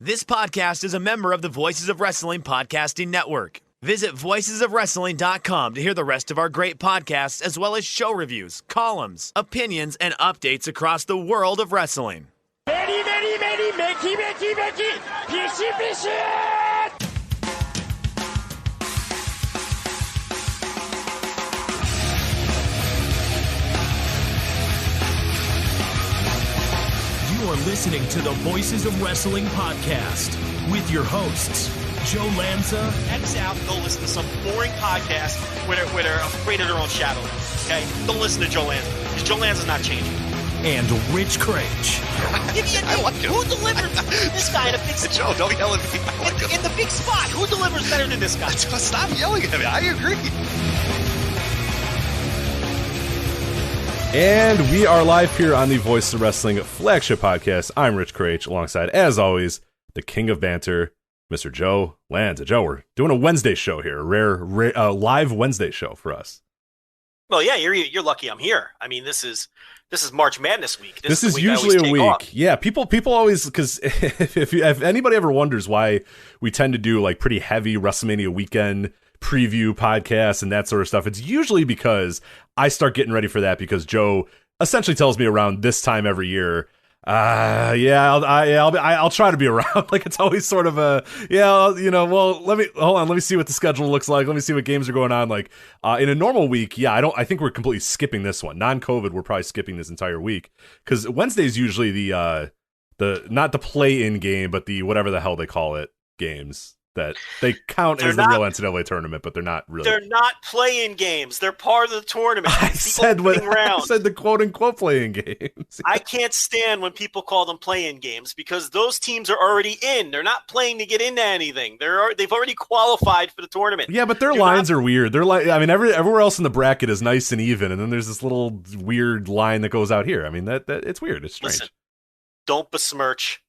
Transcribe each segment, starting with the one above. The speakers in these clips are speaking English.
This podcast is a member of the Voices of Wrestling Podcasting Network. Visit voicesofwrestling.com to hear the rest of our great podcasts, as well as show reviews, columns, opinions, and updates across the world of wrestling. Very, very, very, Mickey, Mickey, Mickey, Fishy, Fishy! You are listening to the Voices of Wrestling podcast with your hosts, Joe Lanza. X out and go listen to some boring podcast where they're afraid of their own shadow. Okay? Don't listen to Joe Lanza, because Joe Lanza's not changing. And Rich Craich. Give me a name. Like who delivers this guy in a big spot? Joe, don't yell at me. I like him. In the big spot, who delivers better than this guy? Stop yelling at me. I agree. And we are live here on the Voice of Wrestling Flagship Podcast. I'm Rich Craich, alongside, as always, the king of banter, Mr. Joe Lanza. Joe, we're doing a Wednesday show here, a rare live Wednesday show for us. Well, yeah, you're lucky I'm here. I mean, this is March Madness week. This is usually a week. Off. Yeah, people always, because if anybody ever wonders why we tend to do like pretty heavy WrestleMania weekend preview podcasts and that sort of stuff, it's usually because I start getting ready for that, because Joe essentially tells me around this time every year, I'll try to be around. Like, it's always sort of a, let me see what the schedule looks like. Let me see what games are going on. Like, in a normal week, I think we're completely skipping this one. Non-COVID, we're probably skipping this entire week, because Wednesday's usually the not the play-in game, but the whatever the hell they call it games that they count as the real NCAA tournament, but they're not really. They're not play-in games. They're part of the tournament. I said the quote-unquote play-in games. I can't stand when people call them play-in games, because those teams are already in. They're not playing to get into anything. They've already qualified for the tournament. Yeah, but their lines are weird. They're like, I mean, everywhere else in the bracket is nice and even, and then there's this little weird line that goes out here. I mean, that it's weird. It's strange. Listen, don't besmirch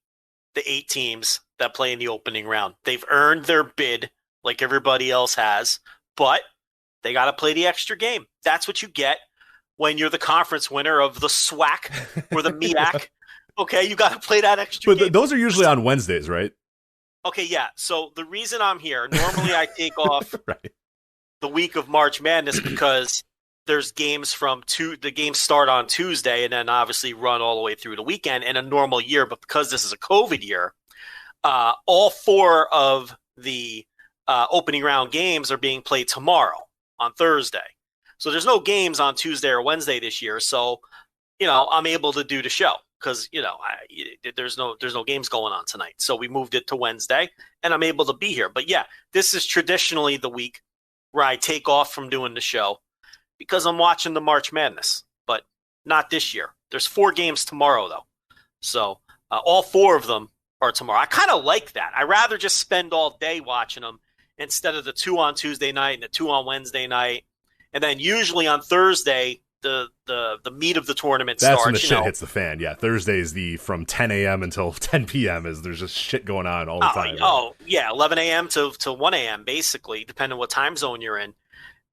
the 8 teams that play in the opening round. They've earned their bid like everybody else has, but they got to play the extra game. That's what you get when you're the conference winner of the SWAC or the MEAC. Okay, you got to play that extra game. But those are usually on Wednesdays, right? Okay, yeah. So the reason I'm here, normally I take off right. the week of March Madness, because there's games the games start on Tuesday and then obviously run all the way through the weekend in a normal year. But because this is a COVID year, all 4 of the opening round games are being played tomorrow on Thursday. So there's no games on Tuesday or Wednesday this year. So, I'm able to do the show because, there's no games going on tonight. So we moved it to Wednesday and I'm able to be here. But yeah, this is traditionally the week where I take off from doing the show because I'm watching the March Madness, but not this year. There's 4 games tomorrow though. So all 4 of them are tomorrow. I kind of like that. I'd rather just spend all day watching them instead of the 2 on Tuesday night and the 2 on Wednesday night. And then usually on Thursday, the meat of the tournament starts. That's when the shit hits the fan. Yeah, Thursday's from 10 a.m. until 10 p.m. There's just shit going on all the time. Oh, yeah, 11 a.m. to 1 a.m. basically, depending on what time zone you're in.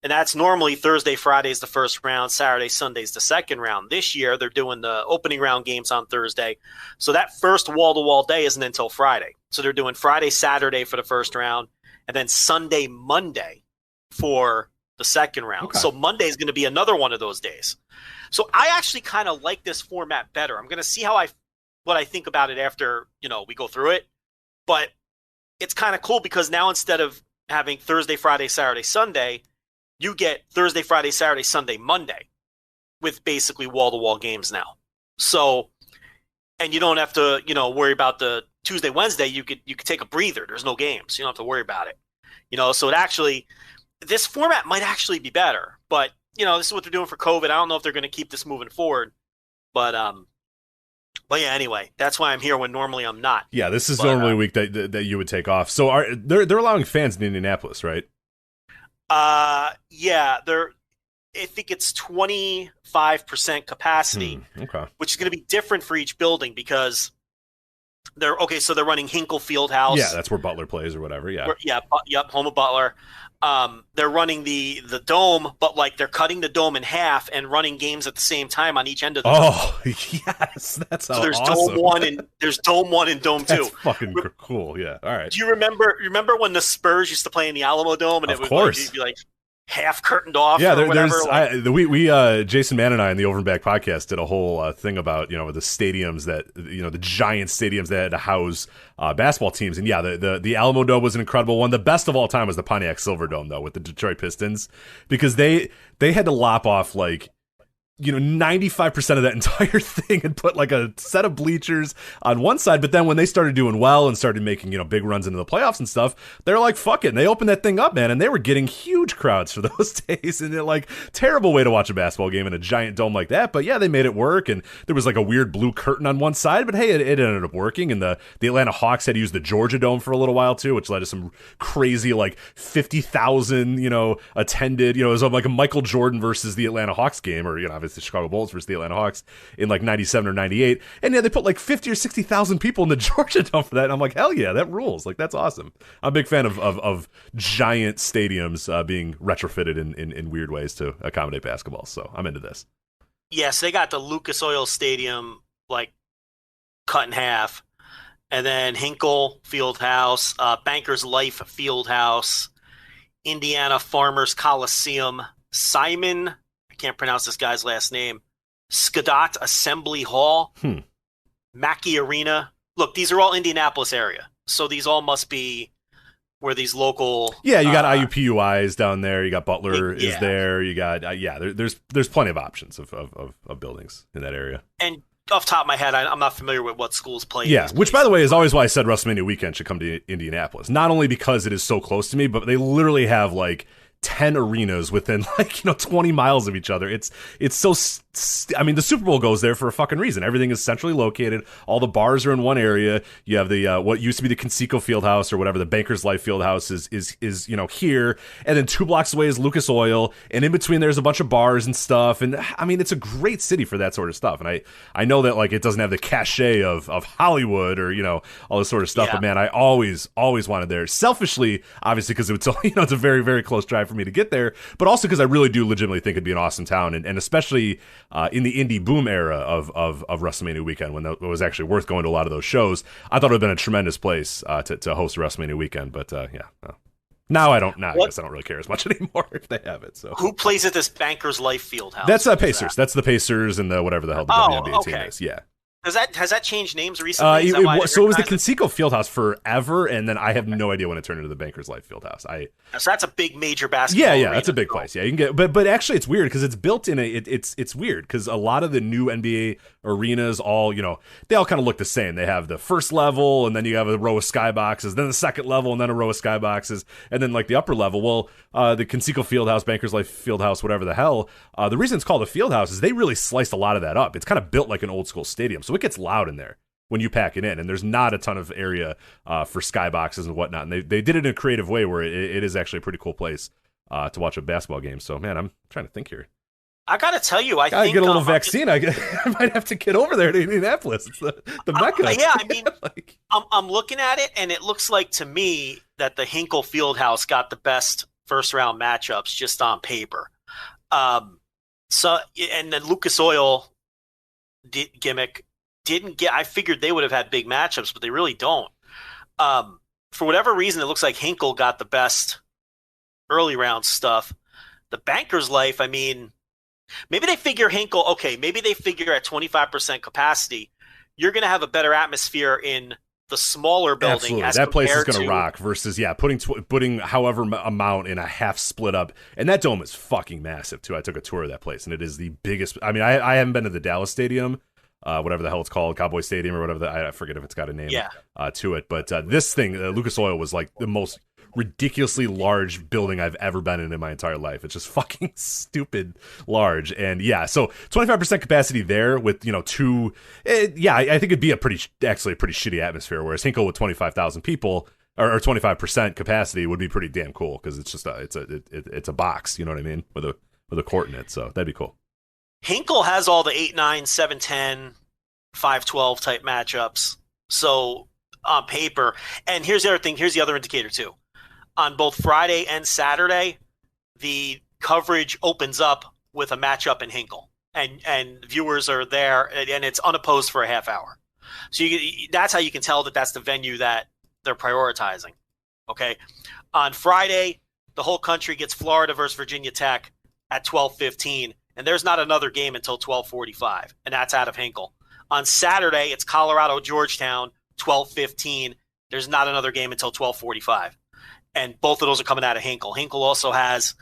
And that's normally Thursday, Friday's the first round, Saturday, Sunday's the second round. This year, they're doing the opening round games on Thursday. So that first wall-to-wall day isn't until Friday. So they're doing Friday, Saturday for the first round, and then Sunday, Monday for the second round. Okay. So Monday is going to be another one of those days. So I actually kind of like this format better. I'm going to see what I think about it after, we go through it. But it's kind of cool because now instead of having Thursday, Friday, Saturday, Sunday, you get Thursday, Friday, Saturday, Sunday, Monday with basically wall-to-wall games now. So, and you don't have to, worry about the Tuesday, Wednesday. You could take a breather. There's no games. You don't have to worry about it. So this format might actually be better. But, this is what they're doing for COVID. I don't know if they're going to keep this moving forward. But yeah, anyway, that's why I'm here when normally I'm not. Yeah, this is normally a week that you would take off. So they're allowing fans in Indianapolis, right? Yeah, I think it's 25% capacity, Okay. Which is going to be different for each building because So they're running Hinkle Fieldhouse. Yeah, that's where Butler plays or whatever. Yeah. Yep, home of Butler. They're running the dome, but like they're cutting the dome in half and running games at the same time on each end of the dome. Oh, yes, that's so there's awesome. There's Dome 1 and Dome 2. That's fucking cool. Yeah. All right. Do you remember when the Spurs used to play in the Alamo Dome and of course. It'd be like half curtained off? Yeah, or whatever. we Jason Mann and I in the Over and Back podcast did a whole thing about the stadiums that the giant stadiums that had to house basketball teams, and yeah, the Alamo Dome was an incredible one. The best of all time was the Pontiac Silverdome though, with the Detroit Pistons, because they had to lop off like 95% of that entire thing and put like a set of bleachers on one side. But then when they started doing well and started making, big runs into the playoffs and stuff, they're like, fuck it. And they opened that thing up, man. And they were getting huge crowds for those days. And like, terrible way to watch a basketball game in a giant dome like that. But yeah, they made it work. And there was like a weird blue curtain on one side, but hey, it ended up working. And the Atlanta Hawks had to use the Georgia Dome for a little while too, which led to some crazy, like 50,000, attended, it was like a Michael Jordan versus the Atlanta Hawks game, or, obviously the Chicago Bulls versus the Atlanta Hawks in like 97 or 98. And yeah, they put like 50 or 60,000 people in the Georgia Dome for that. And I'm like, hell yeah, that rules. Like, that's awesome. I'm a big fan of giant stadiums being retrofitted in weird ways to accommodate basketball. So I'm into this. Yes, they got the Lucas Oil Stadium like cut in half. And then Hinkle Fieldhouse, Bankers Life Fieldhouse, Indiana Farmers Coliseum, Simon, I can't pronounce this guy's last name, Scadot Assembly Hall, Mackey Arena. Look, these are all Indianapolis area, so these all must be where these local. Yeah, you got IUPUIs down there. You got Butler is there. You got there's plenty of options of buildings in that area. And off the top of my head, I'm not familiar with what schools play. Yeah, which by the way is always why I said WrestleMania weekend should come to Indianapolis. Not only because it is so close to me, but they literally have like 10 arenas within 20 miles of each other. It's so the Super Bowl goes there for a fucking reason. Everything is centrally located. All the bars are in one area. You have the what used to be the Conseco Fieldhouse or whatever, the Bankers Life Fieldhouse is here, and then 2 blocks away is Lucas Oil, and in between there's a bunch of bars and stuff. And it's a great city for that sort of stuff. And I know that like it doesn't have the cachet of Hollywood or all this sort of stuff, but man, I always wanted there. Selfishly, obviously, because it's it's a very, very close drive for me to get there, but also because I really do legitimately think it'd be an awesome town, and especially in the indie boom era of WrestleMania weekend, when it was actually worth going to a lot of those shows. I thought it would have been a tremendous place to host WrestleMania weekend, but now I don't. Now I guess I don't really care as much anymore if they have it. So who plays at this Bankers Life Fieldhouse? That's Pacers. That's the Pacers and the whatever the hell the WNBA team is. Yeah. Has that changed names recently? It was the Conseco Fieldhouse forever, and then I have no idea when it turned into the Bankers Life Fieldhouse. So that's a big major basketball. Yeah, that's a big place. Yeah, you can get, but actually it's weird because it's built in it's weird because a lot of the new NBA arenas all they all kind of look the same. They have the first level, and then you have a row of skyboxes, then the second level, and then a row of skyboxes, and then like the upper level. Well, the Conseco Fieldhouse, Bankers Life Fieldhouse, whatever the hell. The reason it's called a Fieldhouse is they really sliced a lot of that up. It's kind of built like an old school stadium. So it gets loud in there when you pack it in, and there's not a ton of area for skyboxes and whatnot. And they did it in a creative way where it is actually a pretty cool place to watch a basketball game. So, man, I'm trying to think here. I got to tell you, I think get a little vaccine. I might have to get over there to Indianapolis. It's the Mecca. Yeah, I'm looking at it, and it looks like to me that the Hinkle Fieldhouse got the best first round matchups just on paper. So, and the Lucas Oil gimmick didn't get. I figured they would have had big matchups, but they really don't. For whatever reason, it looks like Hinkle got the best early round stuff. The Bankers Life, maybe they figure Hinkle. Okay, maybe they figure at 25% capacity, you're going to have a better atmosphere in the smaller building. Absolutely. That place is going to rock versus putting however amount in a half split up, and that dome is fucking massive too. I took a tour of that place, and it is the biggest. I haven't been to the Dallas Stadium, whatever the hell it's called, Cowboy Stadium or whatever. I forget if it's got a name to it, but this thing, Lucas Oil, was like the most ridiculously large building I've ever been in my entire life. It's just fucking stupid large. And yeah, so 25% capacity there with I think it'd be a pretty shitty atmosphere, whereas Hinkle with 25,000 people or 25% capacity would be pretty damn cool because it's just it's a box, you know what I mean, with a court in it. So that'd be cool. Hinkle has all the 8-9, 7-10, 5-12 type matchups. So on paper, and here's the other thing. Here's the other indicator too. On both Friday and Saturday, the coverage opens up with a matchup in Hinkle, and viewers are there, and it's unopposed for a half hour. So that's how you can tell that that's the venue that they're prioritizing. Okay, on Friday, the whole country gets Florida versus Virginia Tech at 12:15, and there's not another game until 12:45, and that's out of Hinkle. On Saturday, it's Colorado Georgetown 12:15. There's not another game until 12:45, and both of those are coming out of Hinkle. Hinkle also has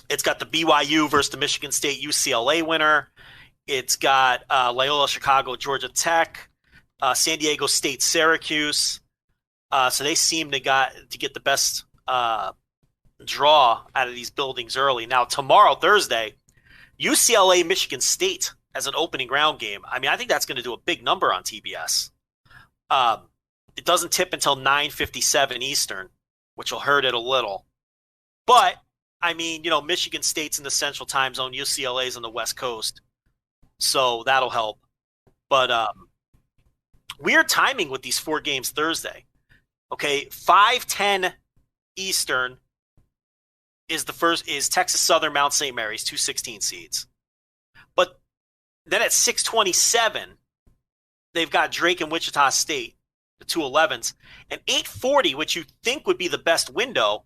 it's got the BYU versus the Michigan State UCLA winner. It's got Loyola Chicago Georgia Tech, San Diego State Syracuse. So they seem to get the best draw out of these buildings early. Now tomorrow, Thursday, UCLA Michigan State as an opening round game. I mean, I think that's going to do a big number on TBS. It doesn't tip until 9:57 Eastern, which will hurt it a little. But I mean, Michigan State's in the Central Time Zone, UCLA's on the West Coast, so that'll help. But weird timing with these 4 games Thursday. Okay, 5:10 Eastern is Texas Southern Mount St. Mary's, 2 16 seeds. But then at 6:27, they've got Drake and Wichita State, the 2 11s. And 8:40, which you think would be the best window,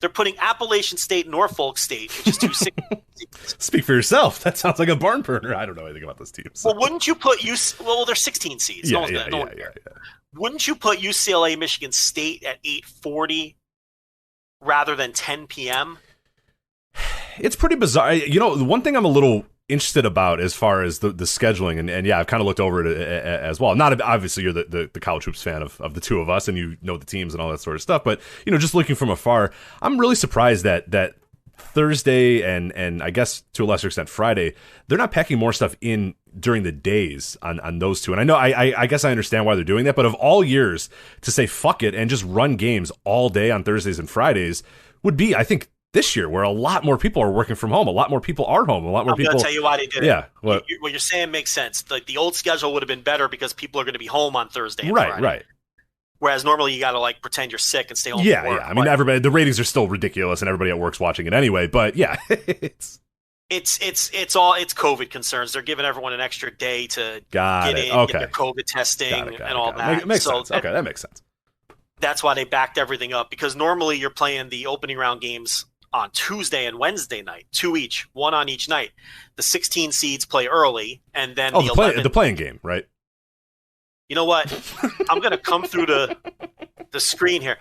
they're putting Appalachian State, Norfolk State, which is 2 16 seeds. Speak for yourself. That sounds like a barn burner. I don't know anything about those teams. Well, wouldn't you put well, they're 16 seeds. Yeah. Wouldn't you put UCLA Michigan State at 8:40 rather than 10 p.m.? It's pretty bizarre. The one thing I'm a little interested about as far as the scheduling, and yeah, I've kind of looked over it as well. Not obviously you're the college hoops fan of the two of us, and you know the teams and all that sort of stuff. But just looking from afar, I'm really surprised that Thursday and I guess to a lesser extent Friday, they're not packing more stuff in during the days on those two. And I know I guess I understand why they're doing that, but of all years to say fuck it and just run games all day on Thursdays and Fridays would be, I think, this year where a lot more people are working from home, a lot more people are home, a lot more people. I'm going to tell you why they did it. Yeah, what you're saying makes sense. Like the old schedule would have been better because people are going to be home on Thursday and Friday. Right. Whereas normally you got to pretend you're sick and stay home. Yeah, from work. yeah. I mean, the ratings are still ridiculous, and everybody at work's watching it anyway. But yeah, it's COVID concerns. They're giving everyone an extra day to get their COVID testing and all that. Makes sense. Okay, that makes sense. That's why they backed everything up, because normally you're playing the opening round games on Tuesday and Wednesday night, 2 each, 1 on each night. The 16 seeds play early, and then the playing game, right? You know what? I'm going to come through the screen here.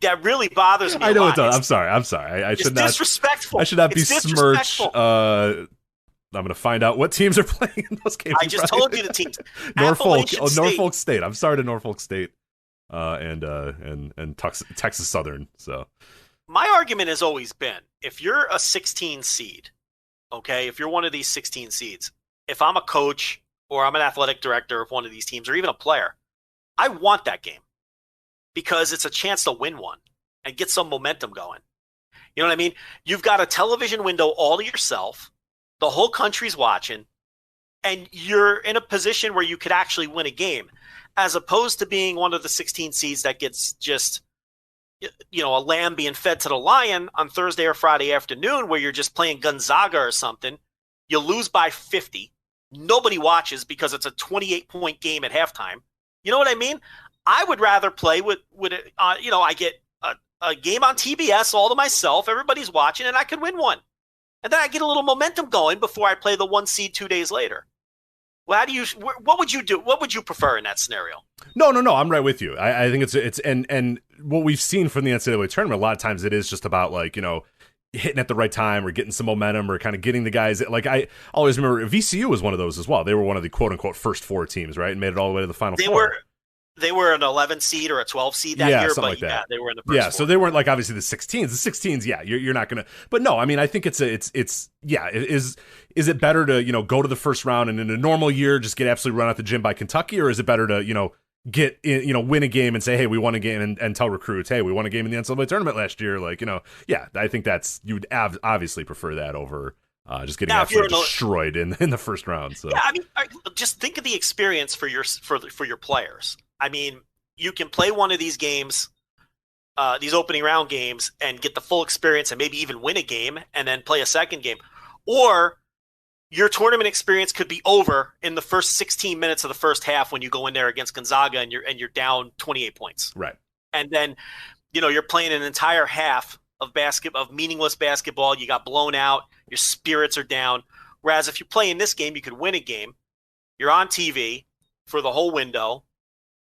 That really bothers me. I know it does. I'm sorry. I should not. Disrespectful. I should not be smirched. I'm going to find out what teams are playing in those games. I just told you the teams. Norfolk State. I'm sorry to Norfolk State, and Texas Southern. So my argument has always been, if you're a 16 seed, okay, if you're one of these 16 seeds, if I'm a coach or I'm an athletic director of one of these teams or even a player, I want that game because it's a chance to win one and get some momentum going. You know what I mean? You've got a television window all to yourself. The whole country's watching, and you're in a position where you could actually win a game, as opposed to being one of the 16 seeds that gets just, a lamb being fed to the lion on Thursday or Friday afternoon, where you're just playing Gonzaga or something. You lose by 50. Nobody watches because it's a 28-point game at halftime. You know what I mean? I would rather play with I get a game on TBS all to myself. Everybody's watching, and I could win one. And then I get a little momentum going before I play the 1 seed 2 days later. Well, what would you do? What would you prefer in that scenario? No. I'm right with you. I think it's and what we've seen from the NCAA tournament, a lot of times it is just about hitting at the right time or getting some momentum or kind of getting the guys. I always remember VCU was one of those as well. They were one of the quote unquote first 4 teams, right? And made it all the way to the Final Four. They were an 11 seed or a 12 seed that year, but that. They were in the first 4. So they weren't obviously the 16s. The 16s, yeah, you're not gonna. But no, I mean, I think is it better to go to the first round and in a normal year just get absolutely run out the gym by Kentucky, or is it better to get in, win a game and say, hey, we won a game, and tell recruits, hey, we won a game in the NCAA tournament last year, I think you'd obviously prefer that over just getting absolutely destroyed in the first round. So yeah, I mean, just think of the experience for your players. I mean, you can play one of these games, these opening round games, and get the full experience and maybe even win a game and then play a second game. Or your tournament experience could be over in the first 16 minutes of the first half when you go in there against Gonzaga and you're down 28 points. Right. And then, you're playing an entire half of meaningless basketball. You got blown out. Your spirits are down. Whereas if you play in this game, you could win a game. You're on TV for the whole window.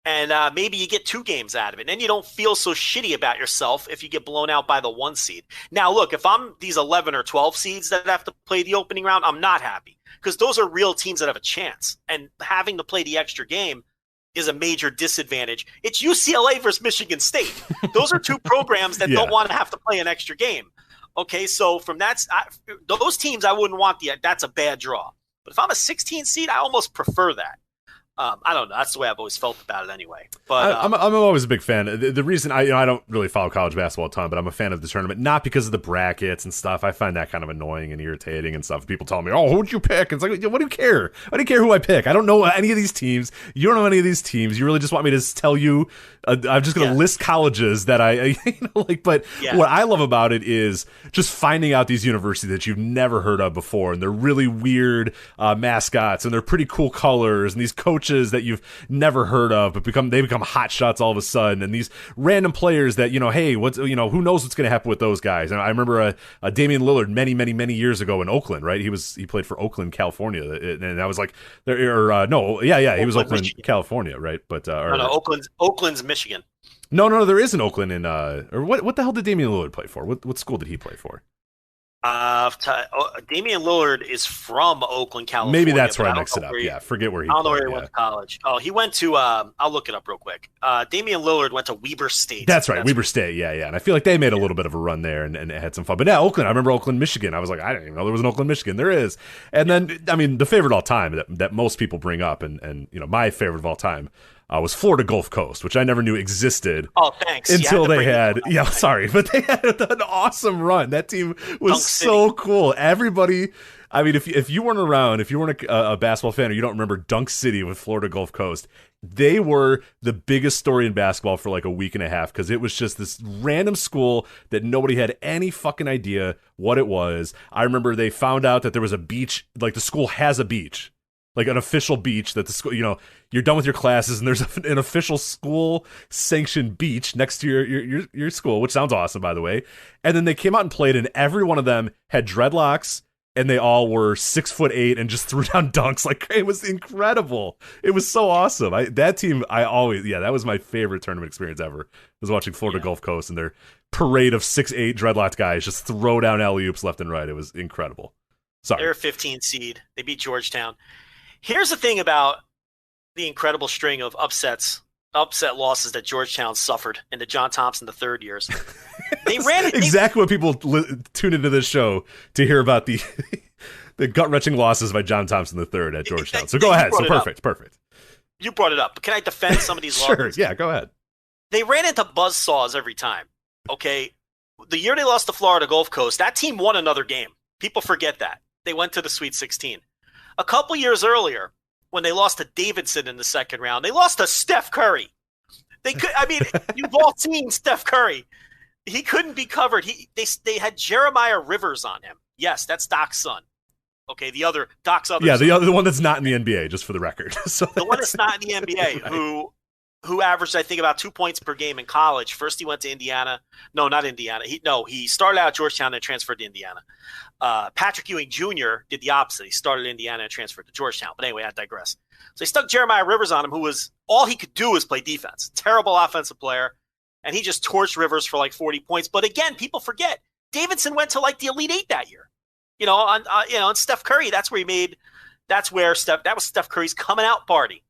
And maybe you get 2 games out of it. And then you don't feel so shitty about yourself if you get blown out by the 1 seed. Now, look, if I'm these 11 or 12 seeds that have to play the opening round, I'm not happy. Because those are real teams that have a chance. And having to play the extra game is a major disadvantage. It's UCLA versus Michigan State. Those are 2 programs that don't want to have to play an extra game. Okay, so from those teams, I wouldn't want that's a bad draw. But if I'm a 16 seed, I almost prefer that. I don't know. That's the way I've always felt about it anyway. But I'm always a big fan. The reason I don't really follow college basketball a ton, but I'm a fan of the tournament, not because of the brackets and stuff. I find that kind of annoying and irritating and stuff. People tell me, "Oh, who'd you pick?" It's like, what do you care? I don't care who I pick. I don't know any of these teams. You don't know any of these teams. You really just want me to tell you? I'm just going to list colleges that I But what I love about it is just finding out these universities that you've never heard of before, and they're really weird mascots, and they're pretty cool colors, and these coaches that you've never heard of, but they become hot shots all of a sudden, and these random players that hey, who knows what's going to happen with those guys? And I remember Damian Lillard many years ago in Oakland, right? He played for Oakland, California, and I was like, he was Oakland, Michigan. California, right? But Oakland's Michigan. No, there is an Oakland in or what the hell did Damian Lillard play for? What school did he play for? Damian Lillard is from Oakland, California. Maybe that's where I mixed it up. Forget where he. I don't know where he went to college. Oh, he went to. I'll look it up real quick. Damian Lillard went to Weber State. That's right, Weber State. Yeah. And I feel like they made a little bit of a run there and had some fun. But yeah, Oakland. I remember Oakland, Michigan. I was like, I didn't even know there was an Oakland, Michigan. There is. And then, I mean, the favorite of all time that most people bring up, and my favorite of all time. Was Florida Gulf Coast, which I never knew existed. Oh, thanks. Until they had, but they had an awesome run. That team was so cool. Everybody, I mean, if you weren't around, if you weren't a basketball fan or you don't remember Dunk City with Florida Gulf Coast, they were the biggest story in basketball for like a week and a half because it was just this random school that nobody had any fucking idea what it was. I remember they found out that there was a beach, like the school has a beach. Like an official beach that the school, you're done with your classes and there's an official school sanctioned beach next to your school, which sounds awesome, by the way. And then they came out and played, and every one of them had dreadlocks, and they all were 6'8" and just threw down dunks. Like, it was incredible. It was so awesome. That team, that was my favorite tournament experience ever. Was watching Florida Gulf Coast and their parade of 6'8" dreadlocked guys just throw down alley-oops left and right. It was incredible. Sorry. They're a 15 seed. They beat Georgetown. Here's the thing about the incredible string of upset losses that Georgetown suffered in the John Thompson III years. They ran it exactly what people tune into this show to hear about the gut-wrenching losses by John Thompson III at Georgetown. So go ahead. So perfect. You brought it up, but can I defend some of these losses? Sure, yeah, go ahead. They ran into buzzsaws every time. Okay, the year they lost to Florida Gulf Coast, that team won another game. People forget that. They went to the Sweet 16. A couple years earlier, when they lost to Davidson in the second round, they lost to Steph Curry. You've all seen Steph Curry. He couldn't be covered. They had Jeremiah Rivers on him. Yes, that's Doc's son. Okay, Doc's other son. The one that's not in the NBA, just for the record. The one that's not in the NBA, right. who averaged, I think, about 2 points per game in college. First, he went to Indiana. No, not Indiana. He started out at Georgetown and transferred to Indiana. Patrick Ewing Jr. did the opposite. He started in Indiana and transferred to Georgetown. But anyway, I digress. So they stuck Jeremiah Rivers on him, who was all he could do was play defense. Terrible offensive player. And he just torched Rivers for like 40 points. But again, people forget, Davidson went to like the Elite Eight that year. And Steph Curry, that was Steph Curry's coming out party.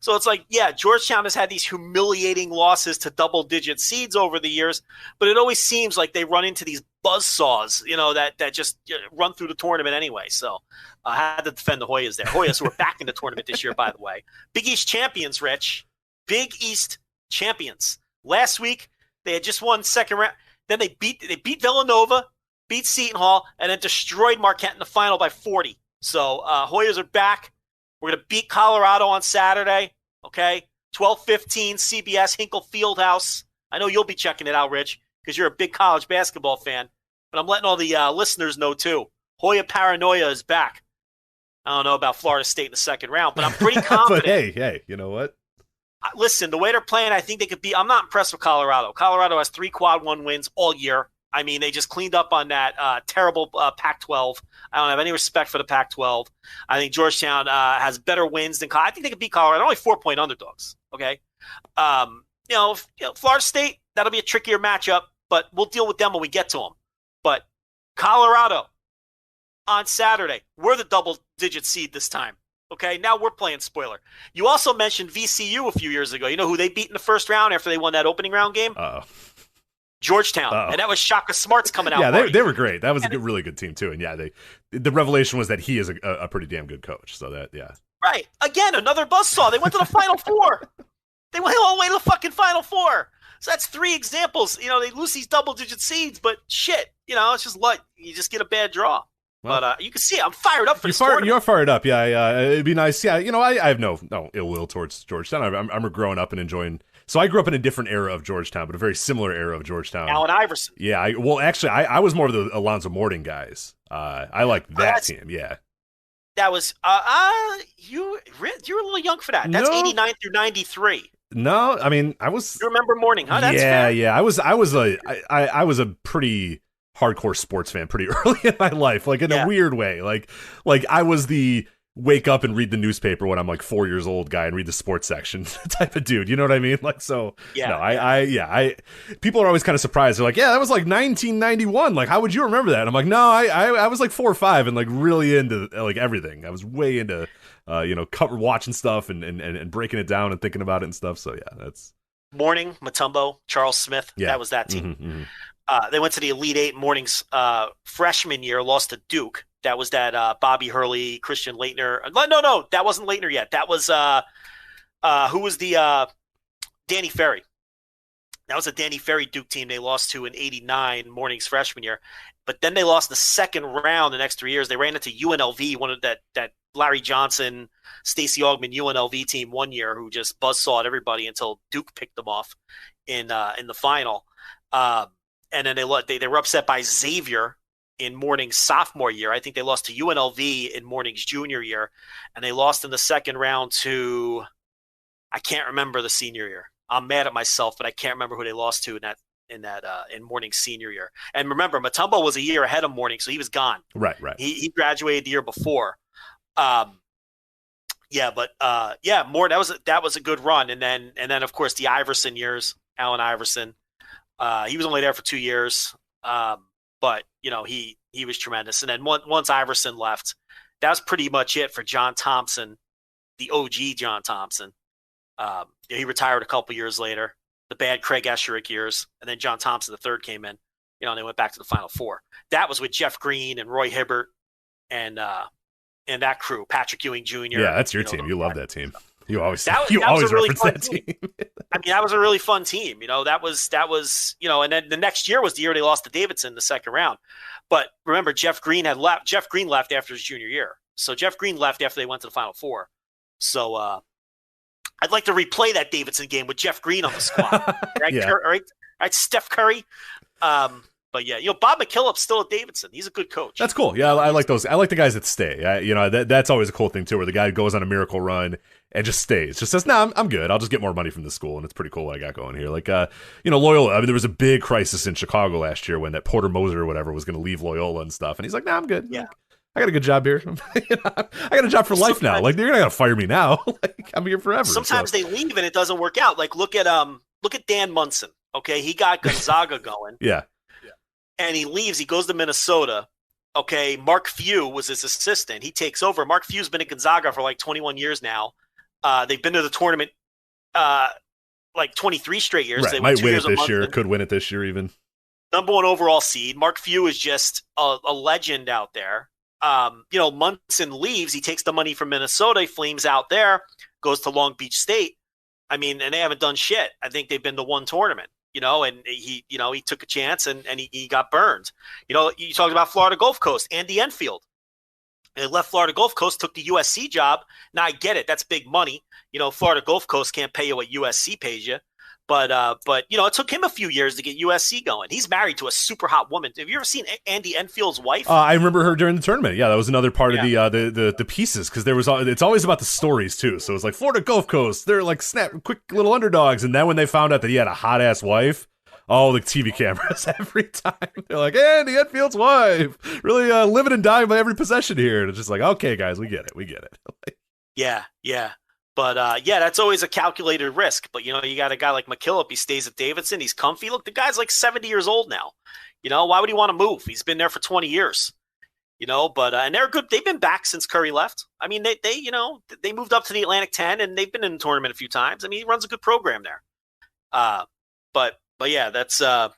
So it's like, Georgetown has had these humiliating losses to double-digit seeds over the years, but it always seems like they run into these buzzsaws, that just run through the tournament anyway. So I had to defend the Hoyas there. Hoyas, who are back in the tournament this year, by the way. Big East champions, Rich. Big East champions. Last week, they had just won second round. Then they beat Villanova. beat Seton Hall, and then destroyed Marquette in the final by 40. So Hoyas are back. We're going to beat Colorado on Saturday, okay? 12:15 CBS Hinkle Fieldhouse. I know you'll be checking it out, Rich, because you're a big college basketball fan. But I'm letting all the listeners know, too. Hoya paranoia is back. I don't know about Florida State in the second round, but I'm pretty confident. But hey, you know what? Listen, the way they're playing, I think they could be – I'm not impressed with Colorado. Colorado has 3 quad 1 wins all year. I mean, they just cleaned up on that terrible Pac-12. I don't have any respect for the Pac-12. I think Georgetown has better wins than – I think they could beat Colorado. They're only 4-point underdogs, okay? Florida State, that'll be a trickier matchup, but we'll deal with them when we get to them. But Colorado on Saturday, we're the double-digit seed this time, okay? Now we're playing spoiler. You also mentioned VCU a few years ago. You know who they beat in the first round after they won that opening round game? Georgetown, and that was Shaka Smart's coming out. Yeah, they were great. That was a really good team too. And yeah, the revelation was that he is a pretty damn good coach. So that right again, another buzzsaw. They went to the Final Four. They went all the way to the fucking Final Four. So that's 3 examples. They lose these double-digit seeds, but shit, it's just like you just get a bad draw. Well, but you can see I'm fired up for this tournament. You're fired up, yeah. It'd be nice. Yeah, I have no ill will towards Georgetown. I'm growing up and enjoying. So I grew up in a different era of Georgetown, but a very similar era of Georgetown. Allen Iverson. Yeah, I was more of the Alonzo Mourning guys. I liked that team. Yeah. That was you're a little young for that. That's 89 through 93. No, I mean I was. You remember Mourning? Huh? That's fair. Yeah. I was a pretty hardcore sports fan pretty early in my life, like in a weird way. Like I was the wake up and read the newspaper when I'm like 4 years old guy and read the sports section type of dude. You know what I mean? Like, so I people are always kind of surprised. They're like, yeah, that was like 1991. Like, how would you remember that? And I'm like, no, I was like 4 or 5 and like really into like everything. I was way into, watching stuff and breaking it down and thinking about it and stuff. So yeah, that's Mourning, Mutombo, Charles Smith. Yeah. That was that team. Mm-hmm. They went to the Elite Eight. Mourning's freshman year, lost to Duke. That was that Bobby Hurley, Christian Laettner. No, that wasn't Laettner yet. That was who was the Danny Ferry. That was a Danny Ferry Duke team they lost to in '89, Mourning's freshman year. But then they lost the second round the next 3 years. They ran into UNLV, one of that Larry Johnson, Stacey Augman UNLV team one year, who just buzzsawed everybody until Duke picked them off in the final. And then they were upset by Xavier in Mourning's sophomore year. I think they lost to UNLV in Mourning's junior year, and they lost in the second round to, I can't remember the senior year. I'm mad at myself, but I can't remember who they lost to in Mourning's senior year. And remember, Mutombo was a year ahead of Mourning, so he was gone. Right. He graduated the year before. Mourning, that was a good run. And then of course the Iverson years, Allen Iverson. He was only there for 2 years. But he was tremendous. And then once Iverson left, that was pretty much it for John Thompson, the OG John Thompson. He retired a couple years later, the bad Craig Esherick years, and then John Thompson III came in. And they went back to the Final Four. That was with Jeff Green and Roy Hibbert and that crew, Patrick Ewing Jr. Yeah, that's your team. You love that team. You always always reference that team. I mean, that was a really fun team. That was, and then the next year was the year they lost to Davidson in the second round. But remember, Jeff Green had left. Jeff Green left after his junior year. So Jeff Green left after they went to the Final Four. So I'd like to replay that Davidson game with Jeff Green on the squad. Right? Yeah. Right? Steph Curry. But yeah, Bob McKillop's still at Davidson. He's a good coach. That's cool. Yeah, I like those. I like the guys that stay. That's always a cool thing too, where the guy goes on a miracle run and just stays. Just says, "No, I'm good. I'll just get more money from the school," and it's pretty cool what I got going here. Like, Loyola. I mean, there was a big crisis in Chicago last year when that Porter Moser or whatever was going to leave Loyola and stuff, and he's like, "No, I'm good. Yeah, I got a good job here. I got a job for life now. Like, you're not gonna fire me now. Like, I'm here forever." Sometimes they leave and it doesn't work out. Like, look at Dan Munson. Okay, he got Gonzaga going. Yeah. And he leaves. He goes to Minnesota. Okay, Mark Few was his assistant. He takes over. Mark Few's been at Gonzaga for like 21 years now. They've been to the tournament like 23 straight years. Right. They might win it this year. Could win it this year even. Number 1 overall seed. Mark Few is just a legend out there. Munson leaves. He takes the money from Minnesota. He flames out there. Goes to Long Beach State. I mean, and they haven't done shit. I think they've been to one tournament. and he took a chance and he got burned. You talked about Florida Gulf Coast, Andy Enfield. He left Florida Gulf Coast, took the USC job. Now I get it. That's big money. Florida Gulf Coast can't pay you what USC pays you. But it took him a few years to get USC going. He's married to a super hot woman. Have you ever seen Andy Enfield's wife? I remember her during the tournament. Yeah, that was another part of the pieces, because it's always about the stories too. So it's like Florida Gulf Coast, they're like quick little underdogs, and then when they found out that he had a hot ass wife, oh, the TV cameras every time. They're like, Andy Enfield's wife, really living and dying by every possession here. And it's just like, okay, guys, we get it. Yeah. But, that's always a calculated risk. But, you got a guy like McKillop. He stays at Davidson. He's comfy. Look, the guy's like 70 years old now. Why would he want to move? He's been there for 20 years. But and they're good. They've been back since Curry left. I mean, they moved up to the Atlantic 10, and they've been in the tournament a few times. I mean, he runs a good program there. But yeah, that's some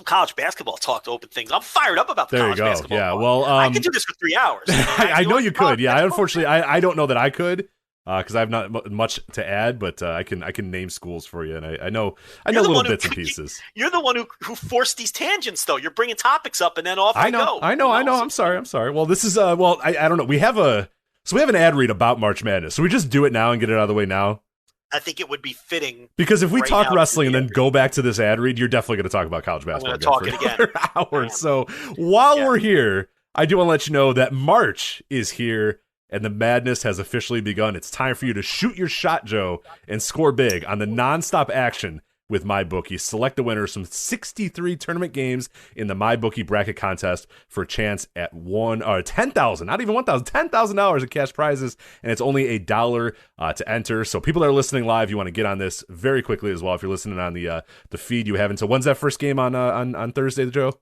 college basketball talk to open things. I'm fired up about the college basketball. Yeah, talk. well, I could do this for 3 hours. I know you could. Yeah, unfortunately, I don't know that I could, because I have not much to add. But I can name schools for you, and I know little bits and pieces. You're the one who forced these tangents, though. You're bringing topics up, and then off I go. I know. I'm sorry. Well, this is I don't know. We have an ad read about March Madness. So we just do it now and get it out of the way now. I think it would be fitting, because if we talk wrestling and then go back to this ad read, you're definitely going to talk about college basketball. I'm going to talk it again. Hours. So while we're here, I do want to let you know that March is here and the madness has officially begun. It's time for you to shoot your shot, Joe, and score big on the nonstop action with MyBookie. Select the winners from 63 tournament games in the MyBookie bracket contest for a chance at $10,000, not even $1,000, $10,000 in cash prizes, and it's only $1 to enter. So people that are listening live, you want to get on this very quickly as well. If you're listening on the feed, you have until when's that first game on Thursday, Joe?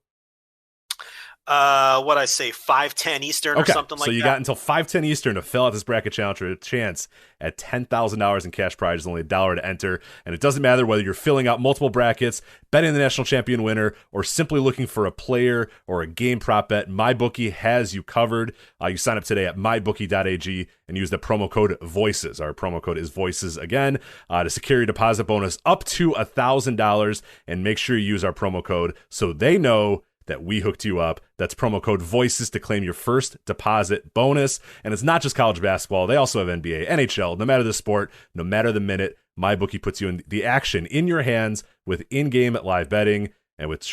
What I say, 5:10 Eastern or something like that. So you got until 5:10 Eastern to fill out this bracket challenge for a chance at $10,000 in cash prizes, only $1 to enter. And it doesn't matter whether you're filling out multiple brackets, betting the national champion winner, or simply looking for a player or a game prop bet. MyBookie has you covered. You sign up today at mybookie.ag and use the promo code VOICES. Our promo code is VOICES again to secure your deposit bonus up to $1,000. And make sure you use our promo code so they know that we hooked you up. That's promo code VOICES to claim your first deposit bonus. And it's not just college basketball. They also have NBA, NHL, no matter the sport, no matter the minute. MyBookie puts you in the action in your hands with in-game live betting. And with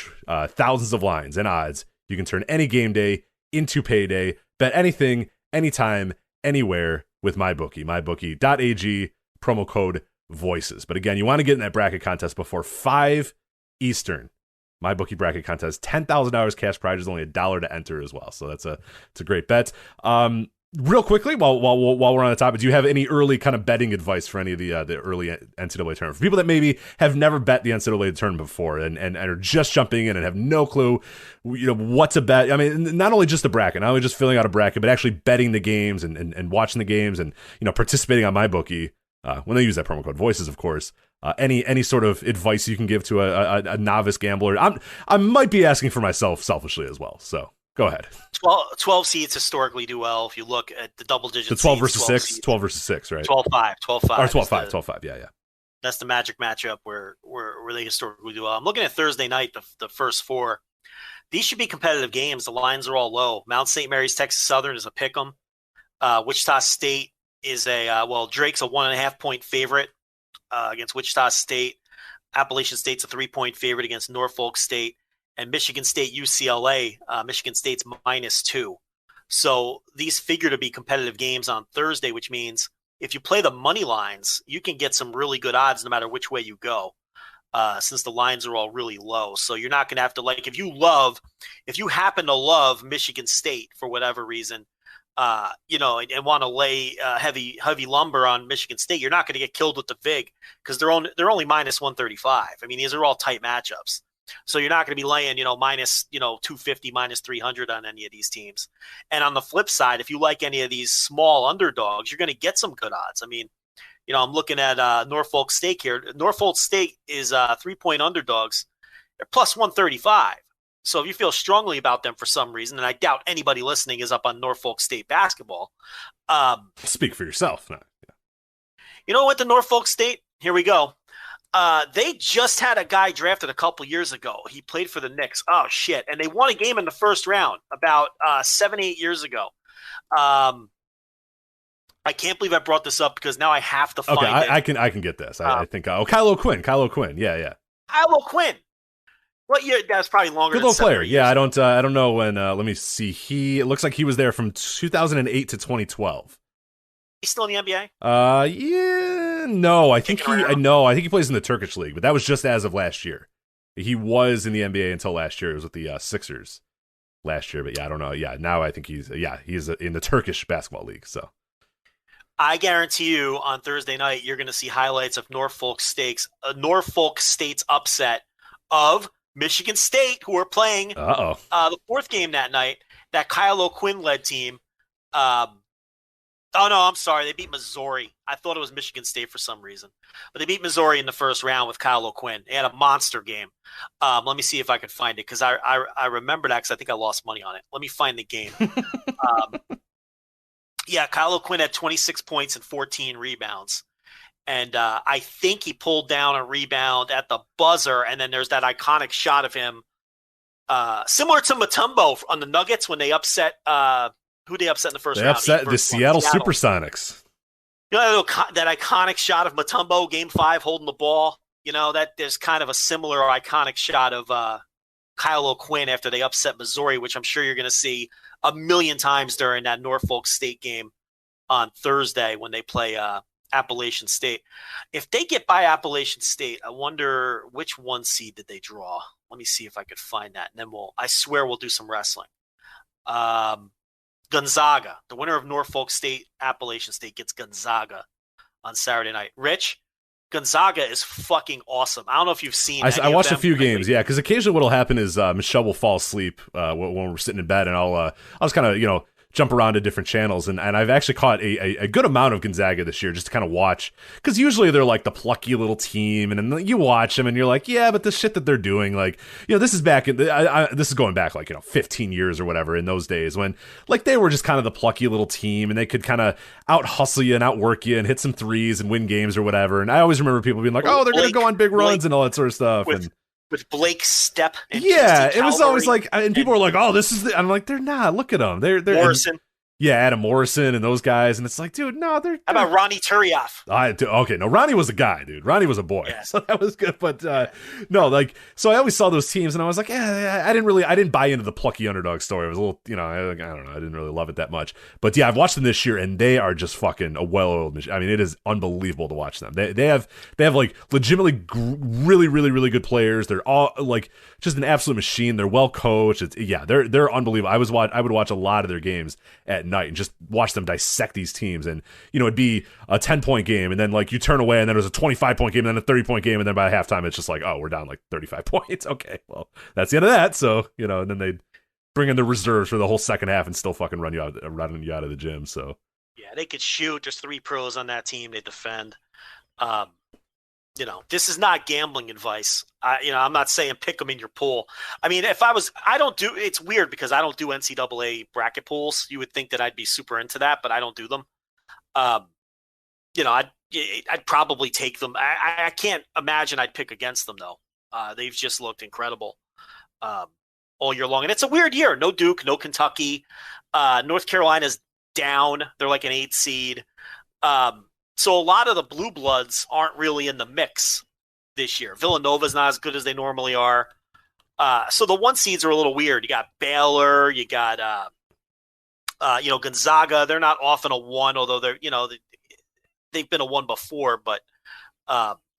thousands of lines and odds, you can turn any game day into payday. Bet anything, anytime, anywhere with MyBookie. MyBookie.ag, promo code VOICES. But again, you want to get in that bracket contest before 5 Eastern. MyBookie bracket contest, $10,000 cash prize is only $1 to enter as well. So it's a great bet. Real quickly, while we're on the topic, do you have any early kind of betting advice for any of the early NCAA tournament? For people that maybe have never bet the NCAA tournament before and are just jumping in and have no clue, what to bet. I mean, not only just the bracket, not only just filling out a bracket, but actually betting the games and watching the games and participating on MyBookie when they use that promo code VOICES, of course. Any sort of advice you can give to a novice gambler? I might be asking for myself selfishly as well. So go ahead. 12 seeds historically do well. If you look at the double digits, 12 versus 6, 12 versus 6, right? 12-5, 12-5. Or 12-5, yeah. That's the magic matchup where they historically do well. I'm looking at Thursday night, the first 4. These should be competitive games. The lines are all low. Mount St. Mary's, Texas Southern is a pick 'em. Wichita State is Drake's a 1.5-point favorite against Wichita State. Appalachian State's a 3-point favorite against Norfolk State. And Michigan State, UCLA, Michigan State's -2. So these figure to be competitive games on Thursday, which means if you play the money lines, you can get some really good odds no matter which way you go, since the lines are all really low. So you're not going to have to, if you happen to love Michigan State for whatever reason, and want to lay heavy lumber on Michigan State, you're not going to get killed with the VIG because they're only -135. I mean, these are all tight matchups. So you're not going to be laying, minus, 250, -300 on any of these teams. And on the flip side, if you like any of these small underdogs, you're going to get some good odds. I mean, I'm looking at Norfolk State here. Norfolk State is 3-point underdogs. They're +135. So if you feel strongly about them for some reason, and I doubt anybody listening is up on Norfolk State basketball. Speak for yourself. No. You know what, the Norfolk State, here we go. They just had a guy drafted a couple years ago. He played for the Knicks. Oh, shit. And they won a game in the first round about 7-8 years ago. I can't believe I brought this up because now I have to find it. Okay, I can get this. I think Kylo Quinn. Yeah. Kylo Quinn. What year? That's probably longer. Good little player. Yeah, I don't know when. Let me see. It looks like he was there from 2008 to 2012. He's still in the NBA. Yeah, no. I think he plays in the Turkish league, but that was just as of last year. He was in the NBA until last year. It was with the Sixers last year, but yeah, I don't know. Yeah, now I think he's in the Turkish basketball league. So. I guarantee you on Thursday night, you're going to see highlights of Norfolk State's upset of Michigan State, who are playing the fourth game that night, that Kylo Quinn-led team. Oh, no, I'm sorry. They beat Missouri. I thought it was Michigan State for some reason. But they beat Missouri in the first round with Kylo Quinn. They had a monster game. Let me see if I can find it because I remember that because I think I lost money on it. Let me find the game. Yeah, Kylo Quinn had 26 points and 14 rebounds. And I think he pulled down a rebound at the buzzer, and then there's that iconic shot of him, similar to Mutombo on the Nuggets when they upset who they upset in the first round. They upset the Seattle Supersonics. You know, that iconic shot of Mutombo, Game 5, holding the ball. You know, that there's kind of a similar iconic shot of Kylo Quinn after they upset Missouri, which I'm sure you're going to see a million times during that Norfolk State game on Thursday when they play Appalachian State. If they get by Appalachian State, I wonder which 1 seed did they draw. Let me see if I could find that, and then I swear we'll do some wrestling. Gonzaga, the winner of Norfolk State, Appalachian State gets Gonzaga on Saturday night. Rich, Gonzaga is fucking awesome. I don't know if you've seen. I watched a few games, yeah, because occasionally what'll happen is Michelle will fall asleep when we're sitting in bed, and I'll just kind of jump around to different channels, and I've actually caught a good amount of Gonzaga this year just to kind of watch, because usually they're like the plucky little team, and then you watch them and you're like, yeah, but the shit that they're doing, like, this is back in this is going back like 15 years or whatever, in those days when like they were just kind of the plucky little team and they could kind of out hustle you and outwork you and hit some threes and win games or whatever. And I always remember people being like, oh, they're gonna go on big runs and all that sort of stuff. With Blake Stepp and it was always like, and people were like, "Oh, this is." I'm like, "They're not. Look at them. They're Morrison." Yeah, Adam Morrison and those guys, and it's like, dude, no, they're. How about Ronnie Turioff? Okay, no, Ronnie was a guy, dude. Ronnie was a boy, yeah. So that was good. But no, like, so I always saw those teams, and I was like, I didn't buy into the plucky underdog story. It was a little, I don't know, I didn't really love it that much. But yeah, I've watched them this year, and they are just fucking a well-oiled machine. I mean, it is unbelievable to watch them. They have like legitimately really, really, really good players. They're all like just an absolute machine. They're well coached. They're unbelievable. I would watch a lot of their games at night and just watch them dissect these teams, and it'd be a 10-point game, and then like you turn away, and then it was a 25-point game, and then a 30-point game, and then by halftime it's just like, oh, we're down like 35 points. Okay, well, that's the end of that. So and then they bring in the reserves for the whole second half and still fucking run you out of the gym. So yeah, they could shoot. There's 3 pros on that team. They defend. This is not gambling advice. I'm not saying pick them in your pool. I mean, it's weird because I don't do NCAA bracket pools. You would think that I'd be super into that, but I don't do them. I'd probably take them. I can't imagine I'd pick against them though. They've just looked incredible all year long. And it's a weird year. No Duke, no Kentucky. North Carolina's down. They're like an 8 seed. So a lot of the blue bloods aren't really in the mix this year. Villanova's not as good as they normally are. So the 1 seeds are a little weird. You got Baylor, you got Gonzaga. They're not often a 1, although they've been a 1 before. But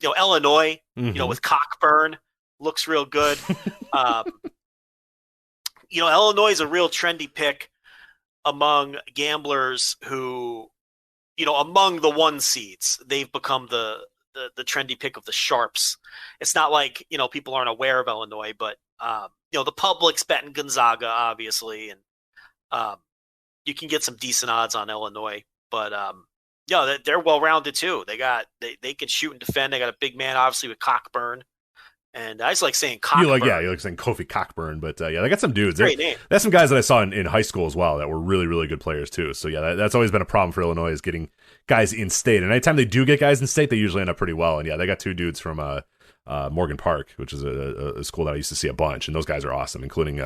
Illinois, with Cockburn, looks real good. Illinois is a real trendy pick among gamblers who. Among the 1 seeds, they've become the trendy pick of the sharps. It's not like, people aren't aware of Illinois, but, the public's betting Gonzaga, obviously, and you can get some decent odds on Illinois. But, they're well-rounded, too. They can shoot and defend. They got a big man, obviously, with Cockburn. And I just like saying Cockburn. You like saying Kofi Cockburn, but they got some dudes. Great name. That's some guys that I saw in high school as well that were really, really good players too. So yeah, that's always been a problem for Illinois is getting guys in state. And anytime they do get guys in state, they usually end up pretty well. And yeah, they got 2 dudes from Morgan Park, which is a school that I used to see a bunch, and those guys are awesome, including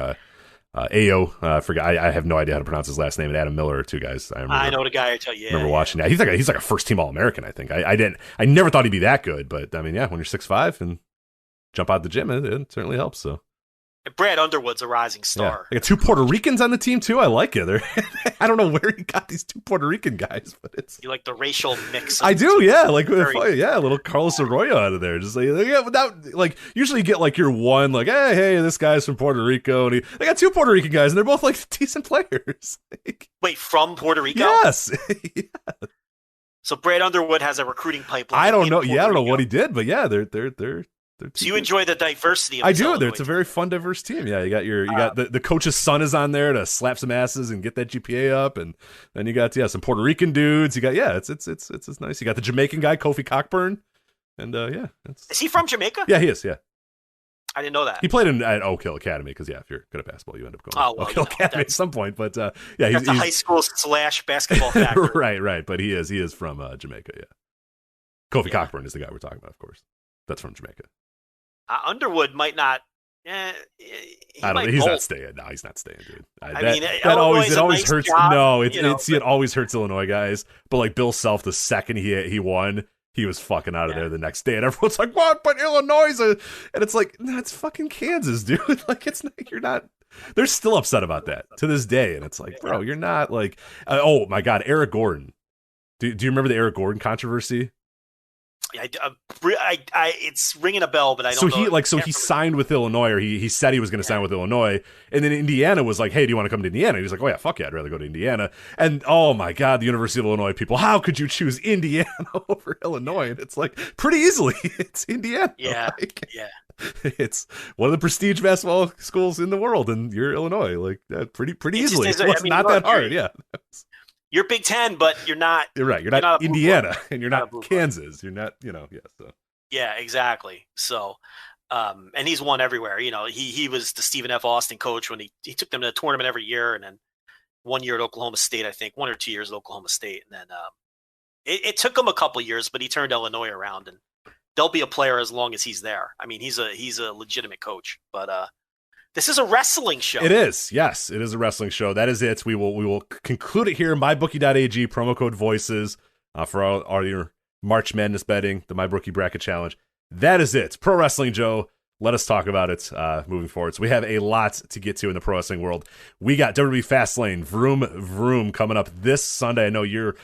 Ayo. I have no idea how to pronounce his last name, and Adam Miller are 2 guys. I know the guy I tell you. Remember watching that? He's like a first team All-American, I think. I never thought he'd be that good, but I mean, yeah, when you're 6'5" and jump out the gym, it certainly helps. So. Brad Underwood's a rising star. Yeah. I got 2 Puerto Ricans on the team too. I like it. I don't know where he got these 2 Puerto Rican guys, but it's you like the racial mix. I do, yeah. Like a little Carlos Arroyo out of there. Just without usually you get like your one like hey, this guy's from Puerto Rico, and they got 2 Puerto Rican guys, and they're both like decent players. Wait, from Puerto Rico? Yes. Yeah. So Brad Underwood has a recruiting pipeline. I don't know. Yeah, I don't know what he did, but yeah, they're so you enjoy the diversity of I do. It's a very fun, diverse team. Yeah, you got the coach's son is on there to slap some asses and get that GPA up, and then you got some Puerto Rican dudes. You got it's nice. You got the Jamaican guy Kofi Cockburn, and is he from Jamaica? Yeah, he is. Yeah, I didn't know that. He played at Oak Hill Academy because if you're good at basketball, you end up going to Oak Hill Academy at some point. But he's a high school / basketball factor. right. But he is from Jamaica. Yeah, Kofi Cockburn is the guy we're talking about, of course. That's from Jamaica. Underwood might not. I don't know. He's not staying. No, he's not staying, dude. It always hurts. Job, no, it always hurts Illinois guys. But like Bill Self, the second he won, he was fucking out of there the next day, and everyone's like, "What?" But Illinois, and it's like, no, it's fucking Kansas, dude. Like it's not. You're not. They're still upset about that to this day, and it's like, bro, you're not like. Oh my God, Eric Gordon. Do you remember the Eric Gordon controversy? It's ringing a bell, but I don't know. He signed with Illinois, or he said he was going to sign with Illinois, and then Indiana was like, "Hey, do you want to come to Indiana?" And he's like, "Oh yeah, fuck yeah, I'd rather go to Indiana." And oh my God, the University of Illinois people, how could you choose Indiana over Illinois? And it's like pretty easily, it's Indiana. Yeah, It's one of the prestige basketball schools in the world, and you're Illinois, like pretty easily. It's not that hard. Yeah. You're Big Ten, but you're not. You're right. You're not Indiana, and you're not Kansas. You're not. So. Yeah, exactly. So, and he's won everywhere. He was the Stephen F. Austin coach when he took them to the tournament every year, and then 1 year at Oklahoma State, I think 1 or 2 years at Oklahoma State, and then it took him a couple years, but he turned Illinois around, and they'll be a player as long as he's there. I mean, he's a legitimate coach, but. This is a wrestling show. It is. Yes, it is a wrestling show. That is it. We will conclude it here. MyBookie.ag, promo code VOICES for all your March Madness betting, the MyBookie Bracket Challenge. That is it. Pro Wrestling, Joe. Let us talk about it moving forward. So we have a lot to get to in the pro wrestling world. We got WWE Fastlane Vroom Vroom coming up this Sunday. I know you're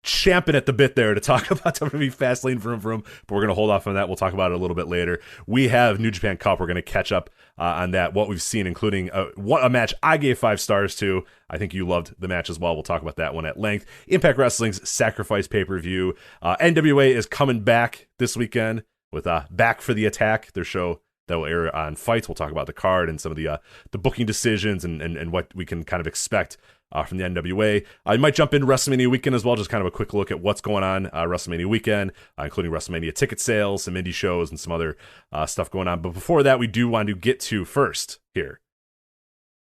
champing at the bit there to talk about WWE Fastlane Vroom Vroom, but we're going to hold off on that. We'll talk about it a little bit later. We have New Japan Cup. We're going to catch up on that, what we've seen, including a match I gave 5 stars to. I think you loved the match as well. We'll talk about that one at length. Impact Wrestling's Sacrifice pay-per-view. NWA is coming back this weekend with Back for the Attack, their show that will air on Fights. We'll talk about the card and some of the booking decisions and what we can kind of expect from the NWA. I might jump into WrestleMania weekend as well, just kind of a quick look at what's going on WrestleMania weekend, including WrestleMania ticket sales, some indie shows, and some other stuff going on. But before that, we do want to get to first here,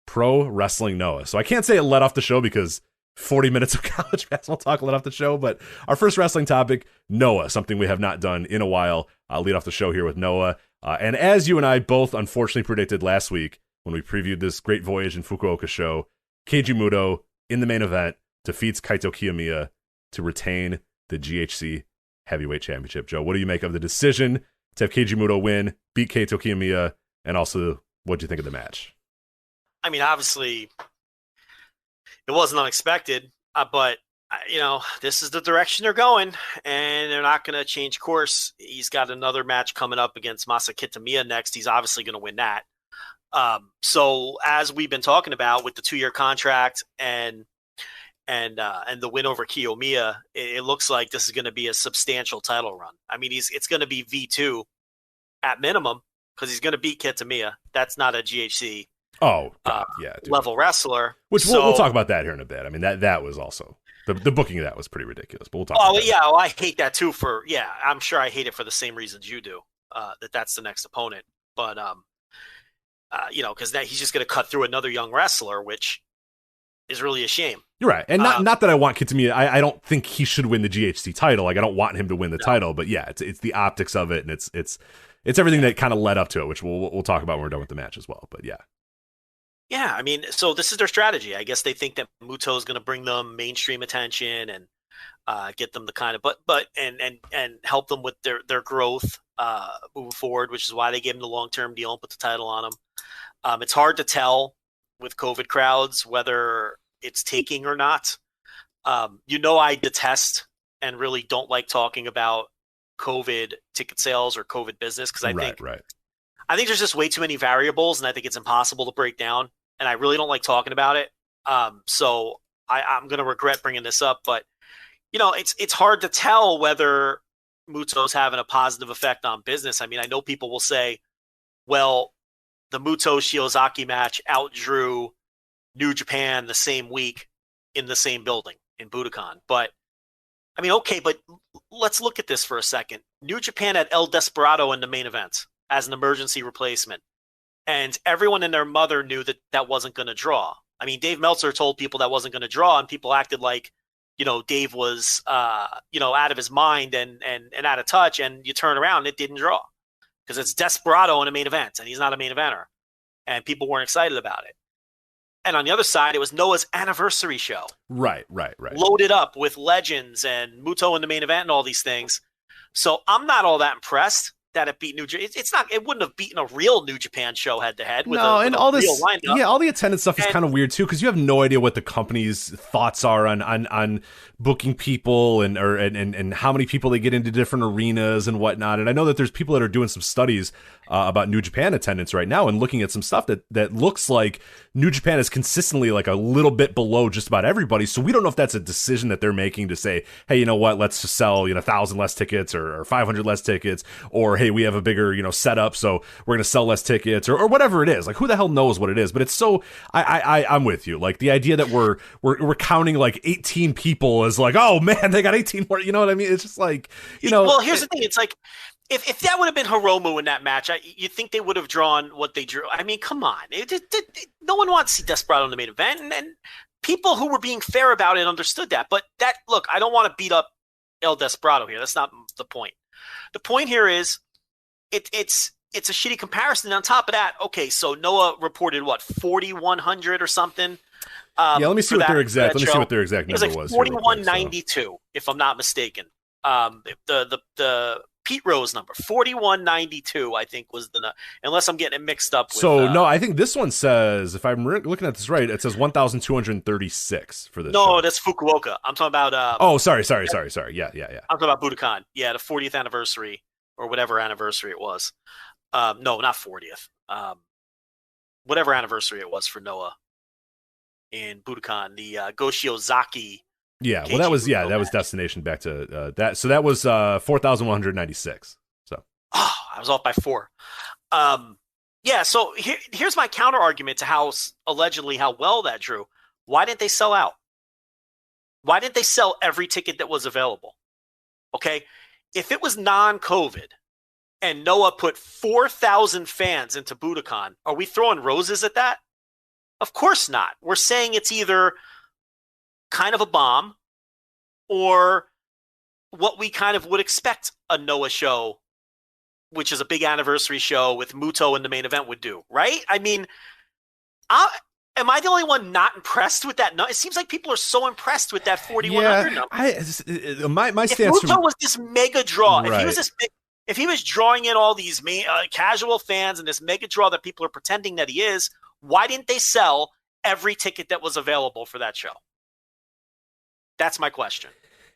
Pro Wrestling Noah. So I can't say it let off the show because 40 minutes of college basketball talk let off the show, but our first wrestling topic, Noah, something we have not done in a while. I'll lead off the show here with Noah. And as you and I both unfortunately predicted last week when we previewed this Great Voyage in Fukuoka show, Keiji Mutoh in the main event defeats Kaito Kiyomiya to retain the GHC Heavyweight Championship. Joe, what do you make of the decision to have Keiji Mutoh win, beat Kaito Kiyomiya, and also what do you think of the match? I mean, obviously, it wasn't unexpected, but this is the direction they're going, and they're not going to change course. He's got another match coming up against Masa Kitamiya next. He's obviously going to win that. So as we've been talking about with the 2-year contract and the win over Kiyomiya, it looks like this is going to be a substantial title run. I mean, it's going to be V2 at minimum because he's going to beat Kitamiya. That's not a GHC level wrestler. Which we'll talk about that here in a bit. I mean, that was also the booking of that was pretty ridiculous. But we'll talk. Oh yeah, well, I hate that too. I'm sure I hate it for the same reasons you do. That's the next opponent, but because he's just going to cut through another young wrestler, which is really a shame. You're right. And not that I want Kitamiya. I don't think he should win the GHC title. Like, I don't want him to win the title, but yeah, it's the optics of it, and it's everything that kind of led up to it, which we'll talk about when we're done with the match as well. But yeah. Yeah, I mean, so this is their strategy. I guess they think that Muto is going to bring them mainstream attention and get them the kind of and help them with their growth moving forward, which is why they gave him the long-term deal and put the title on him. It's hard to tell with COVID crowds whether it's taking or not. I detest and really don't like talking about COVID ticket sales or COVID business because I think there's just way too many variables, and I think it's impossible to break down. And I really don't like talking about it. So I'm going to regret bringing this up, but it's hard to tell whether Muto's having a positive effect on business. I mean, I know people will say, well, the Muto Shiozaki match outdrew New Japan the same week in the same building in Budokan. But I mean, okay, but let's look at this for a second. New Japan had El Desperado in the main event as an emergency replacement. And everyone and their mother knew that wasn't going to draw. I mean, Dave Meltzer told people that wasn't going to draw, and people acted like, Dave was, out of his mind and out of touch. And you turn around, it didn't draw because it's Desperado in a main event, and he's not a main eventer, and people weren't excited about it. And on the other side, it was Noah's anniversary show, right, loaded up with legends and Muto in the main event and all these things. So I'm not all that impressed that it beat New Japan. It wouldn't have beaten a real New Japan show head to head with all this real lineup. Yeah, all the attendance stuff is kind of weird too, because you have no idea what the company's thoughts are on booking people and how many people they get into different arenas and whatnot. And I know that there's people that are doing some studies about New Japan attendance right now and looking at some stuff that looks like New Japan is consistently like a little bit below just about everybody. So we don't know if that's a decision that they're making to say, hey, you know what, let's just sell 1,000 less tickets or 500 less tickets, or hey, we have a bigger setup, so we're gonna sell less tickets, or whatever it is. Like, who the hell knows what it is? But it's so I'm with you. Like, the idea that we're counting like 18 people as like, oh man, they got 18 more. You know what I mean? It's just like, Well, here's the thing. It's like, if that would have been Hiromu in that match, you think they would have drawn what they drew. I mean, come on. No one wants to see Desperado in the main event, and people who were being fair about it understood that. But look, I don't want to beat up El Desperado here. That's not the point. The point here is it's a shitty comparison. And on top of that, okay, so Noah reported 4,100 or something. Let me see what their exact number was. It was like 4,192, if I'm not mistaken. The Pete Rose number, 4,192, I think was unless I'm getting it mixed up. No, I think this one says, if I'm looking at this right, it says 1,236 for this. No, show. That's Fukuoka. I'm talking about. Sorry. Yeah. I'm talking about Budokan. Yeah, the 40th anniversary or whatever anniversary it was. No, not 40th. Whatever anniversary it was for Noah in Budokan, the Goshiozaki. Yeah, well, that was destination back to that. So that was 4,196. So I was off by 4. So here's my counter argument to how well that drew. Why didn't they sell out? Why didn't they sell every ticket that was available? Okay, if it was non-COVID and Noah put 4,000 fans into Budokan, are we throwing roses at that? Of course not. We're saying it's either kind of a bomb or what we kind of would expect a Noah show, which is a big anniversary show with Muto in the main event, would do, right? I mean, am I the only one not impressed with that? No, it seems like people are so impressed with that 4,100 number. My stance. If Muto was this mega draw, right. if he was drawing in all these casual fans and this mega draw that people are pretending that he is, why didn't they sell every ticket that was available for that show? That's my question.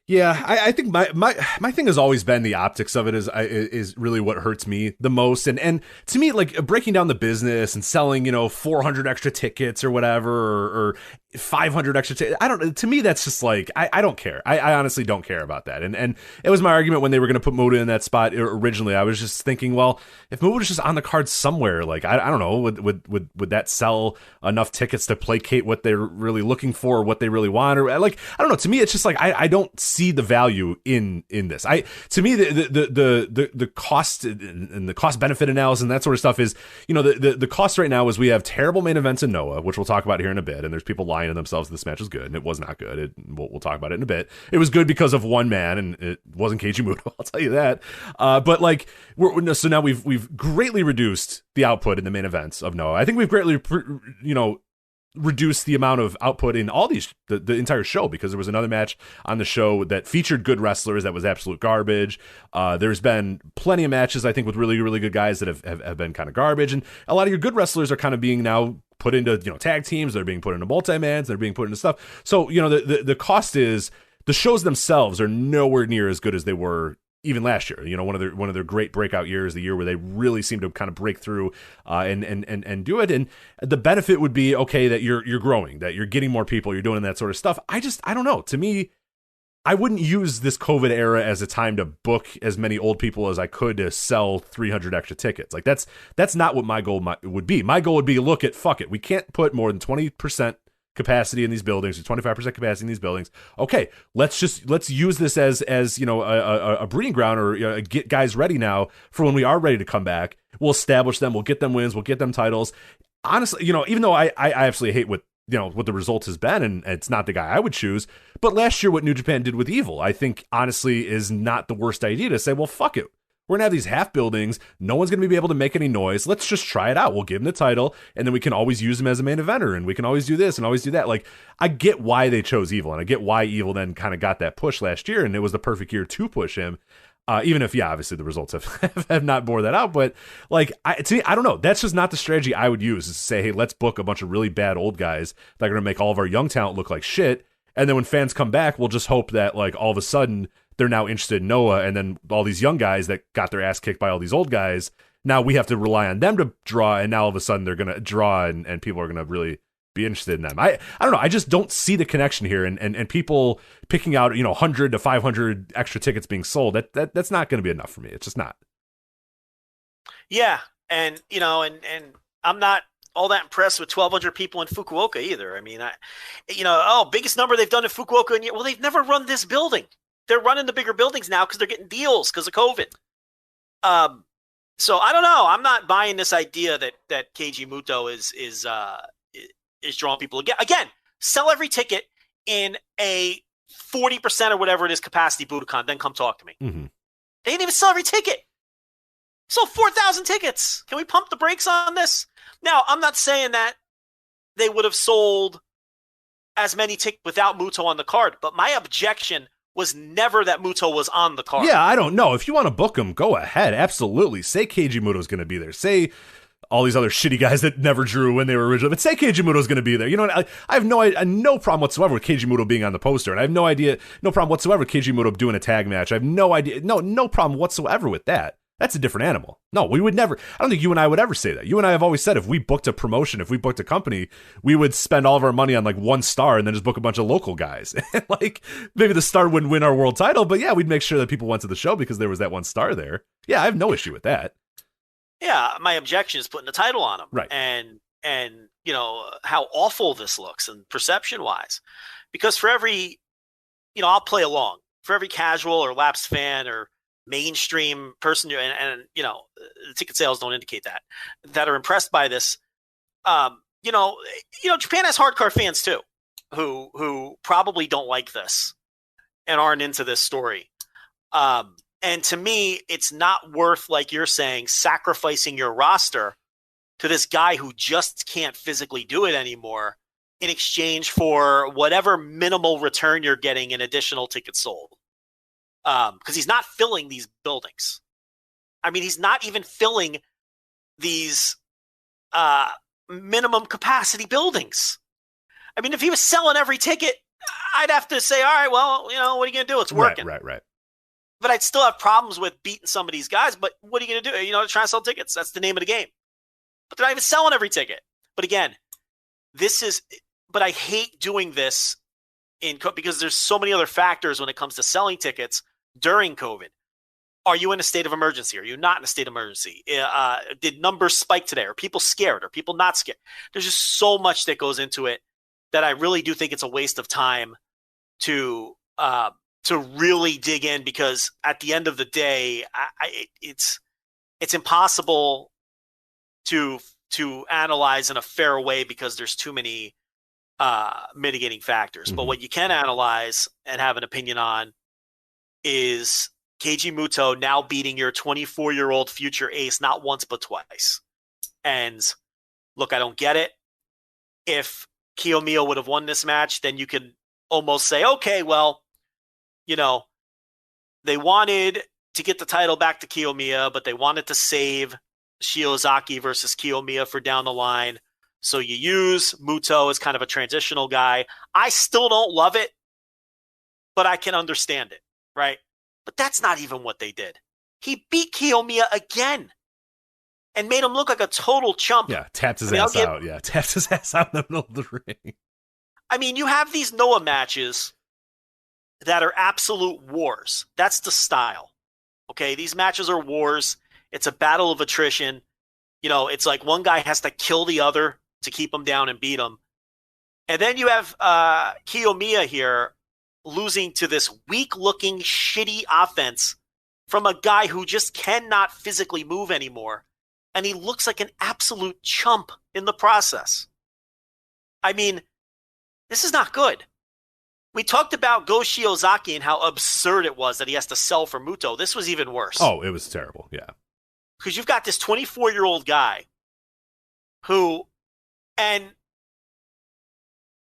Yeah, I think my thing has always been the optics of it is really what hurts me the most, and to me, like, breaking down the business and selling 400 extra tickets or whatever, or 500 extra tickets. To me, that's just like, I don't care. I honestly don't care about that. And it was my argument when they were going to put Muta in that spot originally. I was just thinking, well, if Muta was just on the card somewhere, like, I don't know, would that sell enough tickets to placate what they're really looking for, what they really want, or like, I don't know. To me, it's just like, I don't see the value in this. To me, the cost and the cost benefit analysis and that sort of stuff is, the cost right now is we have terrible main events in Noah, which we'll talk about here in a bit. And there's people lying to themselves this match is good, and it was not good. We'll talk about it in a bit. It was good because of one man, and it wasn't Keiji Mutoh. I'll tell you that. But like, so now we've greatly reduced the output in the main events of Noah. I think we've greatly, reduce the amount of output in all these the entire show, because there was another match on the show that featured good wrestlers that was absolute garbage. There's been plenty of matches, I think, with really, really good guys that have been kind of garbage, and a lot of your good wrestlers are kind of being now put into tag teams. They're being put into multi-mans. They're being put into stuff. So the cost is the shows themselves are nowhere near as good as they were even last year. One of their great breakout years, the year where they really seemed to kind of break through and do it. And the benefit would be, okay, that you're growing, that you're getting more people, you're doing that sort of stuff. I don't know. To me, I wouldn't use this COVID era as a time to book as many old people as I could to sell 300 extra tickets. Like that's not what my goal would be. My goal would be, look at, fuck it, we can't put more than 20% capacity in these buildings, or 25% capacity in these buildings. Okay, let's use this as a breeding ground, or get guys ready now for when we are ready to come back. We'll establish them, we'll get them wins, we'll get them titles. Honestly, even though I absolutely hate what the result has been, and it's not the guy I would choose, but last year what New Japan did with Evil, I think honestly is not the worst idea to say, well, fuck it. We're going to have these half buildings. No one's going to be able to make any noise. Let's just try it out. We'll give him the title, and then we can always use him as a main eventer, and we can always do this and always do that. Like, I get why they chose Evil, and I get why Evil then kind of got that push last year, and it was the perfect year to push him. Even if, obviously the results have not bore that out. But, like, I don't know. That's just not the strategy I would use, is to say, hey, let's book a bunch of really bad old guys that are going to make all of our young talent look like shit. And then when fans come back, we'll just hope that, like, all of a sudden they're now interested in Noah, and then all these young guys that got their ass kicked by all these old guys, now we have to rely on them to draw, and now all of a sudden they're going to draw, and people are going to really be interested in them. I don't know. I just don't see the connection here, and people picking out 100 to 500 extra tickets being sold. That's not going to be enough for me. It's just not. Yeah, and and I'm not all that impressed with 1,200 people in Fukuoka either. I mean, biggest number they've done in Fukuoka, well, they've never run this building. They're running the bigger buildings now because they're getting deals because of COVID. So I don't know. I'm not buying this idea that Keiji Mutoh is drawing people again. Sell every ticket in a 40% or whatever it is capacity Budokan. Then come talk to me. Mm-hmm. They didn't even sell every ticket. Sold 4,000 tickets. Can we pump the brakes on this? Now, I'm not saying that they would have sold as many tickets without Mutoh on the card, but my objection was never that Mutoh was on the card. Yeah, I don't know. If you want to book him, go ahead. Absolutely. Say Keiji Mutoh's going to be there. Say all these other shitty guys that never drew when they were original, but say Keiji Mutoh's going to be there. I have no problem whatsoever with Keiji Mutoh being on the poster, and I have no problem whatsoever with Keiji Mutoh doing a tag match. I have no problem whatsoever with that. That's a different animal. No, we would never. I don't think you and I would ever say that. You and I have always said if we booked a promotion, if we booked a company, we would spend all of our money on like one star and then just book a bunch of local guys. And like maybe the star wouldn't win our world title, but yeah, we'd make sure that people went to the show because there was that one star there. Yeah, I have no issue with that. Yeah, my objection is putting the title on him, right? And how awful this looks and perception wise, because for every, I'll play along for every casual or lapsed fan or mainstream person, and the ticket sales don't indicate that are impressed by this. Japan has hardcore fans too, who probably don't like this and aren't into this story. And to me, it's not worth, like you're saying, sacrificing your roster to this guy who just can't physically do it anymore in exchange for whatever minimal return you're getting in additional tickets sold. Because he's not filling these buildings. I mean, he's not even filling these minimum capacity buildings. I mean, if he was selling every ticket, I'd have to say, all right, well, what are you going to do? It's working. Right. But I'd still have problems with beating some of these guys. But what are you going to do? Try to sell tickets. That's the name of the game. But they're not even selling every ticket. But again, but I hate doing this because there's so many other factors when it comes to selling tickets during COVID. Are you in a state of emergency? Are you not in a state of emergency? Did numbers spike today? Are people scared? Are people not scared? There's just so much that goes into it that I really do think it's a waste of time to to really dig in, because at the end of the day, it's impossible to analyze in a fair way because there's too many mitigating factors. But what you can analyze and have an opinion on is Keiji Mutoh now beating your 24-year-old future ace not once but twice. And look, I don't get it. If Kiyomiya would have won this match, then you could almost say, okay, well, you know, they wanted to get the title back to Kiyomiya, but they wanted to save Shiozaki versus Kiyomiya for down the line. So you use Muto as kind of a transitional guy. I still don't love it, but I can understand it, right? But that's not even what they did. He beat Kiyomiya again and made him look like a total chump. Yeah, tapped his ass out. Yeah, tapped his ass out in the middle of the ring. I mean, you have these Noah matches that are absolute wars. That's the style. Okay, these matches are wars. It's a battle of attrition. You know, it's like one guy has to kill the other to keep him down and beat him. And then you have Kiyomiya here losing to this weak-looking, shitty offense from a guy who just cannot physically move anymore. And he looks like an absolute chump in the process. I mean, this is not good. We talked about Go Shiozaki and how absurd it was that he has to sell for Muto. This was even worse. Oh, it was terrible, yeah. Because you've got this 24-year-old guy who, and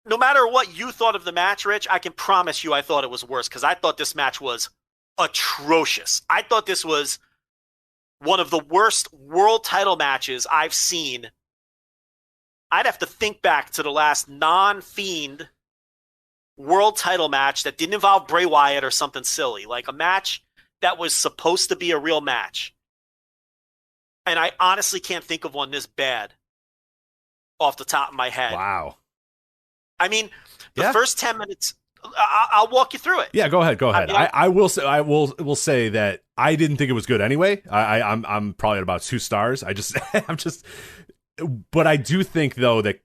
no matter what you thought of the match, Rich, I can promise you I thought it was worse because I thought this match was atrocious. I thought this was one of the worst world title matches I've seen. I'd have to think back to the last non-Fiend world title match that didn't involve Bray Wyatt or something silly, like a match that was supposed to be a real match. And I honestly can't think of one this bad off the top of my head. Wow. I mean, the first 10 minutes, I'll walk you through it. Yeah, go ahead. I mean, I will say that I didn't think it was good anyway. I'm probably at about 2 stars. But I do think though that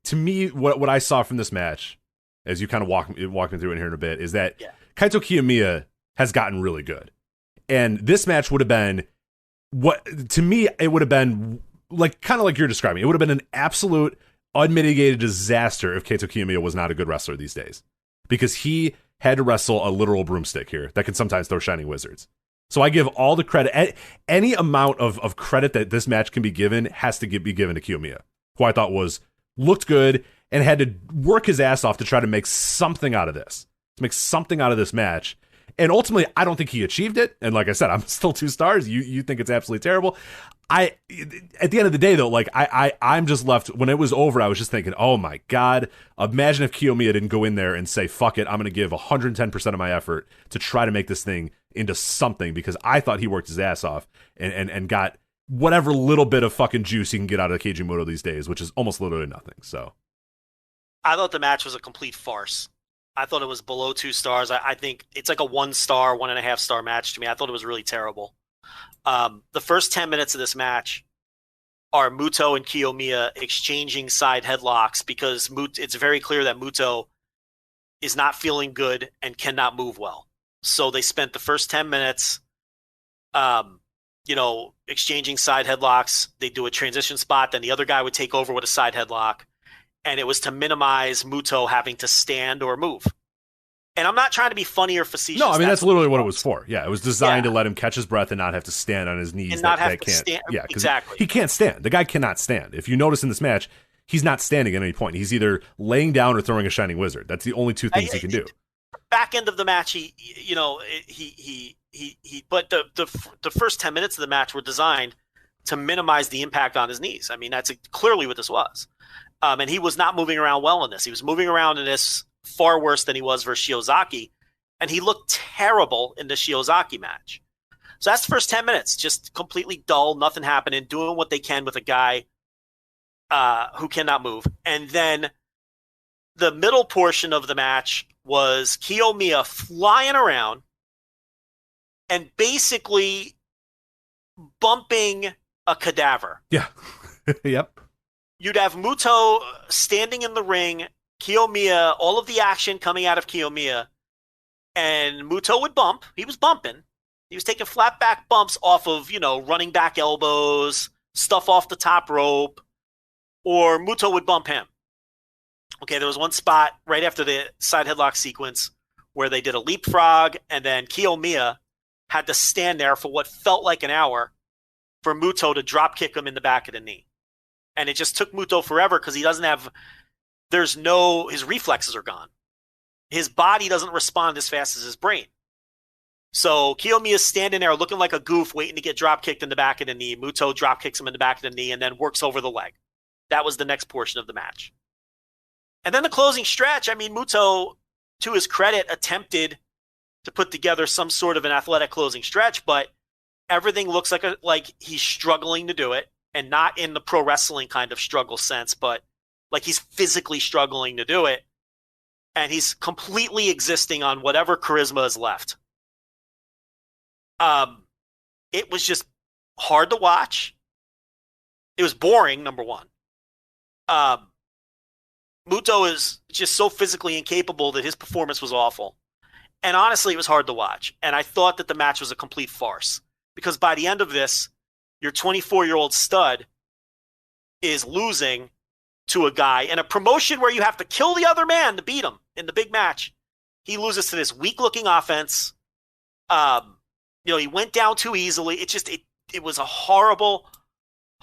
to me, what I saw from this match, as you kind of walk me through it here in a bit, is that Kaito Kiyomiya has gotten really good. And this match would have been to me, it would have been like kind of like you're describing. It would have been an absolute unmitigated disaster if Kaito Kiyomiya was not a good wrestler these days, because he had to wrestle a literal broomstick here that can sometimes throw shining wizards. So I give all the credit. Any amount of credit that this match can be given has to be given to Kiyomiya, who I thought looked good and had to work his ass off to try to make something out of this, match. And ultimately, I don't think he achieved it. And like I said, I'm still 2 stars. You think it's absolutely terrible. At the end of the day, though, like I'm just left. When it was over, I was just thinking, oh my God, imagine if Kiyomiya didn't go in there and say, fuck it, I'm going to give 110% of my effort to try to make this thing into something, because I thought he worked his ass off and got whatever little bit of fucking juice he can get out of Keiji Mutoh these days, which is almost literally nothing. So I thought the match was a complete farce. I thought it was below 2 stars. I think it's like a 1 star, 1.5 star match to me. I thought it was really terrible. The first 10 minutes of this match are Muto and Kiyomiya exchanging side headlocks because it's very clear that Muto is not feeling good and cannot move well. So they spent the first 10 minutes, exchanging side headlocks. They do a transition spot, then the other guy would take over with a side headlock. And it was to minimize Muto having to stand or move. And I'm not trying to be funny or facetious. No, I mean, that's literally what it was for. Yeah, it was designed to let him catch his breath and not have to stand on his knees. And not have to stand. Yeah, exactly. He can't stand. The guy cannot stand. If you notice in this match, he's not standing at any point. He's either laying down or throwing a shining wizard. That's the only 2 things he can do. Back end of the match, but the first 10 minutes of the match were designed to minimize the impact on his knees. I mean, that's clearly what this was. And he was not moving around well in this. He was moving around in this far worse than he was versus Shiozaki. And he looked terrible in the Shiozaki match. So that's the first 10 minutes, just completely dull, nothing happening, doing what they can with a guy who cannot move. And then the middle portion of the match was Kiyomiya flying around and basically bumping a cadaver. Yeah. Yep. You'd have Muto standing in the ring, Kiyomiya, all of the action coming out of Kiyomiya, and Mutoh would bump. He was bumping. He was taking flat back bumps off of, running back elbows, stuff off the top rope, or Mutoh would bump him. Okay, there was one spot right after the side headlock sequence where they did a leapfrog, and then Kiyomiya had to stand there for what felt like an hour for Mutoh to drop kick him in the back of the knee. And it just took Mutoh forever because he doesn't have – his reflexes are gone. His body doesn't respond as fast as his brain. So Kiyomiya's standing there looking like a goof waiting to get drop kicked in the back of the knee. Mutoh drop kicks him in the back of the knee and then works over the leg. That was the next portion of the match. And then the closing stretch, Mutoh, to his credit, attempted to put together some sort of an athletic closing stretch, but everything looks like he's struggling to do it, and not in the pro wrestling kind of struggle sense, but like he's physically struggling to do it, and he's completely existing on whatever charisma is left. It was just hard to watch. It was boring, number one. Mutoh is just so physically incapable that his performance was awful. And honestly, it was hard to watch. And I thought that the match was a complete farce. Because by the end of this, your 24-year-old stud is losing to a guy in a promotion where you have to kill the other man to beat him in the big match. He loses to this weak-looking offense. He went down too easily. It was a horrible,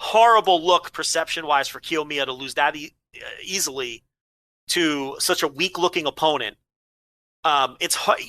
horrible look perception-wise for Kiyomiya to lose that easily to such a weak-looking opponent. It's hard.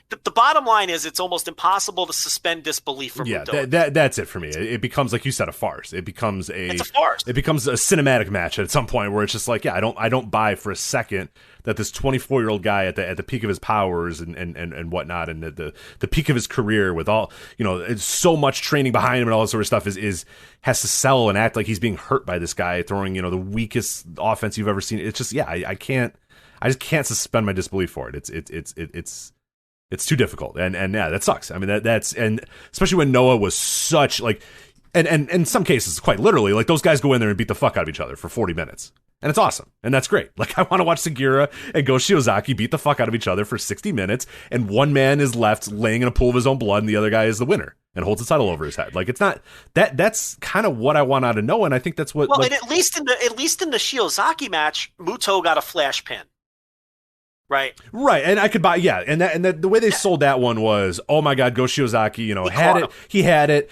The bottom line is it's almost impossible to suspend disbelief from Mutoh. That's it for me. It becomes, like you said, a farce. It's a farce. It becomes a cinematic match at some point where it's just like, I don't buy for a second that this 24-year-old guy at the peak of his powers and whatnot, and the peak of his career with all, it's so much training behind him and all this sort of stuff has to sell and act like he's being hurt by this guy throwing, the weakest offense you've ever seen. It's just, I just can't suspend my disbelief for it. It's too difficult, and yeah, that sucks. That's and especially when Noah was such like, and in some cases quite literally, like those guys go in there and beat the fuck out of each other for 40 minutes, and it's awesome, and that's great. Like I want to watch Sugiura and Go Shiozaki beat the fuck out of each other for 60 minutes, and one man is left laying in a pool of his own blood, and the other guy is the winner and holds the title over his head. Like it's not that's kind of what I want out of Noah, and I think that's what. Well, and at least in the Shiozaki match, Mutoh got a flash pin. Right, and I could buy, and the way they sold that one was, oh my god, Go Shiozaki, he had it,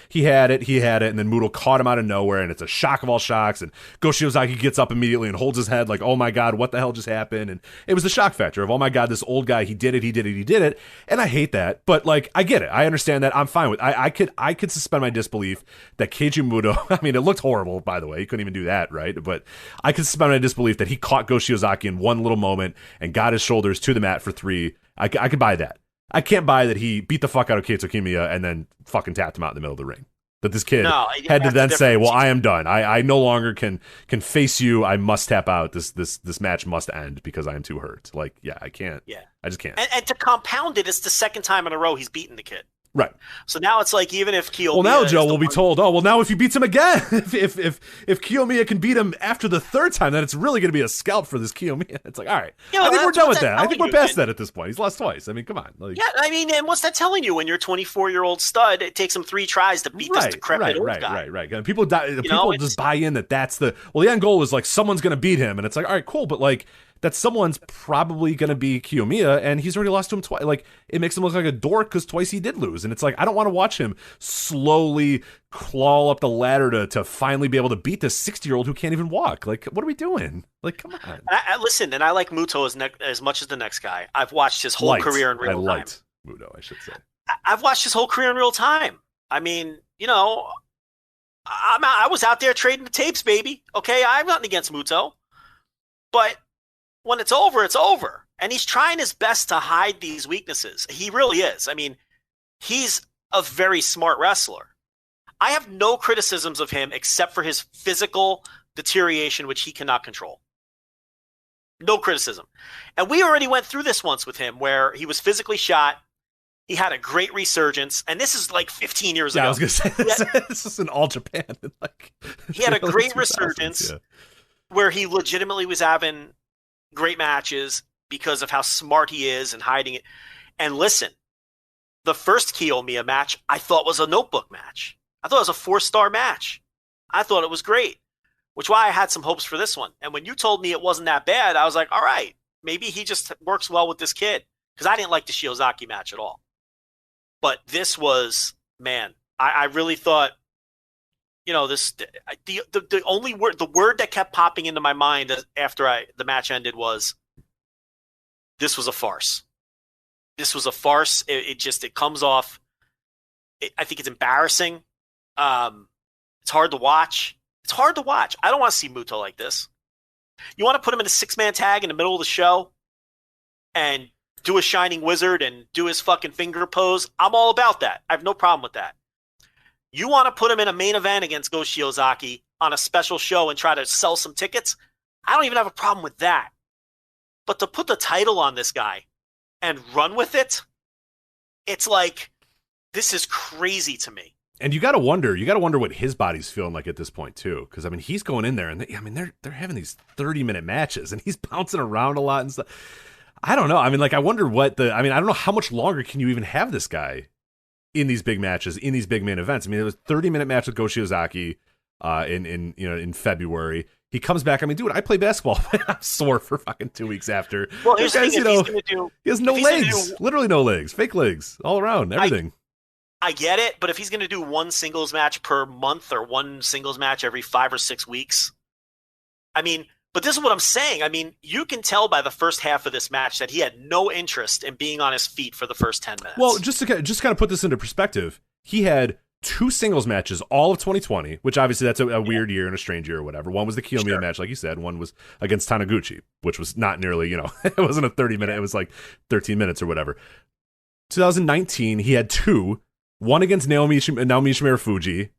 and then Muto caught him out of nowhere, and it's a shock of all shocks, and Go Shiozaki gets up immediately and holds his head like, oh my god, what the hell just happened? And it was the shock factor of, oh my god, this old guy, he did it, and I hate that, but like, I get it, I understand that, I'm fine with it. I could suspend my disbelief that Keiji Mutoh, it looked horrible, by the way, he couldn't even do that, right? But I could suspend my disbelief that he caught Go Shiozaki in one little moment and got his shoulder to the mat for 3. I could buy that. I can't buy that he beat the fuck out of Keito Kiyomiya and then fucking tapped him out in the middle of the ring. That this kid had to then say, well, I am done. I no longer can face you. I must tap out. This match must end because I am too hurt. Like, I can't. Yeah. I just can't. And to compound it, it's the second time in a row he's beaten the kid. Right. So now it's like, even if Kiyomiya... Well, now Joe will be told, now if he beats him again, if Kiyomiya can beat him after the third time, then it's really going to be a scalp for this Kiyomiya. It's like, all right. I think we're done with that. I think we're past that at this point. He's lost twice. Come on. Like, and what's that telling you? When you're a 24-year-old stud, it takes him 3 tries to beat this decrepit old guy. Right. And people just buy in that's the end goal is like someone's going to beat him, and it's like, all right, cool, but like, that someone's probably going to be Kiyomiya, and he's already lost to him twice. Like, it makes him look like a dork because twice he did lose. And it's like, I don't want to watch him slowly claw up the ladder to finally be able to beat this 60-year-old who can't even walk. Like, what are we doing? Like, come on. Listen, and I like Mutoh as much as the next guy. I've watched his whole career in real time. I liked Mutoh, I should say. I've watched his whole career in real time. I was out there trading the tapes, baby. Okay, I have nothing against Mutoh. But when it's over, it's over. And he's trying his best to hide these weaknesses. He really is. He's a very smart wrestler. I have no criticisms of him except for his physical deterioration, which he cannot control. No criticism. And we already went through this once with him where he was physically shot. He had a great resurgence. And this is like 15 years ago. I was going to say, this is in All Japan. He had a great resurgence where he legitimately was having great matches because of how smart he is and hiding it. And listen, the first Kiyomiya match I thought was a notebook match. I thought it was a 4-star match. I thought it was great, which is why I had some hopes for this one. And when you told me it wasn't that bad, I was like, all right, maybe he just works well with this kid, because I didn't like the Shiozaki match at all. But this was, man, I really thought, the only word, the word that kept popping into my mind after the match ended was, this was a farce. This was a farce. It comes off. I think it's embarrassing. It's hard to watch. I don't want to see Muto like this. You want to put him in a 6-man tag in the middle of the show and do a Shining Wizard and do his fucking finger pose? I'm all about that. I have no problem with that. You want to put him in a main event against Go Shiozaki on a special show and try to sell some tickets? I don't even have a problem with that. But to put the title on this guy and run with it, it's like, this is crazy to me. And you got to wonder what his body's feeling like at this point too, because I mean he's going in there and they're having these 30-minute matches and he's bouncing around a lot and stuff. I don't know. I mean, like I wonder I don't know how much longer can you even have this guy in these big matches, in these big main events. I mean, it was a 30-minute match with Go Shiozaki in February. He comes back. I mean, dude, I play basketball. I'm sore for fucking 2 weeks after. Well, here's the thing, he has no legs, literally no legs, fake legs all around, everything. I get it, but if he's going to do one singles match per month or one singles match every 5 or 6 weeks, I mean, but this is what I'm saying. I mean, you can tell by the first half of this match that he had no interest in being on his feet for the first 10 minutes. Well, just kind of put this into perspective, he had 2 singles matches all of 2020, which obviously that's a weird year and a strange year or whatever. One was the Kiyomiya match, like you said. One was against Taniguchi, which was not nearly, it wasn't a 30-minute. It was like 13 minutes or whatever. 2019, he had 2. One against Naomi Shimura-Fuji,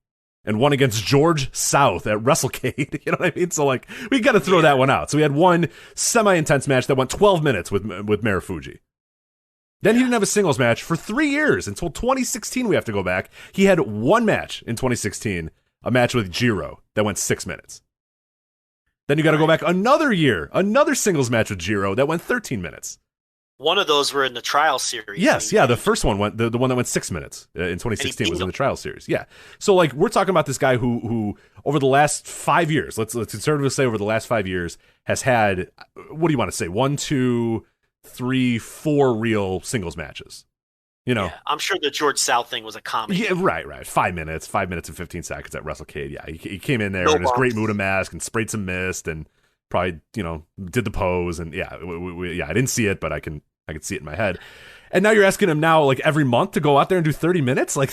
and one against George South at WrestleCade. You know what I mean? So, like, we got to throw that one out. So we had one semi-intense match that went 12 minutes with Marufuji. Then he didn't have a singles match for 3 years until 2016. We have to go back. He had one match in 2016, a match with Jiro that went 6 minutes. Then you got to go back another year, another singles match with Jiro that went 13 minutes. One of those were in the trial series. Yes, yeah, the first one went the one that went 6 minutes in 2016 was in the trial series. Yeah, so like we're talking about this guy who over the last 5 years, let's conservatively say over the last 5 years has had, what do you want to say, 1, 2, 3, 4 real singles matches. Yeah, I'm sure the George South thing was a comedy. Yeah, right. 5 minutes and 15 seconds at WrestleCade. Yeah, he came in there in his great Muta mask and sprayed some mist and probably, did the pose, and I didn't see it, but I can see it in my head. And now you're asking him now, like every month, to go out there and do 30 minutes? Like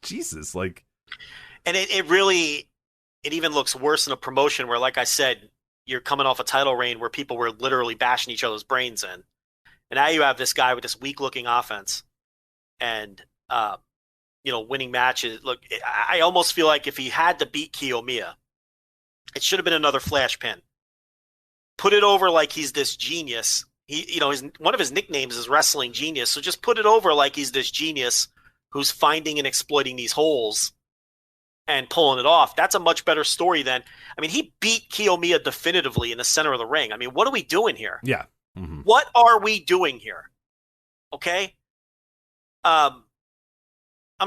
Jesus, like. And it even looks worse in a promotion where, like I said, you're coming off a title reign where people were literally bashing each other's brains in. And now you have this guy with this weak-looking offense and, winning matches. Look, I almost feel like if he had to beat Kiyomiya, it should have been another flash pin. Put it over like he's this genius. One of his nicknames is Wrestling Genius. So just put it over like he's this genius who's finding and exploiting these holes and pulling it off. That's a much better story than, he beat Kiyomiya definitively in the center of the ring. What are we doing here? Yeah. Mm-hmm. What are we doing here? Okay. I'm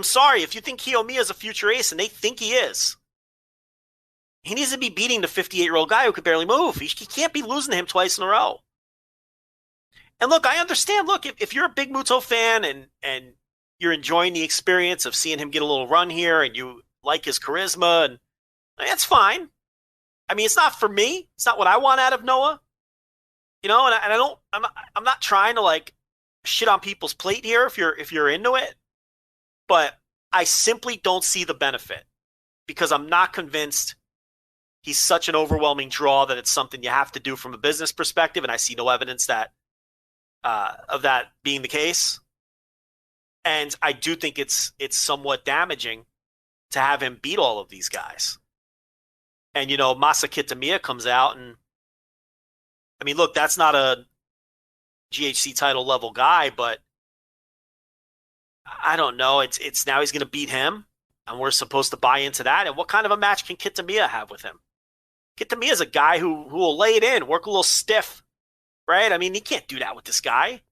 sorry if you think Kiyomiya is a future ace, and they think he is. He needs to be beating the 58-year-old guy who could barely move. He can't be losing to him twice in a row. And look, I understand. Look, if you're a big Muto fan and you're enjoying the experience of seeing him get a little run here and you like his charisma, and that's fine. It's not for me. It's not what I want out of Noah. I'm not trying to like shit on people's plate here if you're into it, but I simply don't see the benefit because I'm not convinced he's such an overwhelming draw that it's something you have to do from a business perspective, and I see no evidence that of that being the case. And I do think it's somewhat damaging to have him beat all of these guys. And Masa Kitamiya comes out, and look, that's not a GHC title level guy, but I don't know. It's now he's going to beat him, and we're supposed to buy into that. And what kind of a match can Kitamiya have with him? Kitamiya is a guy who will lay it in, work a little stiff, right? He can't do that with this guy.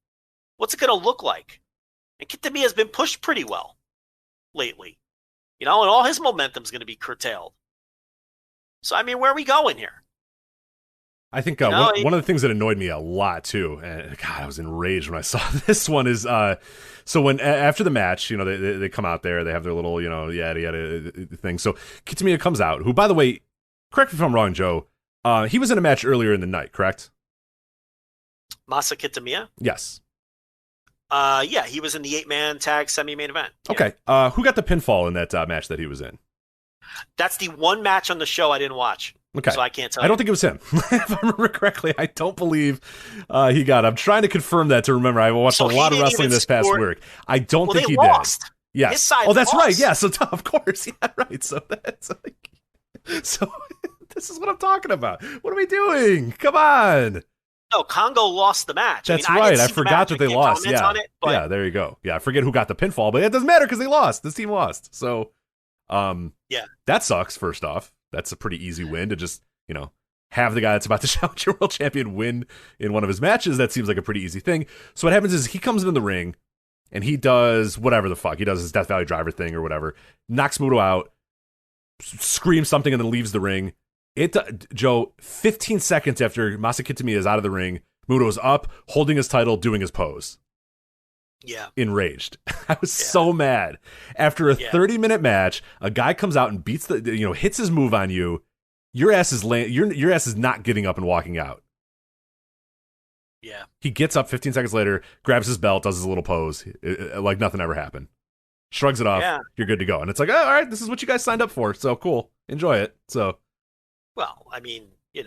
What's it going to look like? And Kitamiya has been pushed pretty well lately, and all his momentum's going to be curtailed. So, I mean, where are we going here? I think one of the things that annoyed me a lot too, and God, I was enraged when I saw this one is so when after the match, they come out there, they have their little yada yada thing. So Kitamiya comes out, who, by the way, correct me if I'm wrong, Joe, he was in a match earlier in the night, correct? Masa Kitamiya? Yes. Yeah, he was in the 8-man tag semi-main event. Yeah. Okay, who got the pinfall in that match that he was in? That's the one match on the show I didn't watch. Okay. So I can't tell you. I don't think it was him. If I remember correctly, I don't believe he got it. I'm trying to confirm that to remember. I watched a lot of wrestling this past week. I don't think he lost. Did. Yes. His side that's lost. Right. Yeah, so of course. Yeah, right. So that's like... So this is what I'm talking about. What are we doing? Come on. No, Congo lost the match. That's right. I forgot that they lost. Yeah. Yeah, there you go. Yeah, I forget who got the pinfall, but it doesn't matter because they lost. This team lost. So, yeah. That sucks, first off. That's a pretty easy win to just, have the guy that's about to challenge your world champion win in one of his matches. That seems like a pretty easy thing. So what happens is he comes in the ring and he does whatever the fuck. He does his Death Valley driver thing or whatever. Knocks Muto out, screams something, and then leaves the ring. Joe, 15 seconds after Masa Kitamiya is out of the ring, Muto's up, holding his title, doing his pose. Yeah. Enraged. I was so mad. After a 30-minute match, a guy comes out and beats hits his move on you. Your ass is your ass is not getting up and walking out. Yeah. He gets up 15 seconds later, grabs his belt, does his little pose, like nothing ever happened. Shrugs it off. Yeah. You're good to go. And it's like, all right, this is what you guys signed up for. So cool. Enjoy it. So. Well, I mean, you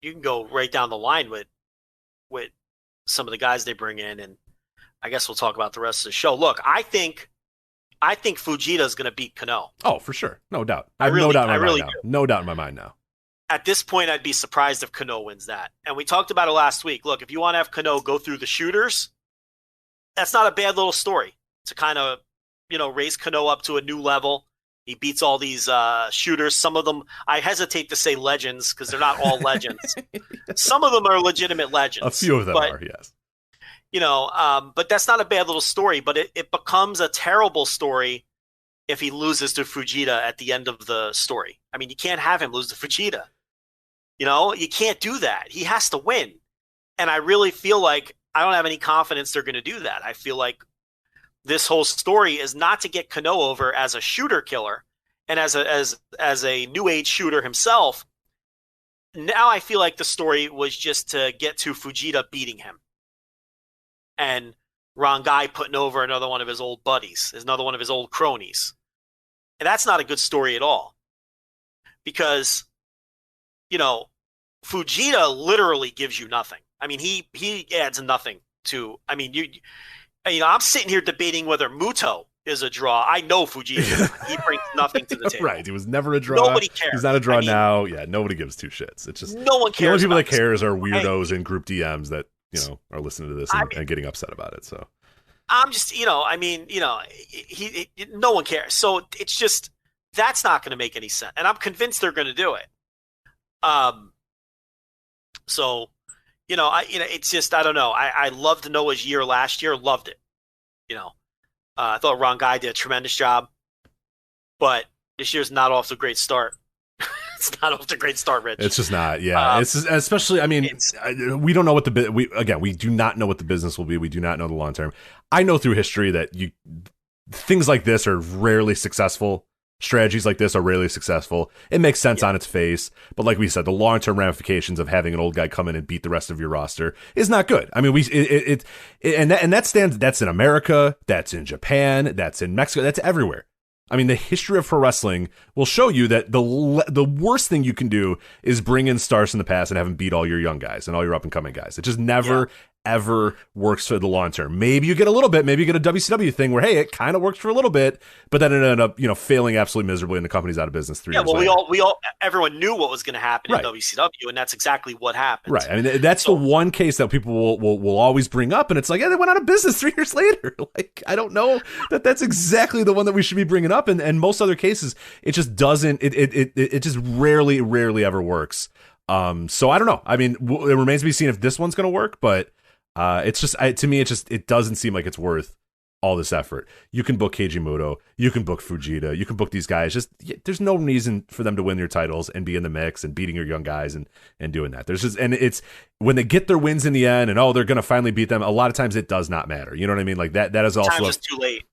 can go right down the line with some of the guys they bring in, and I guess we'll talk about the rest of the show. Look, I think Fujita is going to beat Kano. Oh, for sure. No doubt. I have no doubt in my mind now. No doubt in my mind now. At this point, I'd be surprised if Kano wins that. And we talked about it last week. Look, if you want to have Kano go through the shooters, that's not a bad little story to kind of, raise Kano up to a new level. He beats all these shooters. Some of them, I hesitate to say legends because they're not all legends. Some of them are legitimate legends. A few of them are, yes. But that's not a bad little story. But it becomes a terrible story if he loses to Fujita at the end of the story. I mean, you can't have him lose to Fujita. You can't do that. He has to win. And I really feel like I don't have any confidence they're going to do that. I feel like this whole story is not to get Kano over as a shooter killer and as a new age shooter himself. Now I feel like the story was just to get to Fujita beating him and Rangai putting over another one of his old buddies, another one of his old cronies. And that's not a good story at all because, Fujita literally gives you nothing. I mean, he adds nothing to, I mean, I'm sitting here debating whether Muto is a draw. I know Fujita. He brings nothing to the table. Right. He was never a draw. Nobody cares. He's not a draw now. Yeah, nobody gives two shits. It's just no one cares. The only people that cares are weirdos in group DMs that, are listening to this and getting upset about it. So I'm just, no one cares. So it's just, that's not going to make any sense. And I'm convinced they're going to do it. So, it's just, I don't know. I loved Noah's year last year. Loved it. I thought Rangai did a tremendous job, but this year's not off to a great start. It's not off to a great start, Rich. It's just not. Yeah. It's just, especially, I mean, we don't know what we do not know what the business will be. We do not know the long term. I know through history that things like this are rarely successful. Strategies like this are rarely successful. It makes sense on its face, but like we said, the long-term ramifications of having an old guy come in and beat the rest of your roster is not good. I mean, that's in America, that's in Japan, that's in Mexico, that's everywhere. I mean, the history of pro wrestling will show you that the worst thing you can do is bring in stars in the past and have them beat all your young guys and all your up-and-coming guys. It just never, ever works for the long term. Maybe you get a little bit, maybe you get a WCW thing where, hey, it kind of works for a little bit, but then it ended up, failing absolutely miserably and the company's out of business 3 years later. Everyone knew what was going to happen in WCW, and that's exactly what happened. Right. I mean, that's the one case that people will always bring up, and it's like, yeah, they went out of business 3 years later. Like, I don't know that's exactly the one that we should be bringing up, and most other cases, it just doesn't, it just rarely ever works. So I don't know. I mean, it remains to be seen if this one's going to work, but It's just to me, it doesn't seem like it's worth all this effort. You can book Keiji Mutoh, you can book Fujita, you can book these guys. There's no reason for them to win your titles and be in the mix and beating your young guys and doing that. It's when they get their wins in the end and they're gonna finally beat them. A lot of times it does not matter. You know what I mean? Like that is also sometimes it's too late.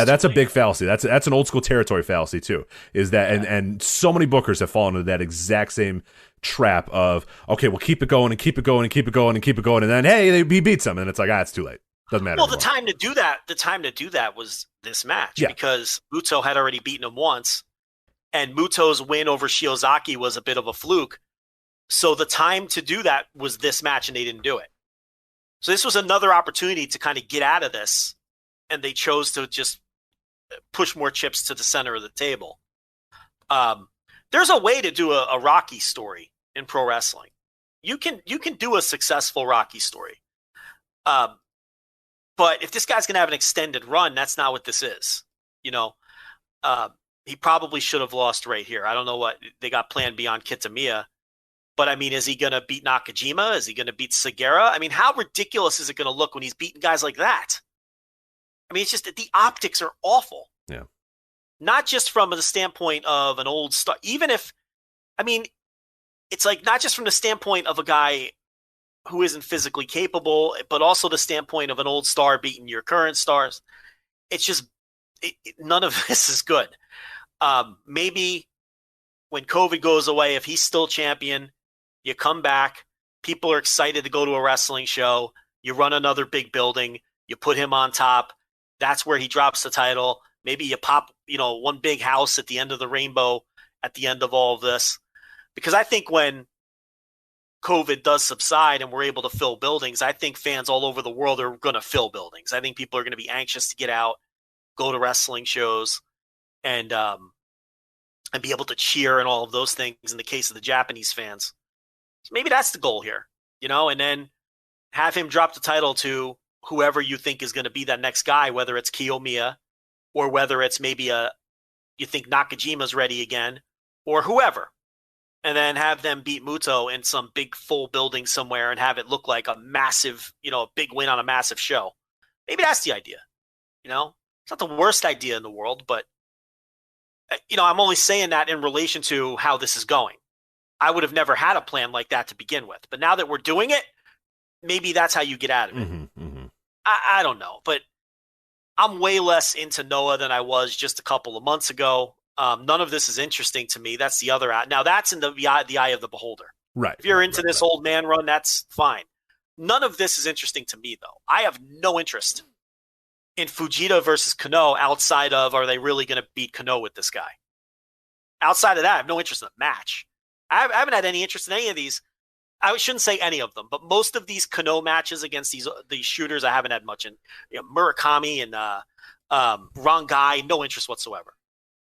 That's a big fallacy. That's an old school territory fallacy too. Is that and so many bookers have fallen into that exact same trap of, okay, we'll keep it going and keep it going and keep it going and keep it going, and then hey, he beats them, and it's like, it's too late. Doesn't matter. Well, anymore. the time to do that was this match because Muto had already beaten him once, and Muto's win over Shiozaki was a bit of a fluke. So the time to do that was this match, and they didn't do it. So this was another opportunity to kind of get out of this, and they chose to just push more chips to the center of the table. There's a way to do a Rocky story in pro wrestling. You can do a successful Rocky story. But if this guy's going to have an extended run, that's not what this is. He probably should have lost right here. I don't know what they got planned beyond Kitamiya. But, I mean, is he going to beat Nakajima? Is he going to beat Segura? I mean, how ridiculous is it going to look when he's beating guys like that? I mean, it's just that the optics are awful. Yeah. Not just from the standpoint of an old star. Even if, I mean, it's like not just from the standpoint of a guy who isn't physically capable, but also the standpoint of an old star beating your current stars. It's just none of this is good. Maybe when COVID goes away, if he's still champion, you come back, people are excited to go to a wrestling show, you run another big building, you put him on top, that's where he drops the title. Maybe you pop, one big house at the end of the rainbow at the end of all of this. Because I think when COVID does subside and we're able to fill buildings, I think fans all over the world are going to fill buildings. I think people are going to be anxious to get out, go to wrestling shows, and be able to cheer and all of those things in the case of the Japanese fans. So maybe that's the goal here, and then have him drop the title to whoever you think is going to be that next guy, whether it's Kiyomiya or whether it's maybe you think Nakajima's ready again or whoever. And then have them beat Muto in some big full building somewhere and have it look like a massive, a big win on a massive show. Maybe that's the idea. It's not the worst idea in the world, but, I'm only saying that in relation to how this is going. I would have never had a plan like that to begin with. But now that we're doing it, maybe that's how you get out of it. Mm-hmm, mm-hmm. I don't know, but I'm way less into Noah than I was just a couple of months ago. None of this is interesting to me. That's the other eye. Now that's in the eye of the beholder. Right. If you're into this old man run, that's fine. None of this is interesting to me, though. I have no interest in Fujita versus Kano outside of, are they really going to beat Kano with this guy? Outside of that, I have no interest in the match. I haven't had any interest in any of these. I shouldn't say any of them, but most of these Kano matches against these shooters, I haven't had much in. Murakami and Rangai, no interest whatsoever.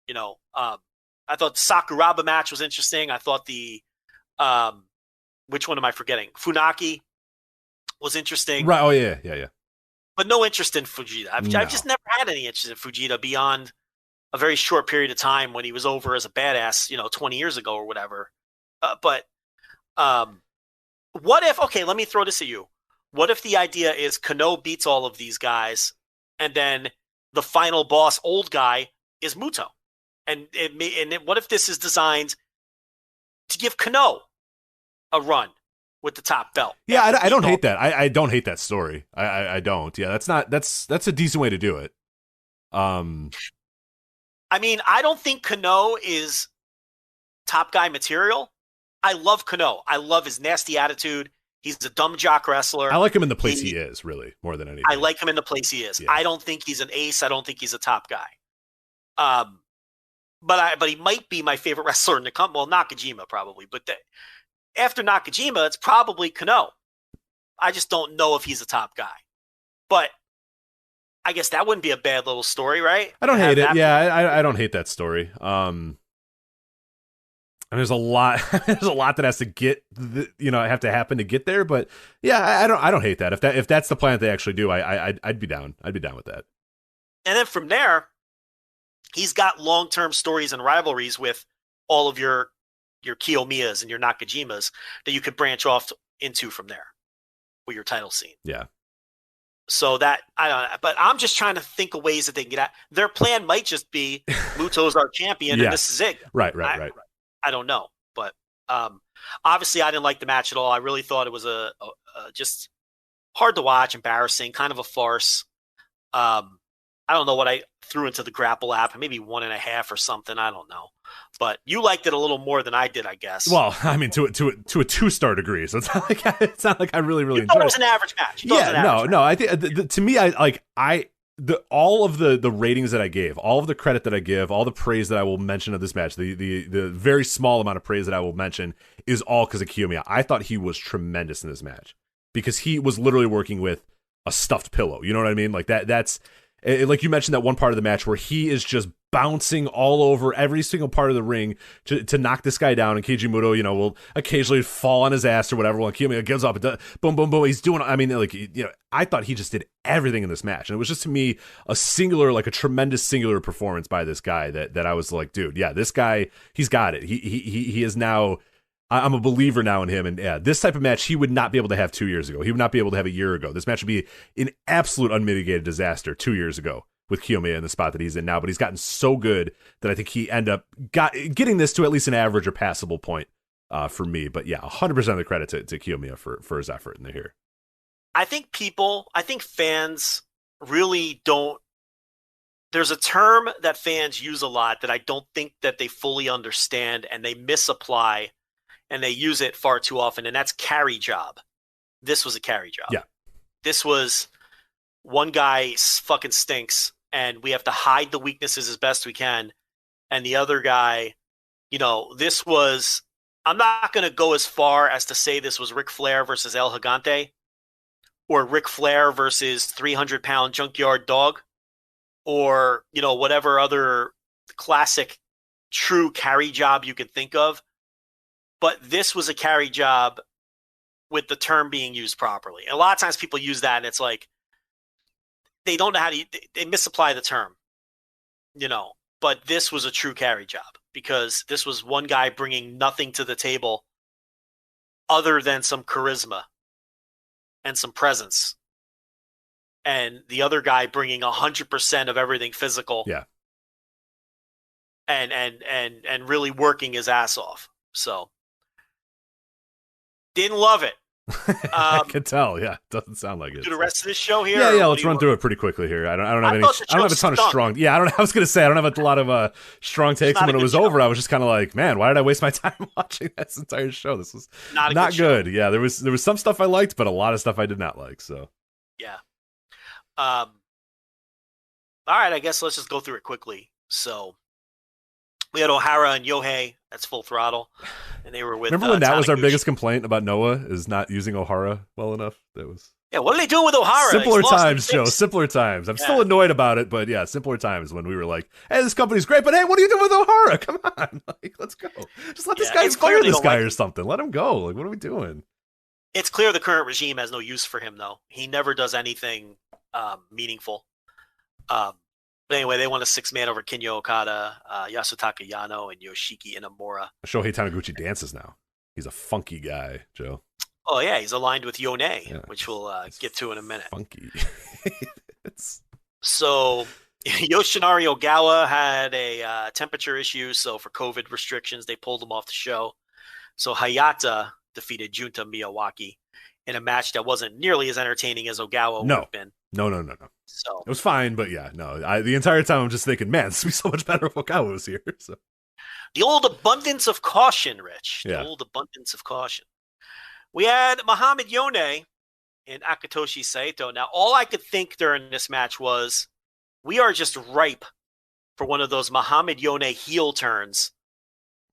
I thought the Sakuraba match was interesting. I thought the which one am I forgetting? Funaki was interesting. Right. Oh yeah. But no interest in Fujita. I've just never had any interest in Fujita beyond a very short period of time when he was over as a badass, 20 years ago or whatever. But what if? Okay, let me throw this at you. What if the idea is Kano beats all of these guys, and then the final boss, old guy, is Muto? And what if this is designed to give Kano a run with the top belt? Yeah, I don't hate that. I don't hate that story. I don't. Yeah, that's a decent way to do it. I mean, I don't think Kano is top guy material. I love Kano. I love his nasty attitude. He's a dumb jock wrestler. I like him in the place he is, really, more than anything. I like him in the place he is. Yeah. I don't think he's an ace. I don't think he's a top guy. But he might be my favorite wrestler in the company. Well, Nakajima probably, but after Nakajima, it's probably Kano. I just don't know if he's a top guy. But I guess that wouldn't be a bad little story, right? I don't hate it. Yeah, I don't hate that story. And there's a lot that has to get, have to happen to get there. But yeah, I don't hate that. If that's the plan that they actually do, I'd be down. I'd be down with that. And then from there, he's got long-term stories and rivalries with all of your Kiyomiyas and your Nakajimas that you could branch off into from there with your title scene. Yeah. So that I don't know, but I'm just trying to think of ways that they can get out. Their plan might just be Muto's our champion, and this is it. Right. I don't know, but obviously I didn't like the match at all. I really thought it was a just hard to watch, embarrassing, kind of a farce. I don't know what I threw into the Grapple app, maybe 1.5 or something. I don't know, but you liked it a little more than I did, I guess. Well, I mean, to a 2-star degree, so it's not like I really enjoyed it. It was an average match. No. I think to me, all of the ratings that I gave, all of the credit that I give, all the praise that I will mention of this match, the very small amount of praise that I will mention is all because of Kiyomiya. I thought he was tremendous in this match because he was literally working with a stuffed pillow. You know what I mean? Like that's like you mentioned that one part of the match where he is just bouncing all over every single part of the ring to knock this guy down, and Keiji Mutoh, will occasionally fall on his ass or whatever. When Kiyomiya gives up, boom, boom, boom. He's doing. I mean, I thought he just did everything in this match, and it was just to me a tremendous singular performance by this guy that I was like, dude, yeah, this guy, he's got it. He is now. I'm a believer now in him, and yeah, this type of match he would not be able to have 2 years ago. He would not be able to have a year ago. This match would be an absolute unmitigated disaster 2 years ago with Kiyomiya in the spot that he's in now. But he's gotten so good that I think he end up getting this to at least an average or passable point for me. But yeah, 100% of the credit to Kiyomiya for his effort in here. I think fans really don't. There's a term that fans use a lot that I don't think that they fully understand, and they misapply. And they use it far too often, and that's carry job. This was a carry job. Yeah. This was one guy fucking stinks, and we have to hide the weaknesses as best we can. And the other guy, this was – I'm not going to go as far as to say this was Ric Flair versus El Gigante or Ric Flair versus 300-pound Junkyard Dog or, whatever other classic true carry job you can think of. But this was a carry job with the term being used properly. And a lot of times people use that, and it's like they don't know how to – they misapply the term, But this was a true carry job because this was one guy bringing nothing to the table other than some charisma and some presence. And the other guy bringing 100% of everything physical. Yeah. And really working his ass off. So – didn't love it. I can tell. Yeah, doesn't sound like it. Do the rest of this show here? Yeah. Let's run through it pretty quickly here. I don't have a ton of strong. Yeah, I was gonna say I don't have a lot of strong takes. And when it was over, I was just kind of like, man, why did I waste my time watching this entire show? This was not good. Yeah, there was some stuff I liked, but a lot of stuff I did not like. So yeah. All right, I guess let's just go through it quickly. So we had O'Hara and Yohei. That's Full Throttle. And they were with. Remember when that was our biggest complaint about Noah is not using O'Hara well enough? That was. Yeah, what are they doing with O'Hara? Simpler times, Joe. Simpler times. I'm still annoyed about it, but yeah, simpler times when we were like, "Hey, this company's great, but hey, what are you doing with O'Hara? Come on, let's go. Just let this guy fire this guy or something. Let him go. Like, what are we doing?" It's clear the current regime has no use for him, though. He never does anything meaningful. But anyway, they won a 6-man over Kinya Okada, Yasutaka Yano, and Yoshiki Inamura. Shohei Taniguchi dances now. He's a funky guy, Joe. Oh, yeah, he's aligned with Yone, which we'll get to in a minute. Funky. So Yoshinari Ogawa had a temperature issue, so for COVID restrictions, they pulled him off the show. So Hayata defeated Junta Miyawaki in a match that wasn't nearly as entertaining as Ogawa would have been. No. So it was fine, but yeah, no. The entire time I'm just thinking, man, this would be so much better if Ogawa was here. So the old abundance of caution, Rich. Yeah. The old abundance of caution. We had Muhammad Yone and Akatoshi Saito. Now, all I could think during this match was, we are just ripe for one of those Muhammad Yone heel turns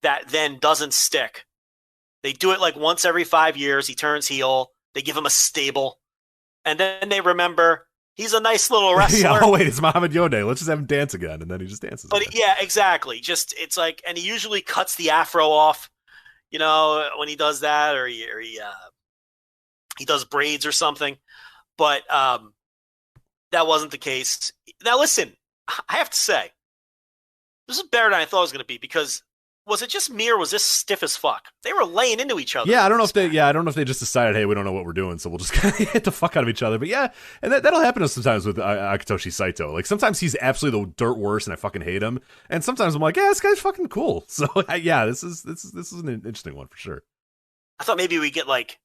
that then doesn't stick. They do it like once every 5 years. He turns heel. They give him a stable. And then they remember he's a nice little wrestler. Yeah, oh, wait, it's Muhammad Yone. Let's just have him dance again. And then he just dances. But yeah, exactly. Just, it's like, and he usually cuts the afro off, when he does that, or he does braids or something. But that wasn't the case. Now, listen, I have to say, this is better than I thought it was going to be, because was it just me or was this stiff as fuck? They were laying into each other. Yeah, I don't know if they just decided, hey, we don't know what we're doing, so we'll just kind of hit the fuck out of each other. But yeah, and that'll happen to us sometimes with Akitoshi Saito. Like sometimes he's absolutely the dirt worst, and I fucking hate him. And sometimes I'm like, yeah, this guy's fucking cool. So yeah, this is an interesting one for sure. I thought maybe we get like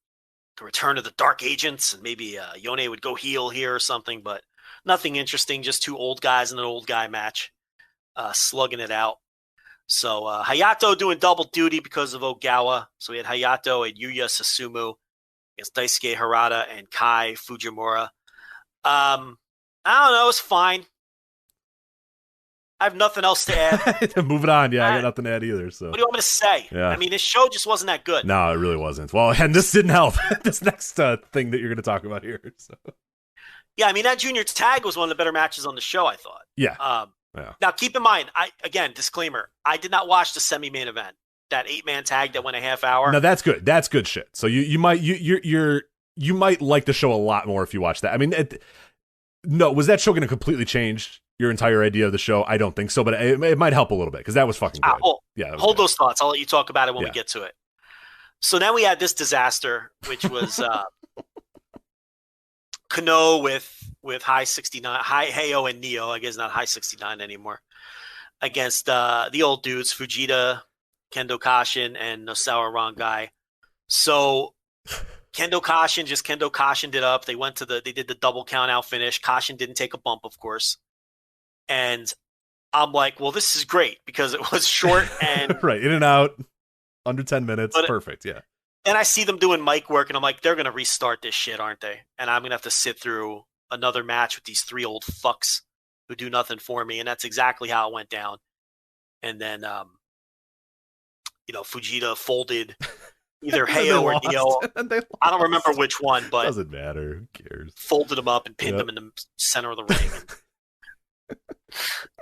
the return of the Dark Agents, and maybe Yone would go heel here or something, but nothing interesting. Just two old guys in an old guy match, slugging it out. So Hayato doing double duty because of Ogawa. So we had Hayato and Yuya Susumu against Daisuke Harada and Kai Fujimura. I don't know. It's fine. I have nothing else to add. Moving on. Yeah, I got nothing to add either. So what do you want me to say? Yeah. I mean, this show just wasn't that good. No, it really wasn't. Well, and this didn't help. This next thing that you're going to talk about here. So. Yeah, I mean, that junior tag was one of the better matches on the show, I thought. Yeah. Yeah. Now, keep in mind, again, disclaimer, I did not watch the semi-main event, that 8-man tag that went a half hour. No, that's good. That's good shit. So you might like the show a lot more if you watch that. I mean, no, was that show going to completely change your entire idea of the show? I don't think so, but it might help a little bit because that was fucking good. Hold those thoughts. I'll let you talk about it when we get to it. So then we had this disaster, which was Kano with High 69, Heyo and Neo, I guess not High 69 anymore, against the old dudes, Fujita, Kendo Kashin, and Nosawa Rongai. So Kendo Kashin did up. They did the double count out finish. Kashin didn't take a bump, of course. And I'm like, well, this is great because it was short and right, in and out, under 10 minutes. Perfect. Yeah. And I see them doing mic work, and I'm like, they're going to restart this shit, aren't they? And I'm going to have to sit through another match with these three old fucks who do nothing for me. And that's exactly how it went down. And then, Fujita folded either Heyo or Neo. I don't remember which one, but doesn't matter. Who cares? Folded them up and pinned them in the center of the ring.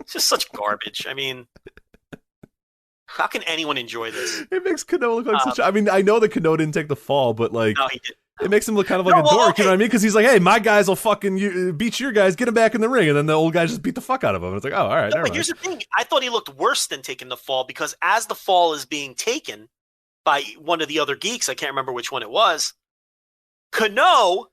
It's just such garbage. I mean, how can anyone enjoy this? It makes Kano look like such. I mean, I know that Kano didn't take the fall, but like, no, he didn't. It makes him look kind of like a dork. Okay. You know what I mean? Because he's like, hey, my guys will fucking beat your guys, get him back in the ring, and then the old guys just beat the fuck out of him. It's like, oh, all right. No, but here's the thing: I thought he looked worse than taking the fall because as the fall is being taken by one of the other geeks, I can't remember which one it was, Kano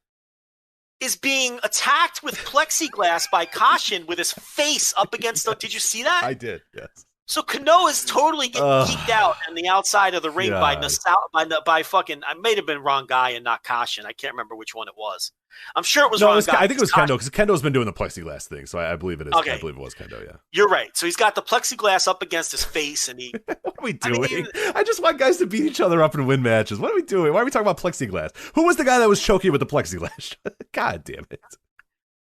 is being attacked with plexiglass by Kashin with his face up against the. Did you see that? I did. Yes. So Kano is totally getting geeked out on the outside of the ring by fucking. I may have been wrong guy and not Kashin. I can't remember which one it was. I'm sure it was wrong guy. I think it was Kendo because Kendo's been doing the plexiglass thing, so I believe it is. Okay. I believe it was Kendo. Yeah, you're right. So he's got the plexiglass up against his face, and he. What are we doing? I just want guys to beat each other up and win matches. What are we doing? Why are we talking about plexiglass? Who was the guy that was choking with the plexiglass? God damn it!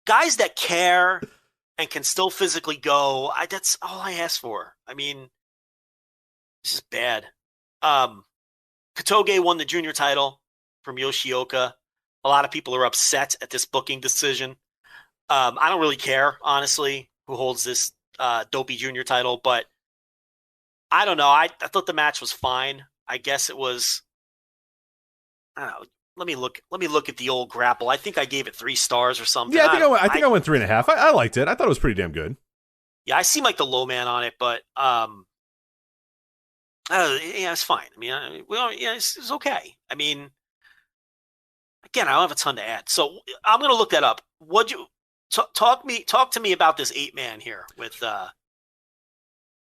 Guys that care and can still physically go. That's all I ask for. I mean, this is bad. Katoge won the junior title from Yoshioka. A lot of people are upset at this booking decision. I don't really care, honestly, who holds this dopey junior title, but I don't know. I thought the match was fine. I guess it was. I don't know. Let me look at the old grapple. I think I gave it 3 stars or something. Yeah, I think I went 3.5. I liked it. I thought it was pretty damn good. Yeah, I seem like the low man on it, but it's fine. I mean, it's okay. I mean, again, I don't have a ton to add, so I'm going to look that up. Would you talk to me about this 8-man here with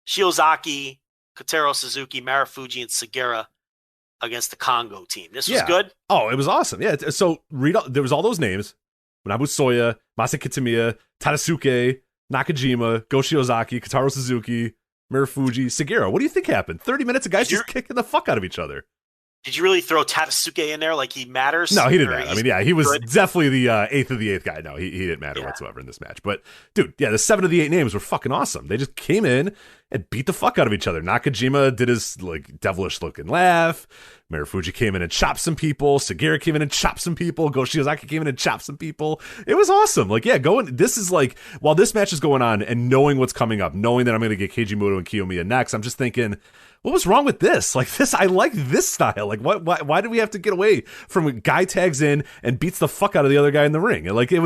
Shiozaki, Kotaro Suzuki, Marufuji, and Sugiura against the Congo team? This was good. Oh, it was awesome. Yeah. So there was all those names: Manabu Soya, Masa Kitamiya, Tadasuke, Nakajima, Go Shiozaki, Kotaro Suzuki, Marufuji, Sugiura. What do you think happened? 30 minutes of guys just kicking the fuck out of each other. Did you really throw Tadasuke in there like he matters? No, he didn't matter. I mean, yeah, he was definitely the 8th of the 8th guy. No, he didn't matter whatsoever in this match. But, dude, yeah, the 7 of the 8 names were fucking awesome. They just came in and beat the fuck out of each other. Nakajima did his, like, devilish-looking laugh. Marufuji came in and chopped some people. Sugiura came in and chopped some people. Go Shiozaki came in and chopped some people. It was awesome. Like, yeah, this is like, while this match is going on and knowing what's coming up, knowing that I'm going to get Keiji Mutoh and Kiyomiya next, I'm just thinking, what was wrong with this? Like this, I like this style. Like, why did we have to get away from a guy tags in and beats the fuck out of the other guy in the ring? And like, I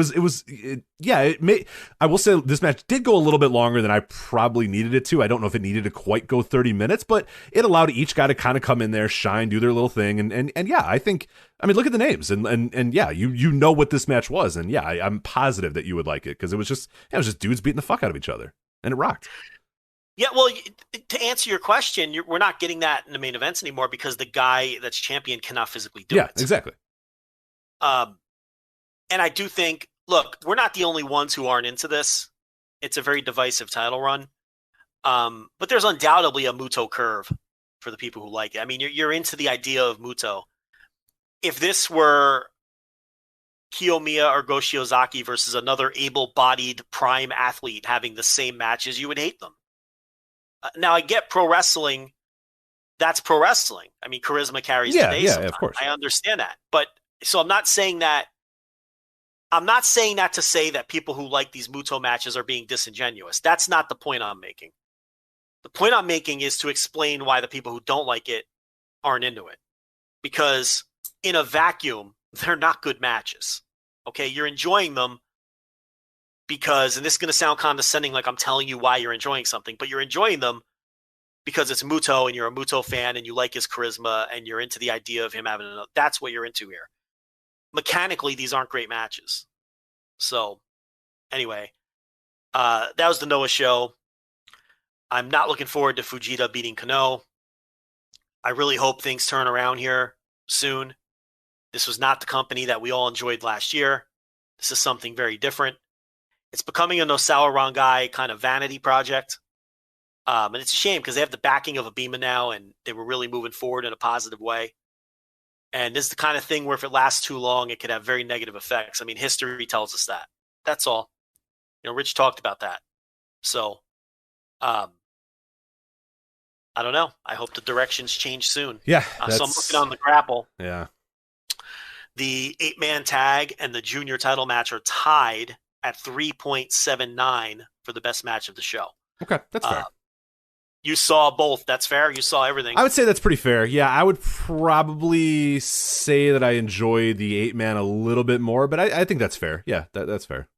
will say this match did go a little bit longer than I probably needed it to. I don't know if it needed to quite go 30 minutes, but it allowed each guy to kind of come in there, shine, do their little thing. And yeah, I think, I mean, look at the names and yeah, you know what this match was. And yeah, I'm positive that you would like it because it was just dudes beating the fuck out of each other and it rocked. Yeah, well, to answer your question, we're not getting that in the main events anymore because the guy that's champion cannot physically do it. Yeah, exactly. And I do think, look, we're not the only ones who aren't into this. It's a very divisive title run. But there's undoubtedly a Muto curve for the people who like it. I mean, you're into the idea of Muto. If this were Kiyomiya or Go Shiozaki versus another able-bodied prime athlete having the same matches, you would hate them. Now, I get pro wrestling. That's pro wrestling. I mean, charisma carries the day sometimes. Of course. I understand that. But so I'm not saying that. I'm not saying that to say that people who like these Muto matches are being disingenuous. That's not the point I'm making. The point I'm making is to explain why the people who don't like it aren't into it. Because in a vacuum, they're not good matches. Okay, you're enjoying them because, and this is going to sound condescending like I'm telling you why you're enjoying something, but you're enjoying them because it's Muto and you're a Muto fan and you like his charisma and you're into the idea of him having another. That's what you're into here. Mechanically, these aren't great matches. So, anyway, that was the Noah show. I'm not looking forward to Fujita beating Kano. I really hope things turn around here soon. This was not the company that we all enjoyed last year. This is something very different. It's becoming a Nosawa Rangai kind of vanity project. And it's a shame because they have the backing of Abima now and they were really moving forward in a positive way. And this is the kind of thing where if it lasts too long, it could have very negative effects. I mean, history tells us that. That's all. You know, Rich talked about that. So, I don't know. I hope the directions change soon. Yeah. So I'm looking on the grapple. Yeah. The 8-man tag and the junior title match are tied at 3.79 for the best match of the show. Okay, that's fair. You saw both. That's fair. You saw everything. I would say that's pretty fair. Yeah, I would probably say that I enjoy the 8-man a little bit more, but I think that's fair. Yeah, that's fair.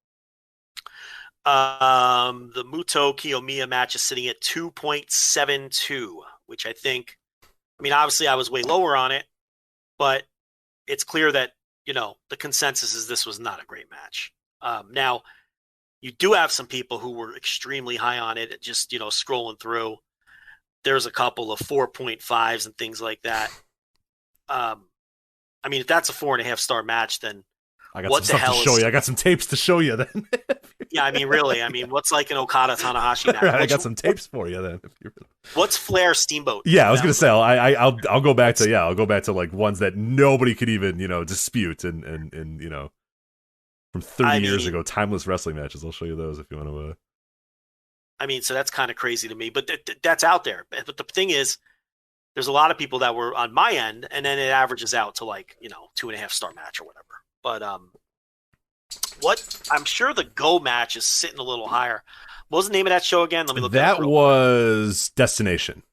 The Muto Kiyomiya match is sitting at 2.72, which I think, I mean, obviously I was way lower on it, but it's clear that, you know, the consensus is this was not a great match. Now, you do have some people who were extremely high on it, just, you know, scrolling through. There's a couple of 4.5s and things like that. I mean, if that's a 4.5-star match, then I got some stuff to show you. I got some tapes to show you then. Yeah, I mean, really. I mean, what's like an Okada Tanahashi match? Right, I got some tapes for you then. What's Flair Steamboat? Yeah, I was gonna say I'll go back to like ones that nobody could even, you know, dispute and you know, from 30 years ago, timeless wrestling matches. I'll show you those if you want to. I mean, so that's kind of crazy to me, but that's out there. But the thing is, there's a lot of people that were on my end, and then it averages out to like, you know, 2.5-star match or whatever. But what I'm sure the Go match is sitting a little higher. What was the name of that show again? Let me look. That was Destination.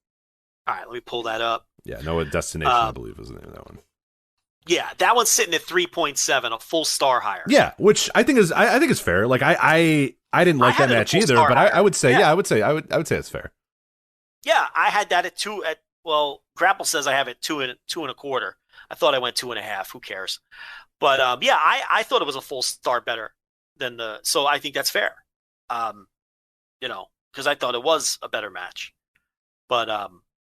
All right, let me pull that up. Yeah, Noah Destination, I believe was the name of that one. Yeah, that one's sitting at 3.7, a full star higher. Yeah, which I think is fair. Like I didn't like that match either, but I would say I would say it's fair. Yeah, I had that at 2. Well, Grapple says I have it 2.25. I thought I went 2.5. Who cares? But yeah, I thought it was a full star better than the. So I think that's fair. You know, because I thought it was a better match. But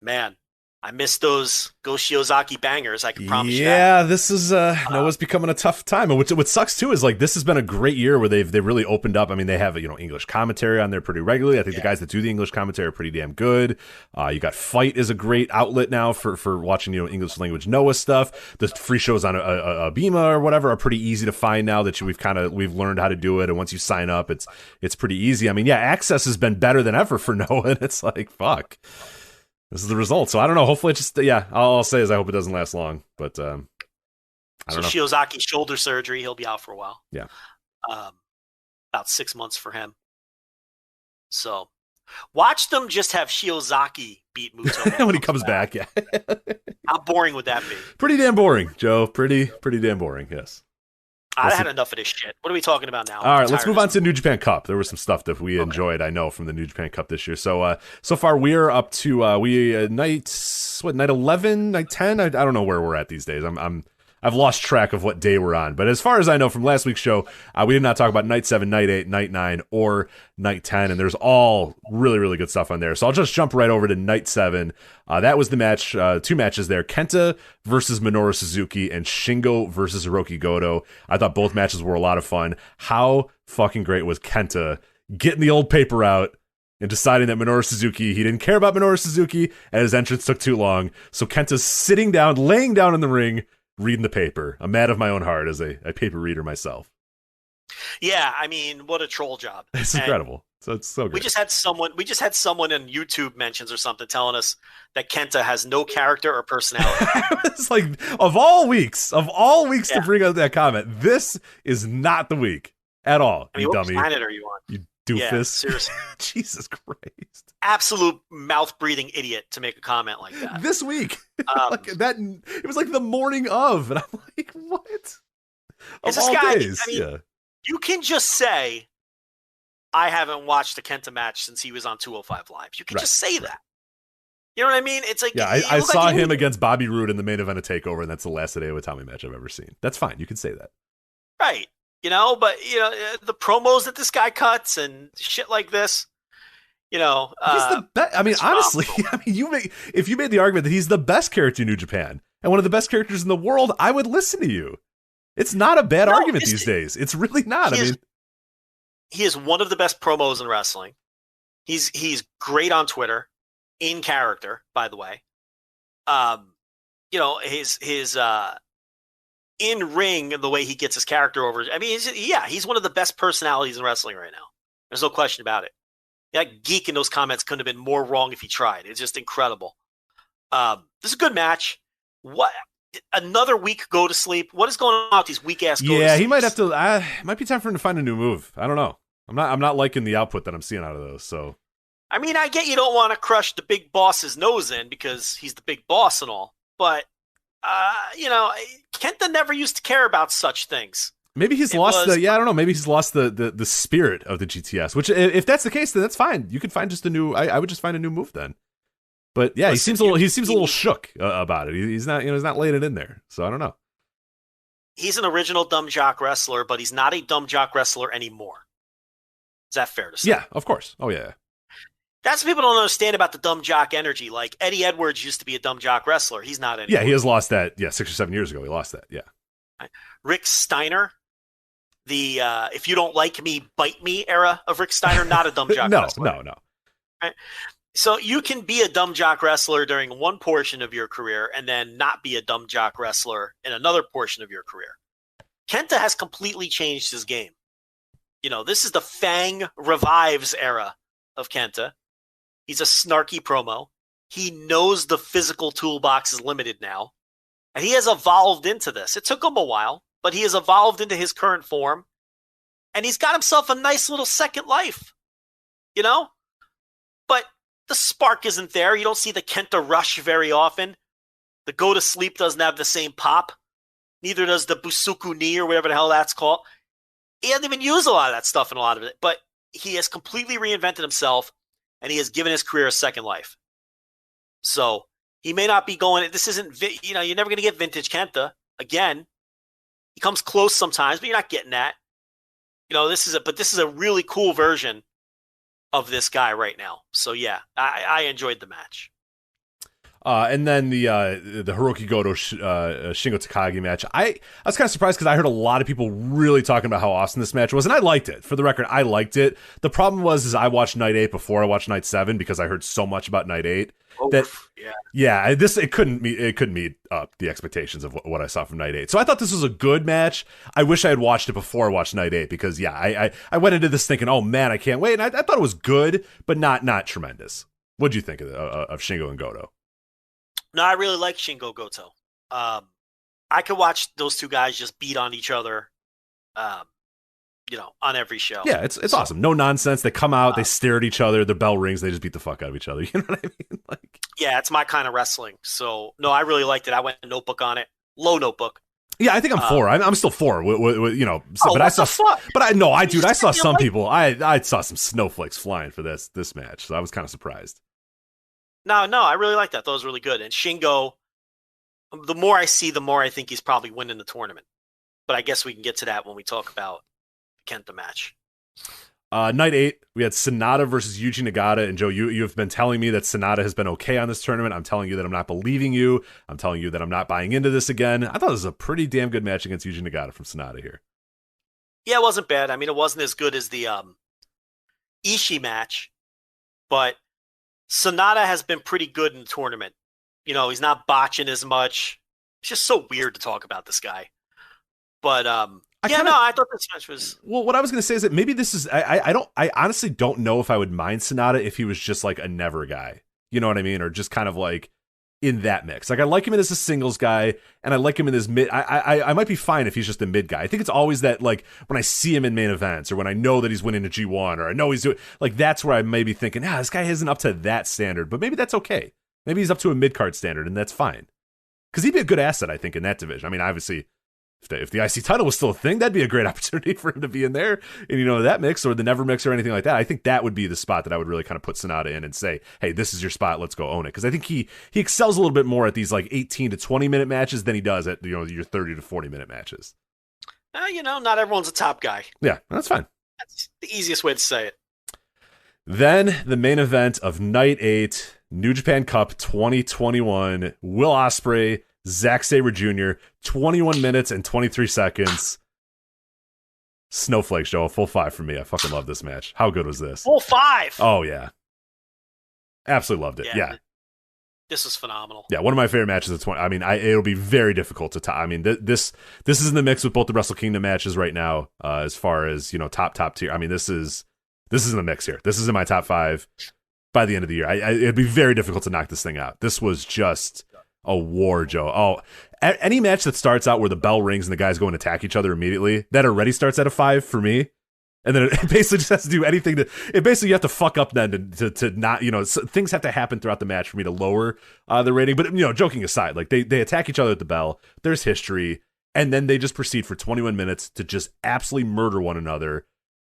man, I missed those Go Shiozaki bangers. I can promise you that. Yeah, this is Noah's becoming a tough time. And what sucks too is like this has been a great year where they really opened up. I mean, they have, you know, English commentary on there pretty regularly. I think the guys that do the English commentary are pretty damn good. You got Fight is a great outlet now for watching, you know, English language Noah stuff. The free shows on Abima or whatever are pretty easy to find now that we've learned how to do it. And once you sign up, it's pretty easy. I mean, yeah, access has been better than ever for Noah. And it's like, fuck. This is the result. So I don't know. Hopefully it just, all I'll say is I hope it doesn't last long. But I don't know. Shiozaki's shoulder surgery, he'll be out for a while. Yeah. About 6 months for him. So watch them just have Shiozaki beat Muto. When he comes back, yeah. How boring would that be? Pretty damn boring, Joe. Pretty damn boring, yes. I had enough of this shit. What are we talking about now? All right, let's move on to New Japan Cup. There was some stuff that we enjoyed, I know, from the New Japan Cup this year. So so far we're up to night 11, night 10. I don't know where we're at these days. I've lost track of what day we're on. But as far as I know from last week's show, we did not talk about night 7, night 8, night 9, or night 10, and there's all really, really good stuff on there. So I'll just jump right over to night 7. That was the match, 2 matches there. Kenta versus Minoru Suzuki and Shingo versus Hiroki Goto. I thought both matches were a lot of fun. How fucking great was Kenta getting the old paper out and deciding that Minoru Suzuki, he didn't care about Minoru Suzuki, and his entrance took too long. So Kenta's sitting down, laying down in the ring, reading the paper. I'm mad of my own heart as a paper reader myself. Yeah, I mean, what a troll job. It's incredible. So it's so great. We just had someone in YouTube mentions or something telling us that Kenta has no character or personality. It's like, of all weeks to bring out that comment, this is not the week at all. I mean, you what dummy. planet are you on? You doofus. Yeah, seriously. Jesus Christ. Absolute mouth-breathing idiot to make a comment like that. This week. It was like the morning of, and I'm like, what? Of this all guy, days. I mean, you can just say, I haven't watched a Kenta match since he was on 205 Live. You can just say that. You know what I mean? It's like, yeah, I saw him against Bobby Roode in the main event of TakeOver, and that's the last Hideo Itami match I've ever seen. That's fine. You can say that. Right. You know, but, you know, the promos that this guy cuts and shit like this, you know. He's the best. I mean, honestly, if you made the argument that he's the best character in New Japan and one of the best characters in the world, I would listen to you. It's not a bad argument these days. It's really not. He is one of the best promos in wrestling. He's great on Twitter, in character, by the way. You know, his in ring, the way he gets his character over. I mean, he's one of the best personalities in wrestling right now. There's no question about it. That geek in those comments couldn't have been more wrong if he tried. It's just incredible. This is a good match. What? Another week go to sleep? What is going on with these weak ass? Yeah, he might have to. It might be time for him to find a new move. I don't know. I'm not liking the output that I'm seeing out of those. So, I mean, I get you don't want to crush the big boss's nose in because he's the big boss and all, but you know, Kenta never used to care about such things. Maybe he's lost I don't know. Maybe he's lost the spirit of the GTS. Which, if that's the case, then that's fine. You can find just a new. I would just find a new move then. But yeah, he seems a little shook about it. He's not laying it in there. So I don't know. He's an original dumb jock wrestler, but he's not a dumb jock wrestler anymore. Is that fair to say? Yeah, of course. Oh yeah. That's what people don't understand about the dumb jock energy. Like Eddie Edwards used to be a dumb jock wrestler. He's not anymore. Yeah, he has lost that. Yeah, 6 or 7 years ago, he lost that. Yeah. Rick Steiner, the if you don't like me, bite me era of Rick Steiner, not a dumb jock wrestler. No. Right? So you can be a dumb jock wrestler during one portion of your career and then not be a dumb jock wrestler in another portion of your career. Kenta has completely changed his game. You know, this is the Fang Revives era of Kenta. He's a snarky promo. He knows the physical toolbox is limited now. And he has evolved into this. It took him a while, but he has evolved into his current form. And he's got himself a nice little second life. You know? But the spark isn't there. You don't see the Kenta Rush very often. The go to sleep doesn't have the same pop. Neither does the Busuku knee or whatever the hell that's called. He hasn't even used a lot of that stuff in a lot of it. But he has completely reinvented himself. And he has given his career a second life. So he may not be going. This isn't, you know, you're never going to get vintage Kenta again. He comes close sometimes, but you're not getting that. You know, this is a really cool version of this guy right now. So yeah, I enjoyed the match. And then the Hiroki Goto Shingo Takagi match. I was kind of surprised because I heard a lot of people really talking about how awesome this match was, and I liked it. For the record, I liked it. The problem was I watched Night 8 before I watched Night 7 because I heard so much about Night 8 that it couldn't meet up the expectations of what I saw from Night 8. So I thought this was a good match. I wish I had watched it before I watched Night 8 because I went into this thinking, oh man, I can't wait. And I thought it was good, but not tremendous. What'd you think of Shingo and Goto? No, I really like Shingo Goto. I could watch those two guys just beat on each other, you know, on every show. Yeah, it's awesome. No nonsense. They come out, they stare at each other, their bell rings, they just beat the fuck out of each other. You know what I mean? Like, yeah, it's my kind of wrestling. So, no, I really liked it. I went Notebook on it. Low Notebook. Yeah, I think I'm four. I'm still four. But I saw, fuck? but I saw some people. I saw some snowflakes flying for this match, so I was kind of surprised. No, I really like that. That was really good. And Shingo, the more I see, the more I think he's probably winning the tournament. But I guess we can get to that when we talk about the Kenta match. Night 8, we had Sonata versus Yuji Nagata, and Joe, you have been telling me that Sonata has been okay on this tournament. I'm telling you that I'm not believing you. I'm telling you that I'm not buying into this again. I thought this was a pretty damn good match against Yuji Nagata from Sonata here. Yeah, it wasn't bad. I mean, it wasn't as good as the Ishii match, but Sonata has been pretty good in the tournament. He's not botching as much. It's just so weird to talk about this guy. But I thought this match was. Well, what I was going to say is that maybe this is. I honestly don't know if I would mind Sonata if he was just like a never guy. You know what I mean? Or just kind of like in that mix. Like I like him as a singles guy, and I like him in his mid. I might be fine if he's just a mid guy. I think it's always that like when I see him in main events, or when I know that he's winning a G1, or I know he's doing like that's where I may be thinking, this guy isn't up to that standard. But maybe that's okay. Maybe he's up to a mid card standard, and that's fine. Because he'd be a good asset, I think, in that division. I mean, obviously. If the IC title was still a thing, that'd be a great opportunity for him to be in there, and that mix or the never mix or anything like that. I think that would be the spot that I would really kind of put Sonata in and say, hey, this is your spot, let's go own it. Because I think he excels a little bit more at these like 18 to 20 minute matches than he does at your 30 to 40 minute matches. Not everyone's a top guy. Yeah, that's fine. That's the easiest way to say it. Then the main event of Night 8, New Japan Cup 2021, Will Ospreay, Zack Sabre Jr., 21 minutes and 23 seconds. Snowflakes, Joe, a full 5 for me. I fucking love this match. How good was this? Full 5? Oh, yeah. Absolutely loved it. Yeah. This was phenomenal. Yeah, one of my favorite matches of 20. I mean, it'll be very difficult to top. I mean, this is in the mix with both the Wrestle Kingdom matches right now, as far as, top tier. I mean, this is in the mix here. This is in my top 5 by the end of the year. It'd be very difficult to knock this thing out. This was just a war, Joe. Oh, any match that starts out where the bell rings and the guys go and attack each other immediately, that already starts at a 5 for me. And then it basically just has to do anything you have to fuck up then to not, things have to happen throughout the match for me to lower the rating. But, joking aside, like they attack each other at the bell, there's history, and then they just proceed for 21 minutes to just absolutely murder one another.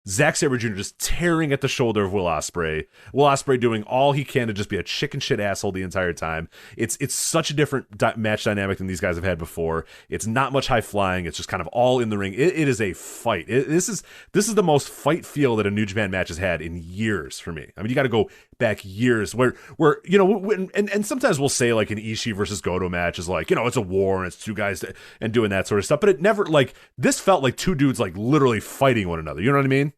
Zack Sabre Jr. just tearing at the shoulder of Will Ospreay. Will Ospreay doing all he can to just be a chicken shit asshole the entire time. It's such a different match dynamic than these guys have had before. It's not much high flying. It's just kind of all in the ring. It is a fight. This is the most fight feel that a New Japan match has had in years for me. I mean, you got to go back years where and sometimes we'll say like an Ishii versus Goto match is like, it's a war and it's two guys and doing that sort of stuff. But it never like this felt like two dudes like literally fighting one another. You know what I mean?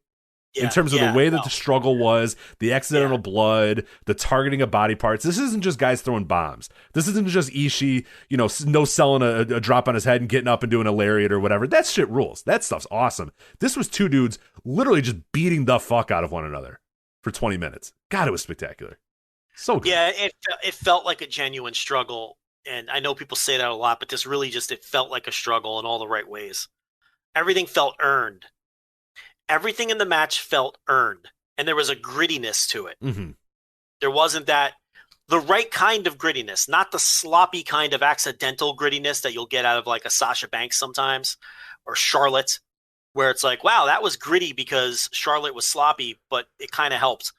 In terms of the way that the struggle was, the accidental blood, the targeting of body parts. This isn't just guys throwing bombs. This isn't just Ishii, no selling a drop on his head and getting up and doing a lariat or whatever. That shit rules. That stuff's awesome. This was two dudes literally just beating the fuck out of one another for 20 minutes. God, it was spectacular. So good. Yeah, it felt like a genuine struggle. And I know people say that a lot, but this really it felt like a struggle in all the right ways. Everything felt earned. Everything in the match felt earned, and there was a grittiness to it. Mm-hmm. There wasn't the right kind of grittiness, not the sloppy kind of accidental grittiness that you'll get out of like a Sasha Banks sometimes, or Charlotte, where it's like, wow, that was gritty because Charlotte was sloppy, but it kind of helped.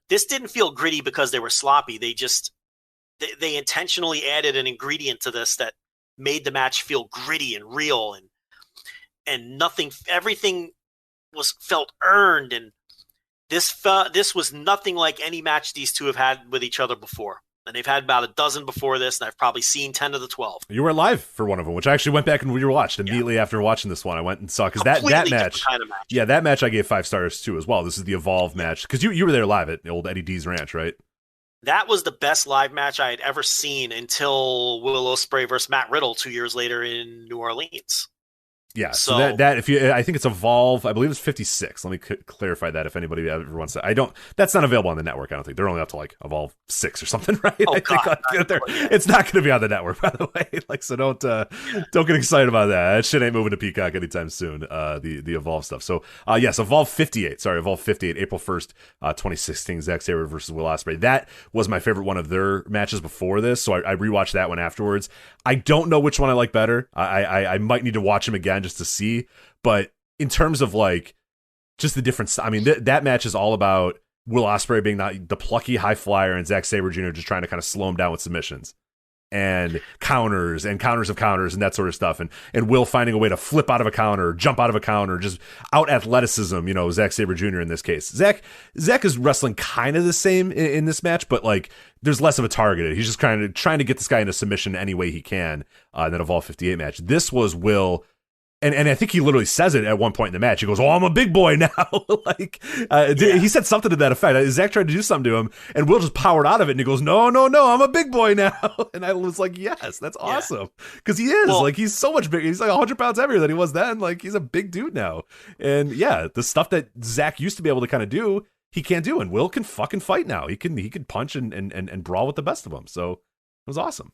This didn't feel gritty because they were sloppy. They intentionally added an ingredient to this that made the match feel gritty and real, and everything felt earned, and this was nothing like any match these two have had with each other before. And they've had about a dozen before this, and I've probably seen 10 of the 12. You were live for one of them, which I actually went back and rewatched immediately after watching this one. I went and saw because that match, kind of match. Yeah, that match I gave 5 stars to as well. This is the Evolve match because you were there live at old Eddie D's Ranch, right? That was the best live match I had ever seen until Will Ospreay versus Matt Riddle 2 years later in New Orleans. Yeah, so that if you, I think it's Evolve. I believe it's 56. Let me clarify that if anybody ever wants to. I don't. That's not available on the network. I don't think they're only up to like Evolve 6 or something, right? Oh, I think it's not going to be on the network, by the way. Like, so don't get excited about that. That shit ain't moving to Peacock anytime soon. The Evolve stuff. So yes, Evolve 58. Sorry, Evolve 58. April 1st, 2016. Zack Sabre versus Will Ospreay. That was my favorite one of their matches before this. So I rewatched that one afterwards. I don't know which one I like better. I might need to watch them again just to see, but in terms of like just the difference, I mean that match is all about Will Ospreay being the plucky high flyer and Zack Sabre Jr. just trying to kind of slow him down with submissions and counters of counters and that sort of stuff, and Will finding a way to flip out of a counter, jump out of a counter, just out athleticism, Zack Sabre Jr. in this case. Zack is wrestling kind of the same in this match, but like there's less of a targeted. He's just kind of trying to get this guy into submission any way he can in that Evolve 58 match. This was Will. And I think he literally says it at one point in the match. He goes, "Oh, I'm a big boy now." He said something to that effect. Zach tried to do something to him, and Will just powered out of it. And he goes, "No, I'm a big boy now." And I was like, "Yes, that's awesome," because he is like he's so much bigger. He's like 100 pounds heavier than he was then. Like he's a big dude now. And yeah, the stuff that Zach used to be able to kind of do, he can't do. And Will can fucking fight now. He can punch and brawl with the best of them. So it was awesome.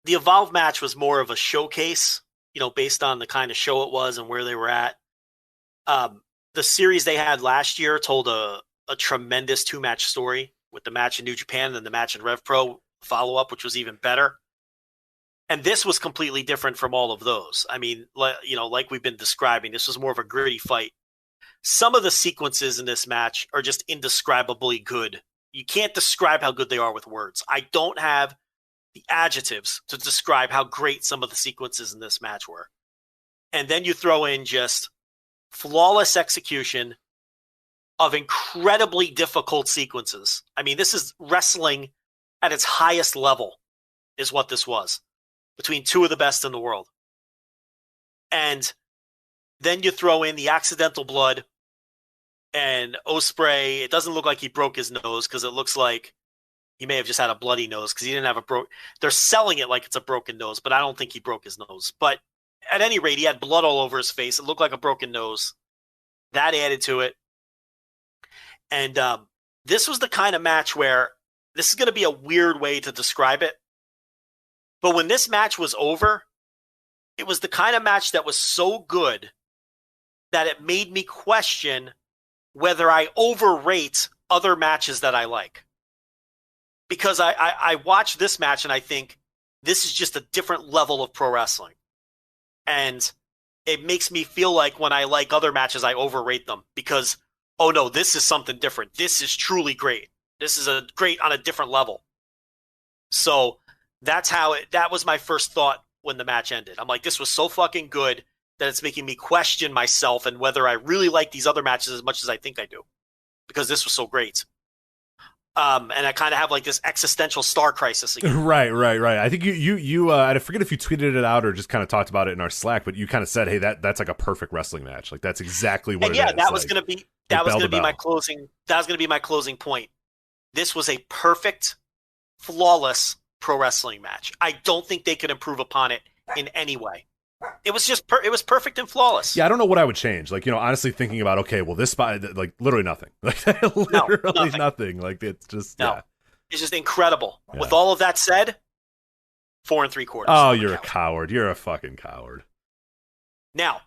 The Evolve match was more of a showcase. Based on the kind of show it was and where they were at. The series they had last year told a tremendous 2-match story with the match in New Japan and then the match in Rev Pro follow-up, which was even better. And this was completely different from all of those. I mean, like we've been describing, this was more of a gritty fight. Some of the sequences in this match are just indescribably good. You can't describe how good they are with words. I don't have the adjectives to describe how great some of the sequences in this match were. And then you throw in just flawless execution of incredibly difficult sequences. I mean, this is wrestling at its highest level is what this was, between two of the best in the world. And then you throw in the accidental blood and Ospreay. It doesn't look like he broke his nose because it looks like he may have just had a bloody nose because he didn't have they're selling it like it's a broken nose, but I don't think he broke his nose. But at any rate, he had blood all over his face. It looked like a broken nose. That added to it. And this was the kind of match where this is going to be a weird way to describe it. But when this match was over, it was the kind of match that was so good that it made me question whether I overrate other matches that I like. Because I watch this match and I think this is just a different level of pro wrestling. And it makes me feel like when I like other matches, I overrate them because, oh no, this is something different. This is truly great. This is great on a different level. So that was my first thought when the match ended. I'm like, this was so fucking good that it's making me question myself and whether I really like these other matches as much as I think I do. Because this was so great. And I kind of have like this existential star crisis again. Right. I think you I forget if you tweeted it out or just kind of talked about it in our Slack, but you kind of said, hey, that's like a perfect wrestling match. Like that's exactly what it is. Yeah, that was going to be my closing. That was going to be my closing point. This was a perfect, flawless pro wrestling match. I don't think they could improve upon it in any way. It was just it was perfect and flawless. Yeah, I don't know what I would change. Like, honestly thinking about, okay, well, this spot, like, literally nothing. Like, literally nothing. Like, it's just, yeah. It's just incredible. Yeah. With all of that said, 4 3/4. Oh, you're a coward. You're a fucking coward. Now,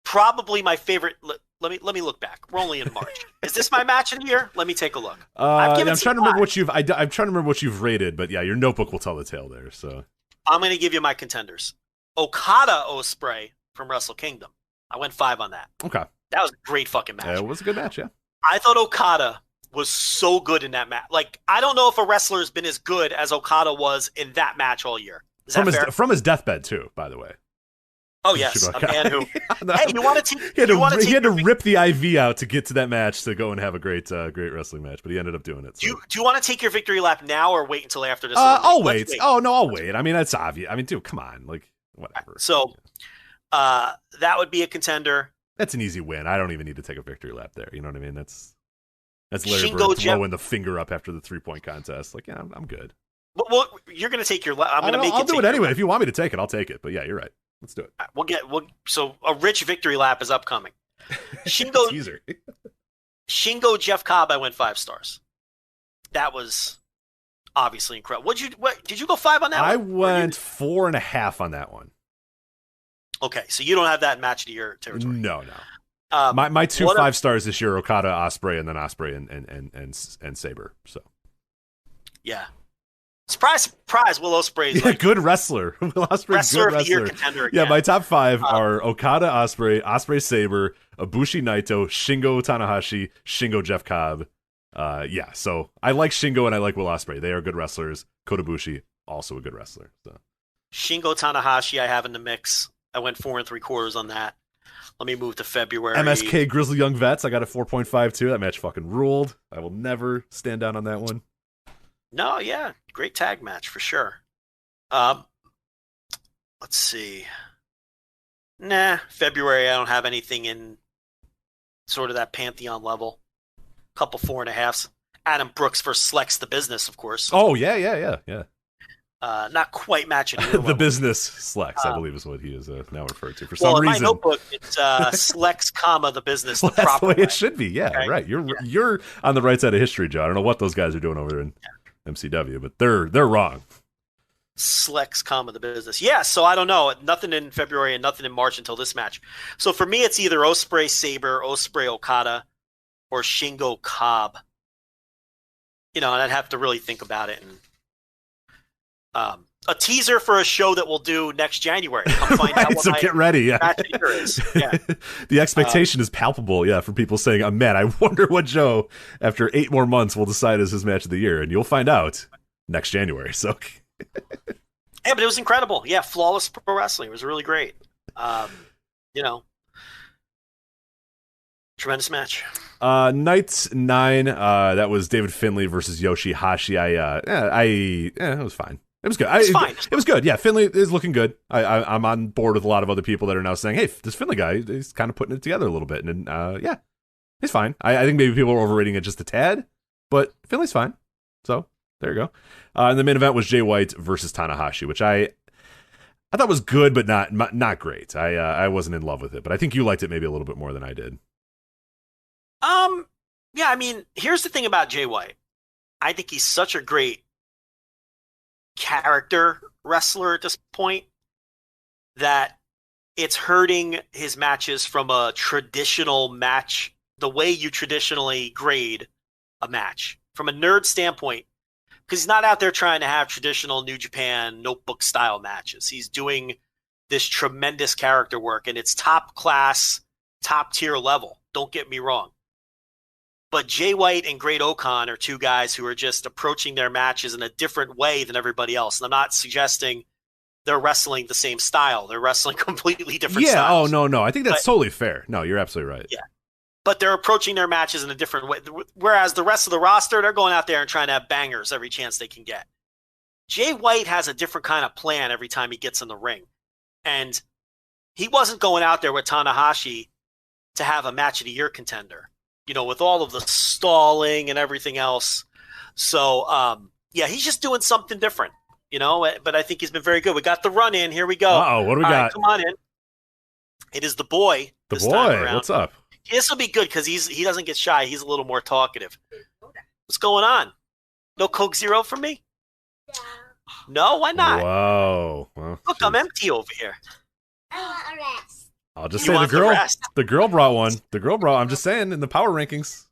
probably my favorite. Let me look back. We're only in March. Is this my match of the year? Let me take a look. I'm trying to remember what you've. I'm trying to remember what you've rated, but yeah, your notebook will tell the tale there. So I'm going to give you my contenders. Okada Ospreay from Wrestle Kingdom. I went 5 on that. Okay. That was a great fucking match. Yeah, it was a good match, yeah. I thought Okada was so good in that match. Like, I don't know if a wrestler has been as good as Okada was in that match all year. Is that fair? From his deathbed, too, by the way. Oh, yes. A man who... Hey, you want to He had to rip the IV out to get to that match to go and have a great wrestling match, but he ended up doing it. So. Do you want to take your victory lap now or wait until after this? I'll wait. Oh, no, I'll wait. I mean, that's obvious. I mean, dude, come on. Like, whatever. So, that would be a contender. That's an easy win. I don't even need to take a victory lap there. You know what I mean? That's Larry Bird throwing the finger up after the 3-point contest. Like, yeah, I'm good. Well, you're going to take your lap. I'm going to make it. I'll do it anyway. If you want me to take it, I'll take it. But yeah, you're right. Let's do it. So a rich victory lap is upcoming. Shingo Teaser. Shingo Jeff Cobb, I went 5 stars. That was obviously incredible. What did you go 5 on that I one? went 4.5 on that one. Okay, so you don't have that match of the year territory. No. My 2 5 stars this year: Okada, Ospreay, and then Ospreay and Saber. So yeah, surprise, Will Ospreay's like good wrestler. Will Ospreay, wrestler good of the year wrestler. contender again. Yeah, my top 5 are Okada, Ospreay Saber, Ibushi Naito, Shingo Tanahashi, Shingo Jeff Cobb. So I like Shingo and I like Will Ospreay. They are good wrestlers. Kota Ibushi, also a good wrestler. So Shingo Tanahashi, I have in the mix. I went 4 3/4 on that. Let me move to February. MSK Grizzly Young Vets, I got a 4.5 too. That match fucking ruled. I will never stand down on that one. No, yeah, great tag match for sure. Let's see. February, I don't have anything in sort of that Pantheon level. Couple 4.5s. Adam Brooks versus Slex the Business, of course. Oh, yeah. Not quite matching the The Business Slex, I believe is what he is now referred to for well, some in reason. My notebook, it's Slex, the Business. Well, the that's proper the way way. it should be. Yeah, okay. Right. You're on the right side of history, Joe. I don't know what those guys are doing over there in MCW, but they're wrong. Slex, the Business. Yeah, so I don't know. Nothing in February and nothing in March until this match. So for me, it's either Ospreay Saber, Ospreay Okada, or Shingo Cobb. And I'd have to really think about it. And a teaser for a show that we'll do next January. Come find out what get ready. Yeah. Match of the year is. Yeah. The expectation is palpable. Yeah, for people saying, "I'm mad. I wonder what Joe, after 8 more months, will decide is his match of the year," and you'll find out next January. So. Yeah, but it was incredible. Yeah, flawless pro wrestling. It was really great. Tremendous match. Night 9, that was David Finlay versus Yoshihashi. It was fine. It was good. It was good. Yeah, Finlay is looking good. I'm on board with a lot of other people that are now saying, hey, this Finlay guy, he's kind of putting it together a little bit. And he's fine. I think maybe people are overrating it just a tad, but Finlay's fine. So there you go. And the main event was Jay White versus Tanahashi, which I thought was good, but not great. I wasn't in love with it, but I think you liked it maybe a little bit more than I did. Yeah, I mean, here's the thing about Jay White. I think he's such a great character wrestler at this point that it's hurting his matches from a traditional match, the way you traditionally grade a match. From a nerd standpoint, because he's not out there trying to have traditional New Japan notebook style matches. He's doing this tremendous character work, and it's top class, top tier level. Don't get me wrong. But Jay White and Great Okan are 2 guys who are just approaching their matches in a different way than everybody else. And I'm not suggesting they're wrestling the same style. They're wrestling completely different styles. Yeah, no. I think that's totally fair. No, you're absolutely right. Yeah. But they're approaching their matches in a different way. Whereas the rest of the roster, they're going out there and trying to have bangers every chance they can get. Jay White has a different kind of plan every time he gets in the ring. And he wasn't going out there with Tanahashi to have a match of the year contender, with all of the stalling and everything else. So, he's just doing something different, but I think he's been very good. We got the run in. Here we go. Uh-oh, what do we got? Right, come on in. It is the boy. The boy, what's up? This will be good because he doesn't get shy. He's a little more talkative. What's going on? No Coke Zero for me? No, why not? Whoa. Well, look, I'm empty over here. I want a rest. I'll just say the girl brought one. I'm just saying in the power rankings.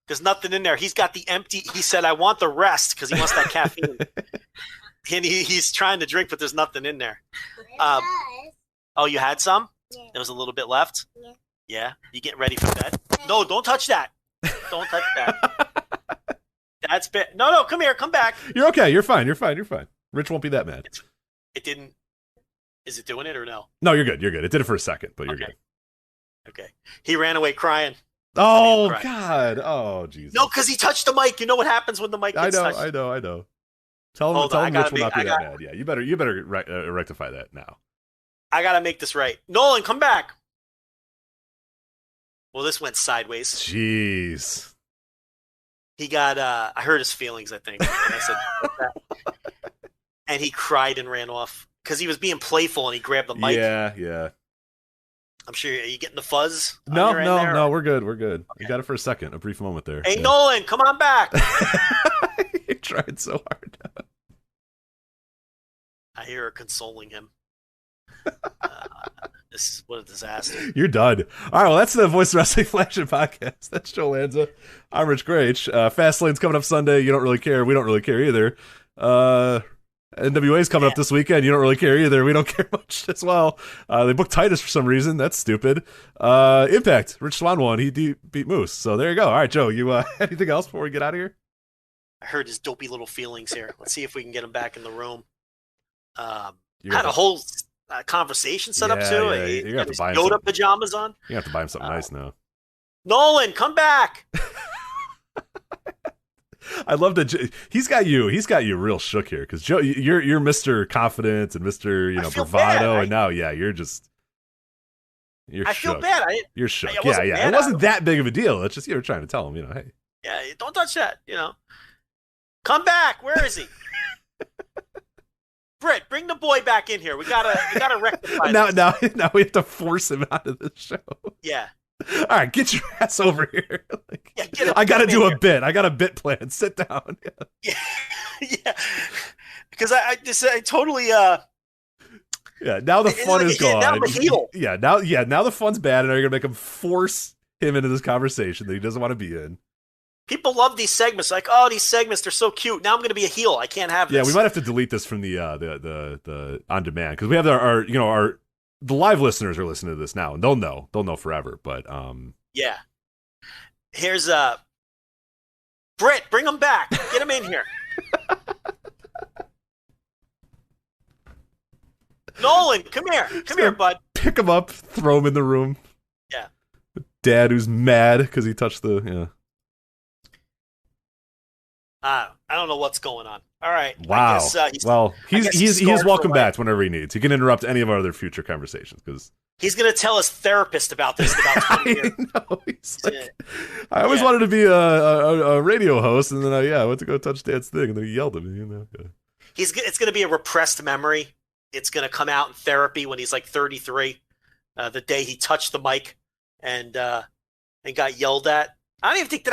There's nothing in there. He's got the empty. He said, I want the rest because he wants that caffeine. And he's trying to drink, but there's nothing in there. Oh, you had some? Yeah. There was a little bit left? Yeah. Yeah? You getting ready for bed? No, don't touch that. Don't touch that. That's bad. No, come here. Come back. You're okay. You're fine. Rich won't be that mad. It didn't. Is it doing it or no? No, you're good. It did it for a second, but you're good. Okay. He ran away crying. Oh, God. Oh, Jesus. No, because he touched the mic. You know what happens when the mic gets touched. I know. Tell him Rich will not be that mad. Yeah, you better rectify that now. I got to make this right. Nolan, come back. Well, this went sideways. Jeez. He got, I hurt his feelings, I think. And I said, and he cried and ran off. because he was being playful and he grabbed the mic. Yeah. I'm sure. Are you getting the fuzz? No, we're good. Okay. You got it for a brief moment there. Hey, Nolan, come on back. You tried so hard. I hear her consoling him. This is what a disaster. You're done. All right, well, that's the Voice Wrestling Flagship Podcast. That's Joe Lanza. I'm Rich Grach. Fastlane's coming up Sunday. You don't really care. We don't really care either. NWA's coming up this weekend. You don't really care either. We don't care much as well. They booked Titus for some reason. That's stupid. Impact. Rich Swann won. He beat Moose. So there you go. All right, Joe, you anything else before we get out of here? I heard his dopey little feelings here. Let's see if we can get him back in the room. Had a whole conversation set up too. Yeah, you're gonna have to buy him Yoda pajamas on. You have to buy him something nice now. Nolan, come back. I love that he's got you real shook here because Joe, you're Mr. Confidence and Mr. Bravado, and now you're I shook. feel bad. You're shook. Yeah. It wasn't that big of a deal. It's just you were trying to tell him, hey. Yeah, don't touch that. Come back. Where is he? Britt, bring the boy back in here. We gotta rectify this. Now we have to force him out of the show. Yeah. All right, get your ass over here. I got to do a bit. I got a bit plan. Sit down. Yeah. Because I totally. Yeah. Now the fun is gone. Now I'm a heel. Now the fun's bad, and now you're gonna make him force him into this conversation that he doesn't want to be in. People love these segments. Like, these segments, they're so cute. Now I'm gonna be a heel. I can't have this. Yeah, we might have to delete this from the on demand because we have our the live listeners are listening to this now, and they'll know forever. But yeah. Here's Britt, bring him back. Get him in here. Nolan, come here, bud. Pick him up, throw him in the room. Yeah. Dad, who's mad because he touched the I don't know what's going on. All right. Wow. He's welcome back whenever he needs. He can interrupt any of our other future conversations because he's going to tell his therapist about this in about 20 years. I always wanted to be a radio host, and then I went to go touch Dad's thing, and then he yelled at me. It's going to be a repressed memory. It's going to come out in therapy when he's like 33, the day he touched the mic and got yelled at. I don't even think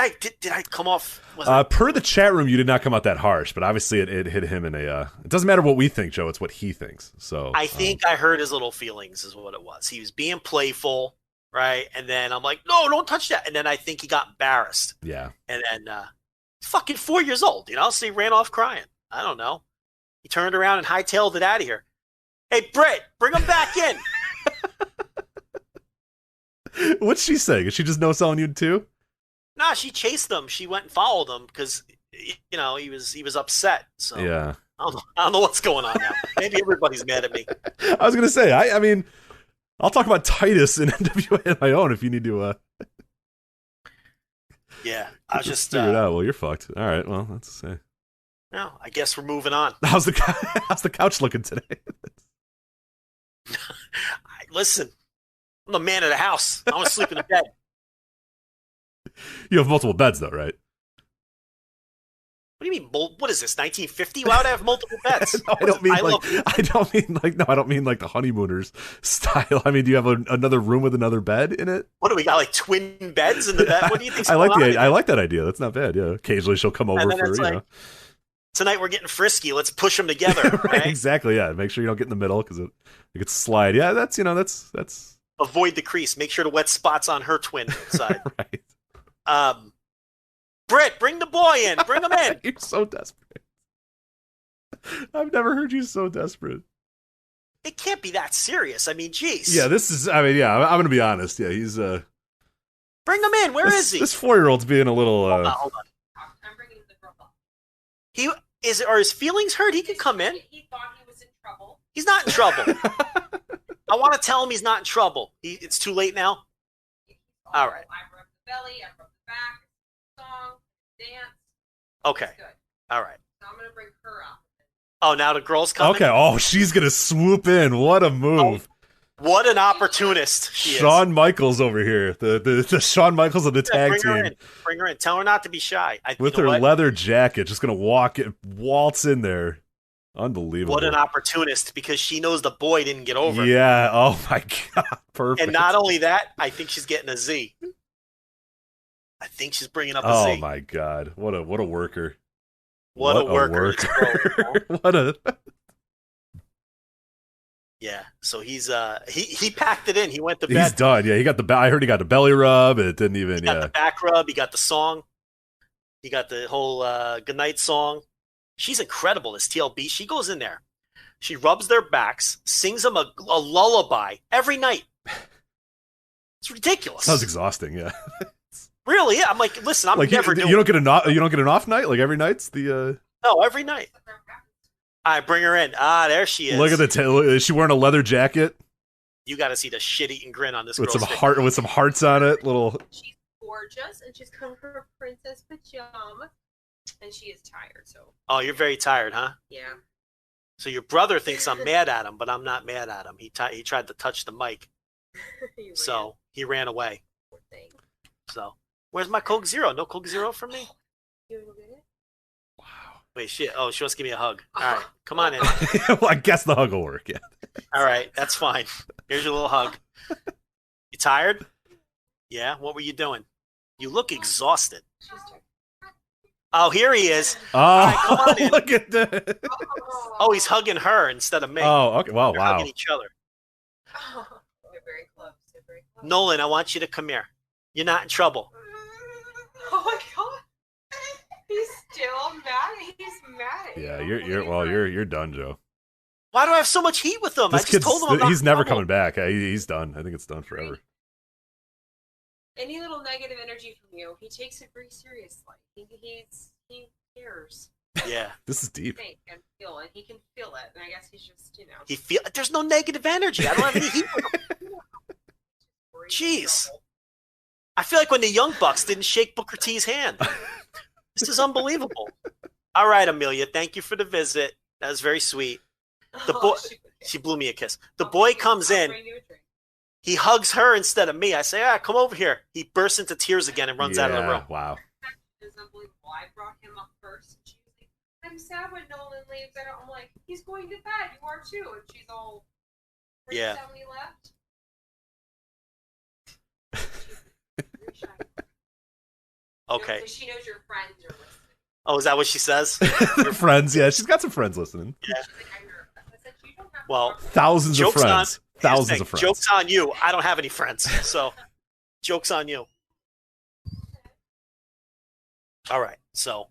did I come off. Per the chat room, you did not come out that harsh, but obviously it hit him in a. It doesn't matter what we think, Joe. It's what he thinks. So I think I hurt his little feelings, is what it was. He was being playful, right? And then I'm like, no, don't touch that. And then I think he got embarrassed. Yeah. And then he's fucking 4 years old, so he ran off crying. I don't know. He turned around and hightailed it out of here. Hey, Britt, bring him back in. What's she saying? Is she just no selling you too? Nah, she chased him. She went and followed him because, he was upset. So yeah, I don't know what's going on now. Maybe everybody's mad at me. I was gonna say, I mean, I'll talk about Titus and NWA on my own if you need to. Yeah, I was just figure it out. Well, you're fucked. All right, well, that's to say. No, I guess we're moving on. How's the couch looking today? Listen, I'm the man of the house. I want to sleep in the bed. You have multiple beds, though, right? What do you mean? What is this? 1950? Why would I have multiple beds? No, I don't mean like the honeymooners style. I mean, do you have another room with another bed in it? What do we got? Like twin beds in the bed? What do you think? I like that idea. That's not bad. Yeah, occasionally she'll come over for Tonight we're getting frisky. Let's push them together. Right? Exactly. Yeah. Make sure you don't get in the middle because it could slide. Yeah. That's avoid the crease. Make sure the wet spot's on her twin side. Right. Britt, bring the boy in. Bring him in. You're so desperate. I've never heard you so desperate. It can't be that serious. I mean, geez. Yeah, I'm going to be honest. Yeah, he's bring him in. Where is he? This 4-year-old's being a little Hold on. I'm bringing the girl up. Are his feelings hurt? He can come in. He thought he was in trouble. He's not in trouble. I want to tell him he's not in trouble. It's too late now? All right. I rubbed the belly, I rubbed the back, song, dance. Okay. Good. All right. So I'm going to bring her up. Oh, now the girl's coming? Okay. Oh, she's going to swoop in. What a move. Oh, what an opportunist she Shawn Michaels over here. The Shawn Michaels of the tag team. Bring her in. Tell her not to be shy. With her leather jacket, just going to waltz in there. Unbelievable. What an opportunist, because she knows the boy didn't get over. Yeah. Oh my God. Perfect. And not only that, I think she's getting a Z. I think she's bringing up a Z. Oh my God. What a worker. What a worker. What a. Yeah. So he's he packed it in. He went to bed. He's done. Yeah. He got I heard he got the belly rub. It didn't even. He got the back rub. He got the song. He got the whole goodnight song. She's incredible, this TLB. She goes in there. She rubs their backs, sings them a lullaby every night. It's ridiculous. Sounds exhausting, yeah. Really? Yeah. I'm like, listen, I'm like never doing. You don't get an off night? Like every night's the. No, every night. I bring her in. Ah, there she is. Look at is she wearing a leather jacket? You got to see the shit-eating grin on this with girl's with some hearts on it. Little. She's gorgeous, and she's come from her princess pajamas, and she is tired. So. Oh, you're very tired, huh? Yeah. So your brother thinks I'm mad at him, but I'm not mad at him. He tried to touch the mic, so he ran away. Poor thing. So where's my Coke Zero? No Coke Zero for me? You wanna go get it? Wow. Wait, shit. Oh, she wants to give me a hug. All right, come on in. Well, I guess the hug will work, yeah. All right, that's fine. Here's your little hug. You tired? Yeah? What were you doing? You look exhausted. She's tired. Oh, here he is. Oh, right, come on in. Look at that. Oh, he's hugging her instead of me. Oh, okay. Well, They're wow. hugging each other. They're very close. They're very close. Nolan, I want you to come here. You're not in trouble. Oh my God. He's still mad. He's mad at Yeah, you. you're done, Joe. Why do I have so much heat with him? This I just kid's told him I'm not he's never in trouble. coming back. He's done. I think it's done forever. Any little negative energy from you, he takes it very seriously. He cares. Yeah. This is deep. Think and feel it. He can feel it, and I guess he's just, There's no negative energy. I don't have any heat with him. Jeez. I feel like when the Young Bucks didn't shake Booker T's hand. This is unbelievable. All right, Amelia, thank you for the visit. That was very sweet. The boy, she blew me a kiss. The boy comes in. He hugs her instead of me. I say, come over here. He bursts into tears again and runs out of the room. Wow. It's unbelievable. I brought him up first. And she was like, I'm sad when Nolan leaves. I'm like, he's going to bed. You are too. And she's all, Yeah. sad when he left. Okay. Because she knows your friends are listening. Oh, is that what she says? Friends, yeah. She's got some friends listening. Yeah. I said, you don't have Well, Thousands of joke's friends. on- Thousands of friends. Joke's on you. I don't have any friends. So, joke's on you. All right. So,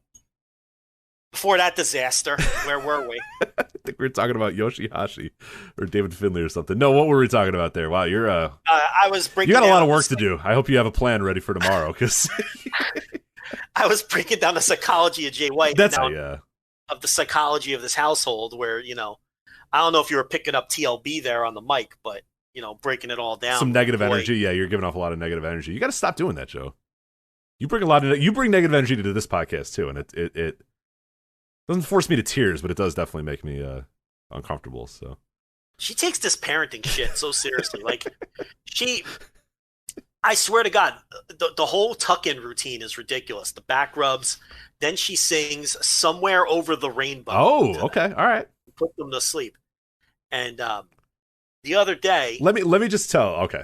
before that disaster, where were we? I think we were talking about Yoshihashi or David Finlay or something. No, what were we talking about there? Wow, you're I was breaking. you got a lot of down work to do. I hope you have a plan ready for tomorrow, because I was breaking down the psychology of Jay White. that's now, of the psychology of this household, where I don't know if you were picking up TLB there on the mic, but breaking it all down. some negative Boy, energy. Yeah, you're giving off a lot of negative energy. You got to stop doing that, Joe. You bring negative energy to this podcast too, and it doesn't force me to tears, but it does definitely make me uncomfortable. So she takes this parenting shit so seriously. Like I swear to God, the whole tuck-in routine is ridiculous. The back rubs, then she sings "Somewhere Over the Rainbow." Oh, okay, all right. Put them to sleep. And the other day, Let me just tell. Okay,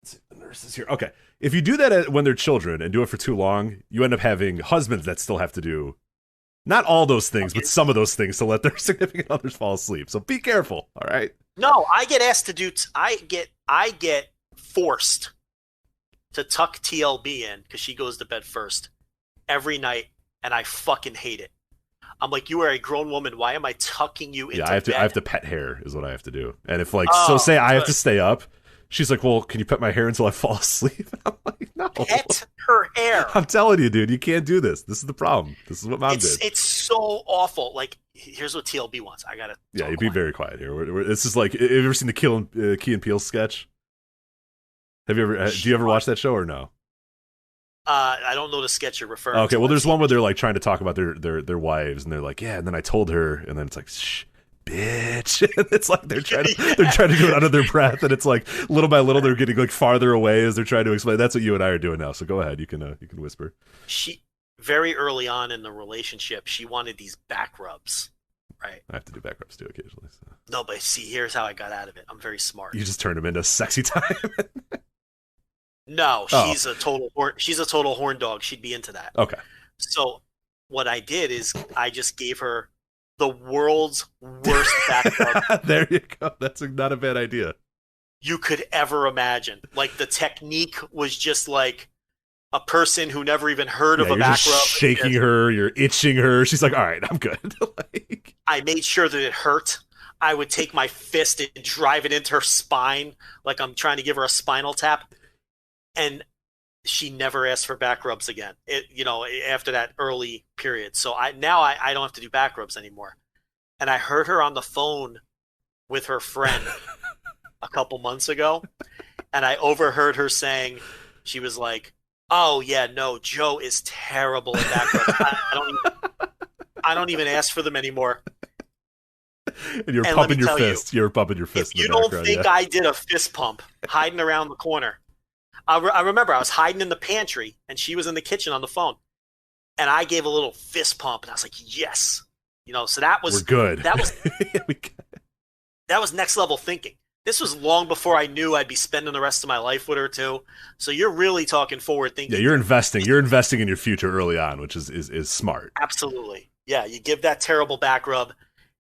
let's see, the nurse is here. Okay, if you do that when they're children and do it for too long, you end up having husbands that still have to do not all those things, but some of those things to let their significant others fall asleep. So be careful. All right. no, I get asked to do. I get forced to tuck TLB in because she goes to bed first every night, and I fucking hate it. I'm like, you are a grown woman. Why am I tucking you into Yeah, bed? I have to pet hair is what I have to do. And if say I have good. to stay up, she's like, well, can you pet my hair until I fall asleep? And I'm like, no. Pet her hair. I'm telling you, dude, you can't do this. This is the problem. This is what mom did. It's so awful. Like, here's what TLB wants. I gotta. Yeah, talk you be quiet. very quiet here. This is like, have you ever seen the Key and Peele sketch? Do you ever watch that show or no? I don't know the sketch you're referring to. Okay, well, there's one where they're like trying to talk about their wives, and they're like, yeah, and then I told her, and then it's like, shh, bitch. And it's like they're trying to do it under their breath, and it's like little by little they're getting like farther away as they're trying to explain. That's what you and I are doing now. So go ahead, you can whisper. She very early on in the relationship, she wanted these back rubs. Right. I have to do back rubs too occasionally. So. No, but see, here's how I got out of it. I'm very smart. You just turned him into sexy time. No, she's a total horn dog. She'd be into that. Okay. So what I did is I just gave her the world's worst back rub There you go. That's not a bad idea. you could ever imagine. Like the technique was just like a person who never even heard of a You're back just rub. shaking her. You're itching her. She's like, all right, I'm good. Like, I made sure that it hurt. I would take my fist and drive it into her spine like I'm trying to give her a spinal tap. And she never asked for back rubs again, after that early period. So I don't have to do back rubs anymore. And I heard her on the phone with her friend a couple months ago. And I overheard her saying, she was like, oh, yeah, no, Joe is terrible at back rubs. I don't even ask for them anymore. and you're pumping your fist. You're pumping your fist. If you don't think I did a fist pump hiding around the corner, I remember I was hiding in the pantry and she was in the kitchen on the phone, and I gave a little fist pump and I was like, yes, so that was we're good. That was that was next level thinking. This was long before I knew I'd be spending the rest of my life with her too. So you're really talking forward thinking. Yeah, you're investing. You're investing in your future early on, which is smart. Absolutely. Yeah, you give that terrible back rub,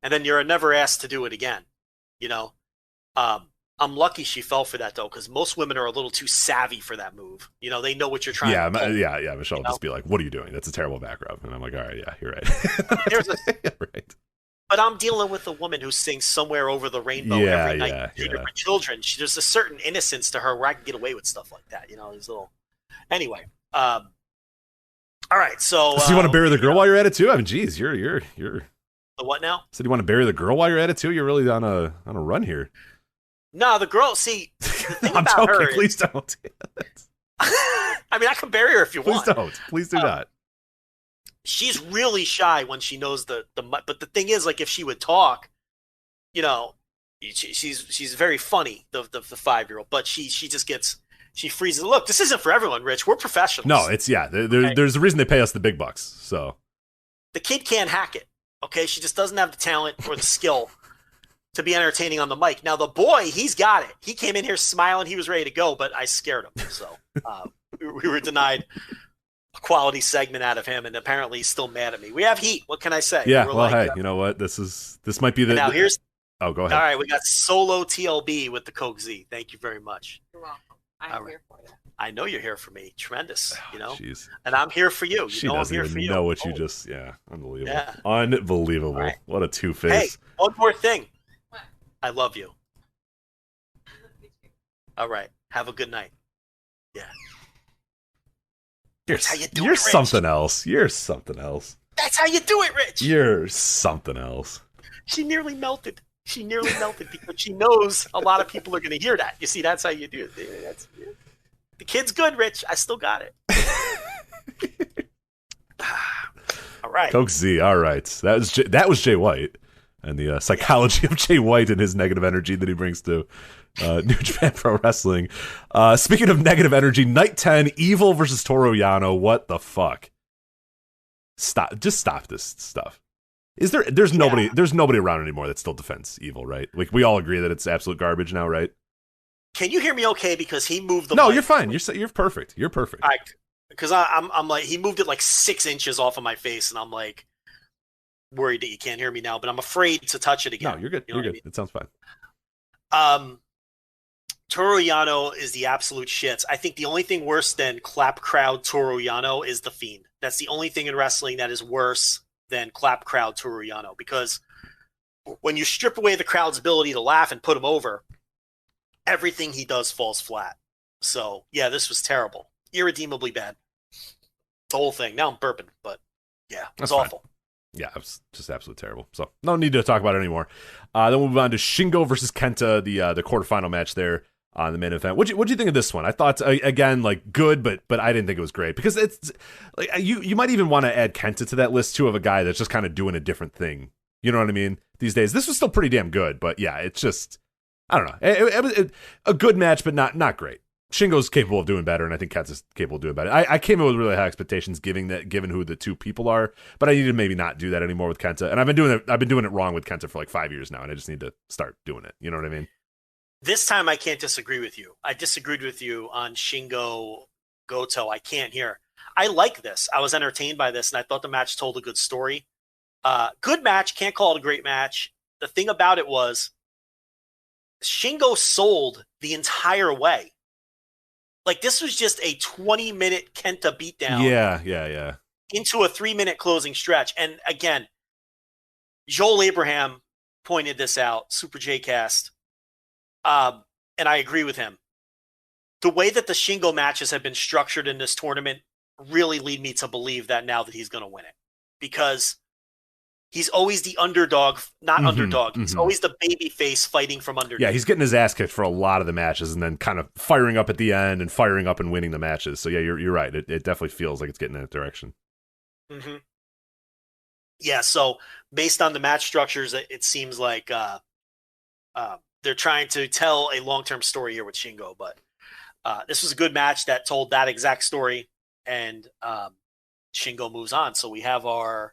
and then you're never asked to do it again. I'm lucky she fell for that though, because most women are a little too savvy for that move. They know what you're trying to pull. Yeah. Michelle will just be like, "What are you doing? That's a terrible back rub." And I'm like, "All right, yeah, you're right." Right. But I'm dealing with a woman who sings "Somewhere Over the Rainbow" every night to her children. There's a certain innocence to her where I can get away with stuff like that. These little. Anyway, all right. So you want to bury the girl while you're at it too? I mean, geez, you're. The what now? So you want to bury the girl while you're at it too? You're really on a run here. No, the girl. See, the thing I'm about joking. her. Please don't. I mean, I can bury her if you want. Please do not. She's really shy when she knows the. But the thing is, like, if she would talk, she's very funny. The 5-year-old, but she just gets. She freezes. Look, this isn't for everyone, Rich. We're professionals. No, it's there's a reason they pay us the big bucks. So the kid can't hack it. Okay, she just doesn't have the talent or the skill to be entertaining on the mic. Now the boy, he's got it. He came in here smiling. He was ready to go, but I scared him. So we were denied a quality segment out of him, and apparently he's still mad at me. We have heat. What can I say? Yeah. Well, hey, you know what? This might be the. Now here's. Oh, go ahead. All right, we got solo TLB with the Coke Z. Thank you very much. You're welcome. I'm here for you. I know you're here for me. Tremendous, Jeez. And I'm here for you. She doesn't even know what you just. Yeah, unbelievable. Yeah. Unbelievable. Right. What a two-face. Hey, one more thing. What? I love you. All right. Have a good night. Yeah. That's how you do You're it, Rich. something else. You're something else. That's how you do it, Rich. You're something else. She nearly melted. Because she knows a lot of people are going to hear that. You see, that's how you do it. The kid's good, Rich. I still got it. All right. Coke Z. All right. That was Jay White, and the psychology of Jay White and his negative energy that he brings to New Japan Pro Wrestling. Speaking of negative energy, Night 10, Evil versus Toru Yano. What the fuck? Just stop this stuff. There's nobody around anymore that still defends Evil, right? Like, we all agree that it's absolute garbage now, right? Can you hear me okay? Because he moved the No, mic. you're fine. You're perfect. You're perfect. Because I'm like, he moved it like 6 inches off of my face, and I'm like worried that you can't hear me now, but I'm afraid to touch it again. No, you're good. You're good. I mean? It sounds fine. Toru Yano is the absolute shits. I think the only thing worse than clap crowd Toru Yano is The Fiend. That's the only thing in wrestling that is worse than clap crowd Toru Yano, because when you strip away the crowd's ability to laugh and put him over, everything he does falls flat. So, yeah, this was terrible. Irredeemably bad. The whole thing. Now I'm burping, but yeah, it's awful. Yeah, it was just absolutely terrible. So, no need to talk about it anymore. Then we'll move on to Shingo versus Kenta, the quarterfinal match there on the main event. What'd you think of this one? I thought, again, like, good, but I didn't think it was great, because it's like, you might even want to add Kenta to that list too, of a guy that's just kind of doing a different thing. You know what I mean? These days, this was still pretty damn good, but yeah, it's just, I don't know. It was a good match, but not great. Shingo's capable of doing better, and I think Kenta's capable of doing better. I came in with really high expectations, given who the two people are, but I need to maybe not do that anymore with Kenta. And I've been doing it wrong with Kenta for like 5 years now, and I just need to start doing it. You know what I mean? This time I can't disagree with you. I disagreed with you on Shingo Goto. I can't hear. I like this. I was entertained by this, and I thought the match told a good story. Good match. Can't call it a great match. The thing about it was Shingo sold the entire way. Like, this was just a 20-minute Kenta beatdown. Yeah. Into a 3-minute closing stretch. And again, Joel Abraham pointed this out, Super J-Cast, and I agree with him. The way that the Shingo matches have been structured in this tournament really lead me to believe that now that he's going to win it. Because he's always the underdog, underdog. He's always the baby face fighting from underneath. Yeah, he's getting his ass kicked for a lot of the matches and then kind of firing up at the end and firing up and winning the matches. So yeah, you're right. It definitely feels like it's getting in that direction. Mm-hmm. Yeah, so based on the match structures, it seems like they're trying to tell a long-term story here with Shingo. But this was a good match that told that exact story, and Shingo moves on. So we have our...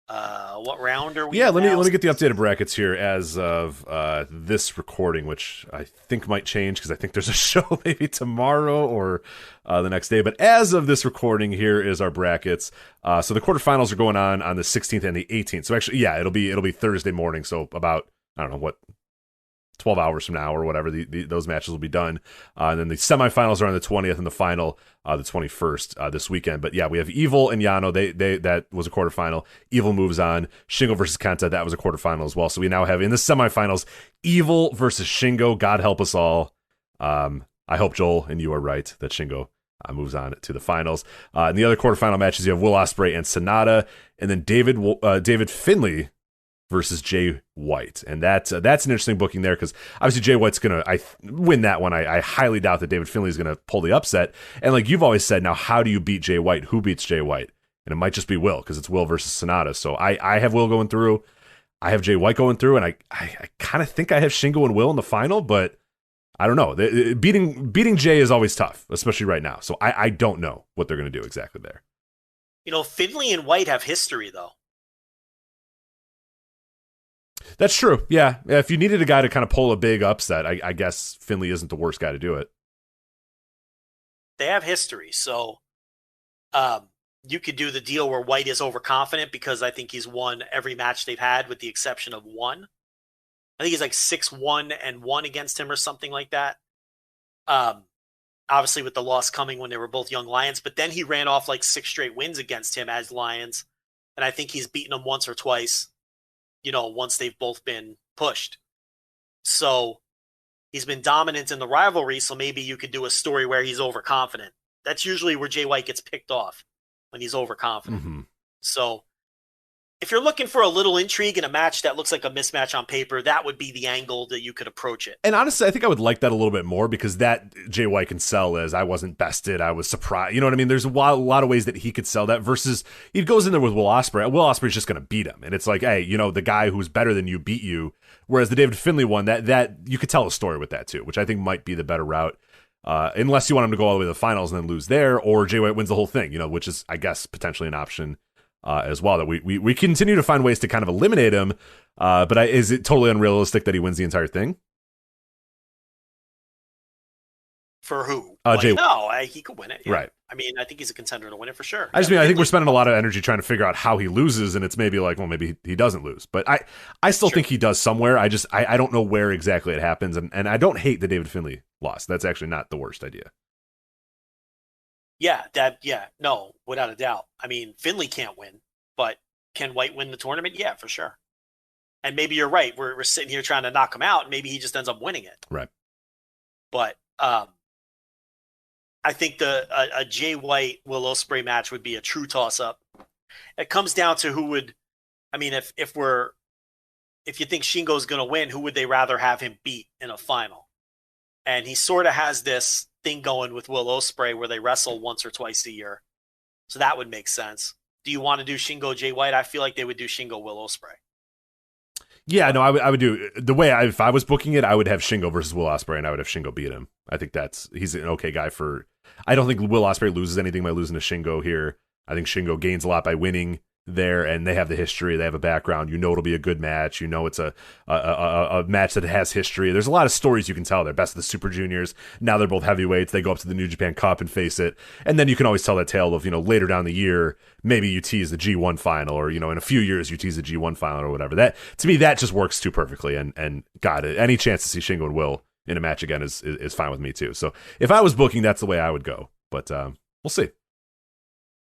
what round are we? Yeah, let me get the updated brackets here as of this recording, which I think might change because I think there's a show maybe tomorrow or the next day. But as of this recording, here is our brackets. So the quarterfinals are going on the 16th and the 18th. So actually, yeah, it'll be Thursday morning. So about, I don't know what, 12 hours from now or whatever, those matches will be done. And then the semifinals are on the 20th and the final the 21st this weekend. But yeah, we have Evil and Yano. They that was a quarterfinal. Evil moves on. Shingo versus Kenta, that was a quarterfinal as well. So we now have in the semifinals Evil versus Shingo. God help us all. I hope, Joel, and you are right that Shingo moves on to the finals. In the other quarterfinal matches, you have Will Ospreay and Sonata, and then David Finlay versus Jay White. And that's an interesting booking there because obviously Jay White's going to win that one. I highly doubt that David Finlay is going to pull the upset. And like you've always said, now how do you beat Jay White? Who beats Jay White? And it might just be Will because it's Will versus Sonata. So I have Will going through. I have Jay White going through. And I kind of think I have Shingo and Will in the final, but I don't know. Beating Jay is always tough, especially right now. So I don't know what they're going to do exactly there. You know, Finlay and White have history, though. That's true. Yeah. If you needed a guy to kind of pull a big upset, I guess Finlay isn't the worst guy to do it. They have history. So you could do the deal where White is overconfident because I think he's won every match they've had with the exception of one. I think he's like 6-1-1 against him or something like that. Obviously with the loss coming when they were both young Lions, but then he ran off like 6 straight wins against him as Lions. And I think he's beaten them once or twice, you know, once they've both been pushed. So he's been dominant in the rivalry, so maybe you could do a story where he's overconfident. That's usually where Jay White gets picked off, when he's overconfident. Mm-hmm. So if you're looking for a little intrigue in a match that looks like a mismatch on paper, that would be the angle that you could approach it. And honestly, I think I would like that a little bit more because that Jay White can sell as I wasn't bested, I was surprised. You know what I mean? There's a lot of ways that he could sell that versus he goes in there with Will Ospreay. Will Ospreay's just going to beat him. And it's like, hey, you know, the guy who's better than you beat you. Whereas the David Finlay one, that you could tell a story with that too, which I think might be the better route. Unless you want him to go all the way to the finals and then lose there, or Jay White wins the whole thing, you know, which is, I guess, potentially an option as well. That we continue to find ways to kind of eliminate him, but is it totally unrealistic that he wins the entire thing? For who? Jay. No, he could win it. Yeah. Right. I mean, I think he's a contender to win it for sure. I think we're spending a lot of energy trying to figure out how he loses, and it's maybe like, well, maybe he doesn't lose. But I still think he does somewhere. I don't know where exactly it happens, and I don't hate the David Finlay loss. That's actually not the worst idea. No, without a doubt. I mean, Finlay can't win, but can White win the tournament? Yeah, for sure. And maybe you're right. We're sitting here trying to knock him out, and maybe he just ends up winning it. Right. But I think a Jay White Will Ospreay match would be a true toss up. It comes down to who would. I mean, if you think Shingo's going to win, who would they rather have him beat in a final? And he sort of has this thing going with Will Ospreay where they wrestle once or twice a year. So that would make sense. Do you want to do Shingo Jay White? I feel like they would do Shingo Will Ospreay. Yeah, no, I would do the way if I was booking it, I would have Shingo versus Will Ospreay, and I would have Shingo beat him. I think he's an okay guy for. I don't think Will Ospreay loses anything by losing to Shingo here. I think Shingo gains a lot by winning there, and they have the history, they have a background. You know it'll be a good match. You know it's a match that has history. There's a lot of stories you can tell there. Best of the Super Juniors. Now they're both heavyweights. They go up to the New Japan Cup and face it, and then you can always tell that tale of later down the year, maybe you tease the G1 final, or in a few years you tease the G1 final or whatever. That to me that just works too perfectly. And God, any chance to see Shingo and Will in a match again is fine with me too. So if I was booking, that's the way I would go. But we'll see.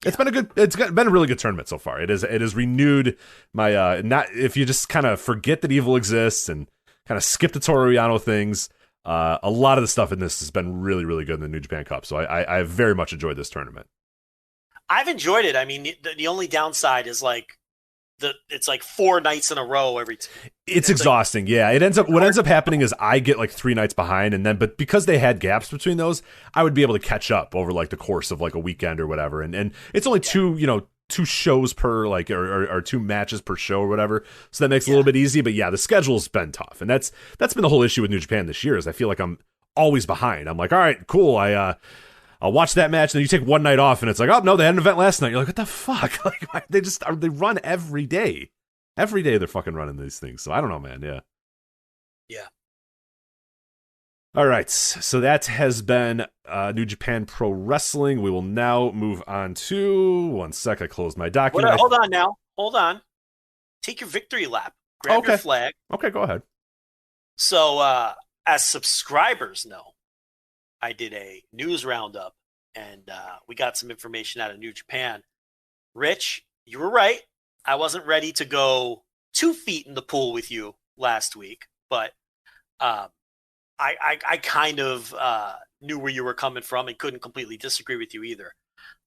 It's been a really good tournament so far. It has renewed my not if you just kind of forget that evil exists and kind of skip the Toru Yano things. A lot of the stuff in this has been really, really good in the New Japan Cup. So I have very much enjoyed this tournament. I've enjoyed it. I mean, the only downside is it's like 4 nights in a row every time. It's exhausting. Yeah, what ends up happening is I get like 3 nights behind, but because they had gaps between those, I would be able to catch up over like the course of like a weekend or whatever. And it's only two shows per or 2 matches per show or whatever. So that makes it a little bit easy. But yeah, the schedule's been tough, and that's been the whole issue with New Japan this year. Is I feel like I'm always behind. I'm like, all right, cool. I'll watch that match, and then you take one night off, and it's like, oh no, they had an event last night. You're like, what the fuck? Like they run every day. Every day they're fucking running these things. So I don't know, man. Yeah. Yeah. All right. So that has been New Japan Pro Wrestling. We will now move on to one sec. I closed my document. Hold on now. Hold on. Take your victory lap. Grab your flag. Okay, go ahead. So as subscribers know, I did a news roundup, and we got some information out of New Japan. Rich, you were right. I wasn't ready to go 2 feet in the pool with you last week, but I kind of knew where you were coming from and couldn't completely disagree with you either.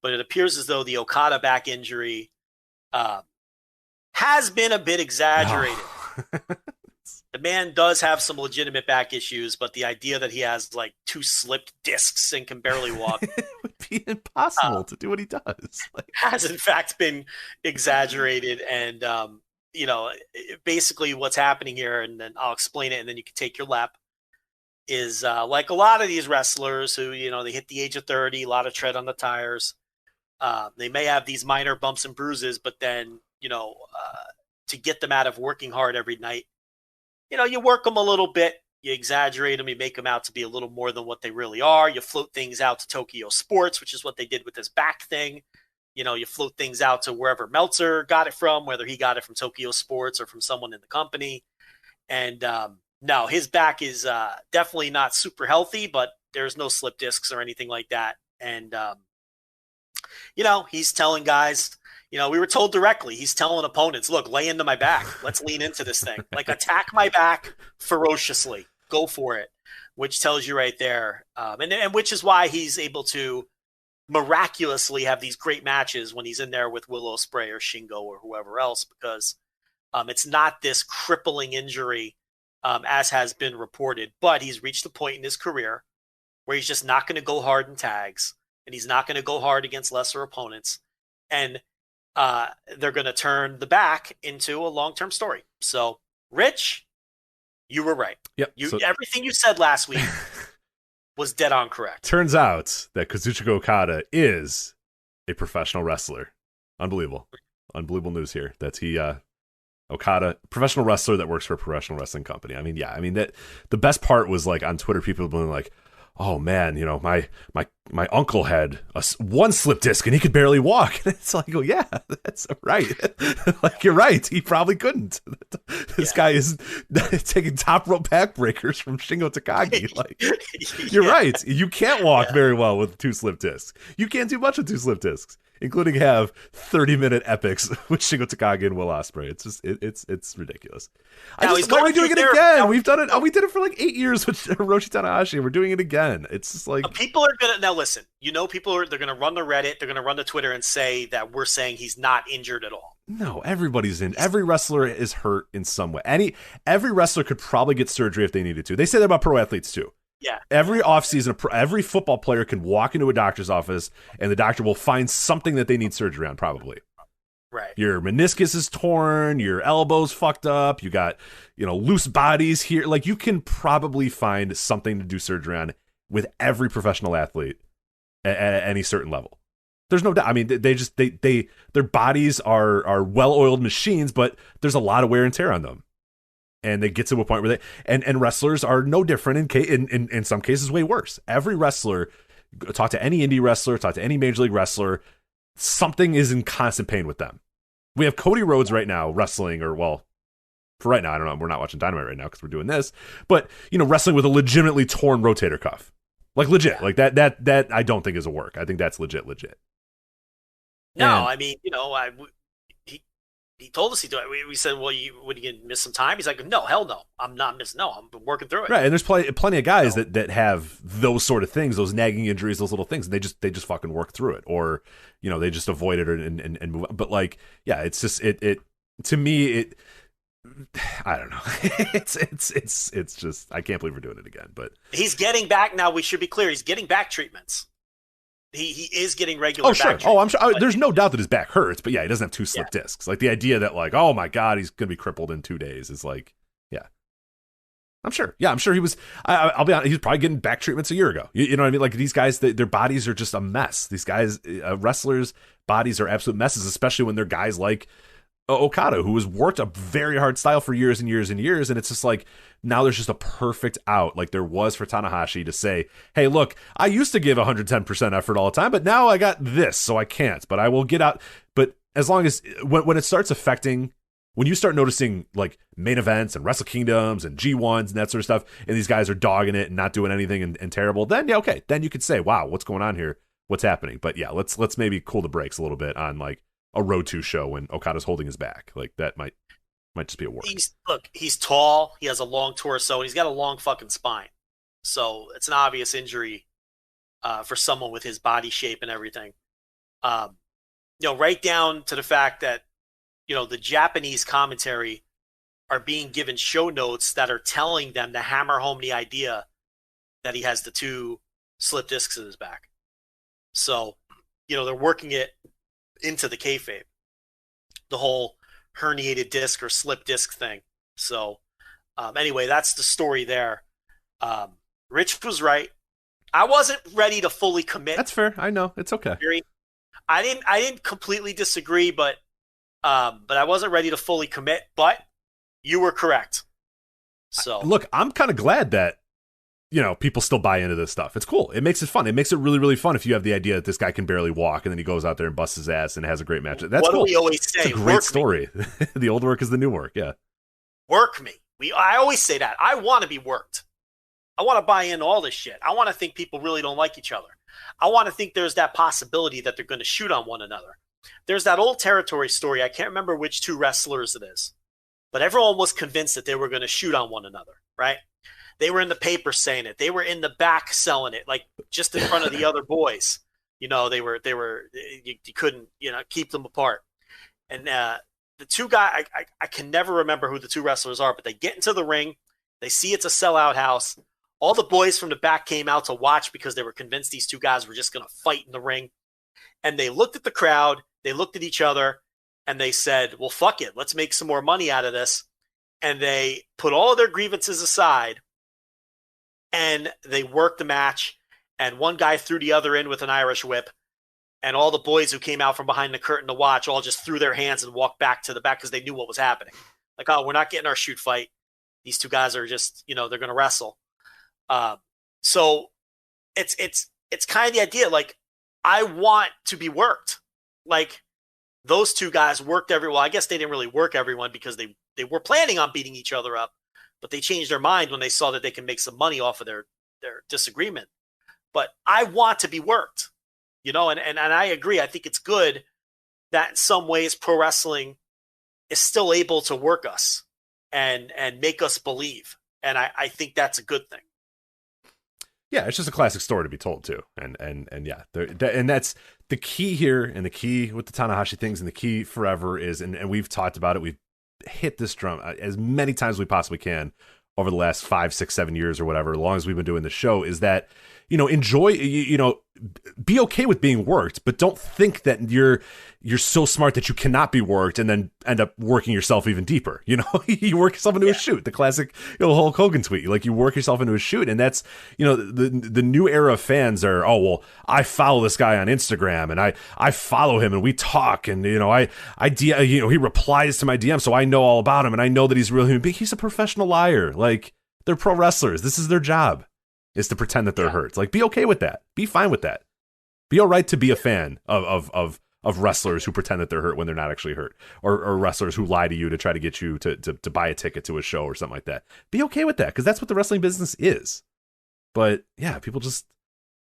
But it appears as though the Okada back injury has been a bit exaggerated. The man does have some legitimate back issues, but the idea that he has like 2 slipped discs and can barely walk it would be impossible to do what he does. Has in fact been exaggerated. And, basically what's happening here, and then I'll explain it and then you can take your lap, is like a lot of these wrestlers who, they hit the age of 30, a lot of tread on the tires. They may have these minor bumps and bruises, but then, to get them out of working hard every night, you work them a little bit, you exaggerate them, you make them out to be a little more than what they really are. You float things out to Tokyo Sports, which is what they did with this back thing. You float things out to wherever Meltzer got it from, whether he got it from Tokyo Sports or from someone in the company. And no, his back is definitely not super healthy, but there's no slip discs or anything like that. And, he's telling guys, we were told directly, he's telling opponents, look, lay into my back. Let's lean into this thing. Like, attack my back ferociously. Go for it, which tells you right there. And which is why he's able to miraculously have these great matches when he's in there with Will Ospreay or Shingo or whoever else, because it's not this crippling injury as has been reported. But he's reached a point in his career where he's just not going to go hard in tags, and he's not going to go hard against lesser opponents. And they're going to turn the back into a long-term story. So, Rich, you were right. Yep. Everything you said last week was dead on correct. Turns out that Kazuchika Okada is a professional wrestler. Unbelievable. Unbelievable news here. That's Okada, professional wrestler that works for a professional wrestling company. That the best part was like on Twitter, people being like, oh man, my uncle had one slip disc and he could barely walk. And it's like, oh yeah, that's right. Like, you're right. He probably couldn't. This guy is taking top rope backbreakers from Shingo Takagi. Like, you're right. You can't walk very well with 2 slip discs. You can't do much with 2 slip discs, including have 30-minute epics with Shingo Takagi and Will Ospreay. It's just it's ridiculous. Why are we doing it again? We've done it. We did it for like 8 years with Hiroshi Tanahashi. We're doing it again. It's just like, people are gonna now listen. They're gonna run the Reddit. They're gonna run the Twitter and say that we're saying he's not injured at all. No, everybody's in. Every wrestler is hurt in some way. Every wrestler could probably get surgery if they needed to. They say that about pro athletes too. Yeah. Every offseason, every football player can walk into a doctor's office and the doctor will find something that they need surgery on, probably. Right. Your meniscus is torn, your elbow's fucked up, you got, loose bodies here. Like, you can probably find something to do surgery on with every professional athlete at any certain level. There's no doubt. I mean, their bodies are well-oiled machines, but there's a lot of wear and tear on them. And they get to a point where and wrestlers are no different, in some cases way worse. Every wrestler, talk to any indie wrestler, talk to any major league wrestler, something is in constant pain with them. We have Cody Rhodes right now wrestling, for right now, I don't know, we're not watching Dynamite right now because we're doing this, but, wrestling with a legitimately torn rotator cuff. Like, legit. Like, that I don't think is a work. I think that's legit. No, And, I mean, he told us he did. We said, well, would you miss some time? He's like, no, hell no. I'm not missing. No, I'm working through it. right, and there's plenty of guys that have those sort of things, those nagging injuries, those little things, and they just fucking work through it, or they just avoid it and move on. But like, yeah, it's just it to me I don't know. it's just I can't believe we're doing it again. But he's getting back now. We should be clear. He's getting back treatments. He is getting regular. Oh, sure. Back I'm sure. There's no doubt that his back hurts, but yeah, he doesn't have two slip discs. Like, the idea that, like, oh my god, he's gonna be crippled in 2 days is like, yeah. I'm sure. Yeah, I'm sure he was. I'll be honest. He was probably getting back treatments a year ago. You know what I mean? Like, these guys, their bodies are just a mess. These guys, wrestlers' bodies are absolute messes, especially when they're guys like Okada, who has worked a very hard style for years and years and years, and it's just like, now there's just a perfect out, like there was for Tanahashi, to say, hey, look, I used to give 110% effort all the time, but now I got this, so I can't, but I will get out. But as long as, when it starts affecting, when you start noticing, like, main events and Wrestle Kingdoms and G1s and that sort of stuff, and these guys are dogging it and not doing anything and terrible, then yeah, okay, then you could say, wow, what's going on here? What's happening? But yeah, let's maybe cool the brakes a little bit on, like, a Road 2 show when Okada's holding his back. Like, that might just be a work. He's tall, he has a long torso, and he's got a long fucking spine. So it's an obvious injury for someone with his body shape and everything. Right down to the fact that, the Japanese commentary are being given show notes that are telling them to hammer home the idea that he has the 2 slip discs in his back. So, they're working it into the kayfabe, the whole herniated disc or slip disc thing. So anyway, that's the story there. Rich was right. I wasn't ready to fully commit. That's fair. I know. It's okay. I didn't completely disagree, but I wasn't ready to fully commit, but you were correct. So look, I'm kind of glad that people still buy into this stuff. It's cool. It makes it fun. It makes it really, really fun if you have the idea that this guy can barely walk and then he goes out there and busts his ass and has a great match. That's what cool. do we always say? It's a great story. The old work is the new work. Yeah. Work me. I always say that. I want to be worked. I want to buy into all this shit. I want to think people really don't like each other. I want to think there's that possibility that they're going to shoot on one another. There's that old territory story. I can't remember which 2 wrestlers it is, but everyone was convinced that they were going to shoot on one another, right? They were in the paper saying it. They were in the back selling it, like just in front of the other boys. They were. You couldn't, keep them apart. And the 2 guys, I can never remember who the 2 wrestlers are, but they get into the ring. They see it's a sellout house. All the boys from the back came out to watch because they were convinced these 2 guys were just going to fight in the ring. And they looked at the crowd. They looked at each other, and they said, well, fuck it. Let's make some more money out of this. And they put all of their grievances aside. And they worked the match, and one guy threw the other in with an Irish whip, and all the boys who came out from behind the curtain to watch all just threw their hands and walked back to the back because they knew what was happening. Like, oh, we're not getting our shoot fight. These 2 guys are just, they're going to wrestle. So it's kind of the idea. Like, I want to be worked. Like, those 2 guys worked everyone. Well, I guess they didn't really work everyone because they were planning on beating each other up. But they changed their mind when they saw that they can make some money off of their disagreement. But I want to be worked, and I agree. I think it's good that in some ways pro wrestling is still able to work us and make us believe. And I think that's a good thing. Yeah, it's just a classic story to be told too, and yeah, and that's the key here, and the key with the Tanahashi things, and the key forever is, and we've talked about it. We've hit this drum as many times as we possibly can over the last 5, 6, 7 years or whatever, as long as we've been doing the show, is that, enjoy, be okay with being worked, but don't think that you're so smart that you cannot be worked and then end up working yourself even deeper. You know, you work yourself into a shoot. The classic, Hulk Hogan tweet. Like, you work yourself into a shoot, and that's, the new era of fans are, oh well, I follow this guy on Instagram and I follow him and we talk, and he replies to my DM, so I know all about him and I know that he's a real human being. He's a professional liar. Like, they're pro wrestlers. This is their job, is to pretend that they're hurt. Like, be okay with that. Be fine with that. Be all right to be a fan of wrestlers who pretend that they're hurt when they're not actually hurt, or wrestlers who lie to you to try to get you to buy a ticket to a show or something like that. Be okay with that, because that's what the wrestling business is. But yeah, people just,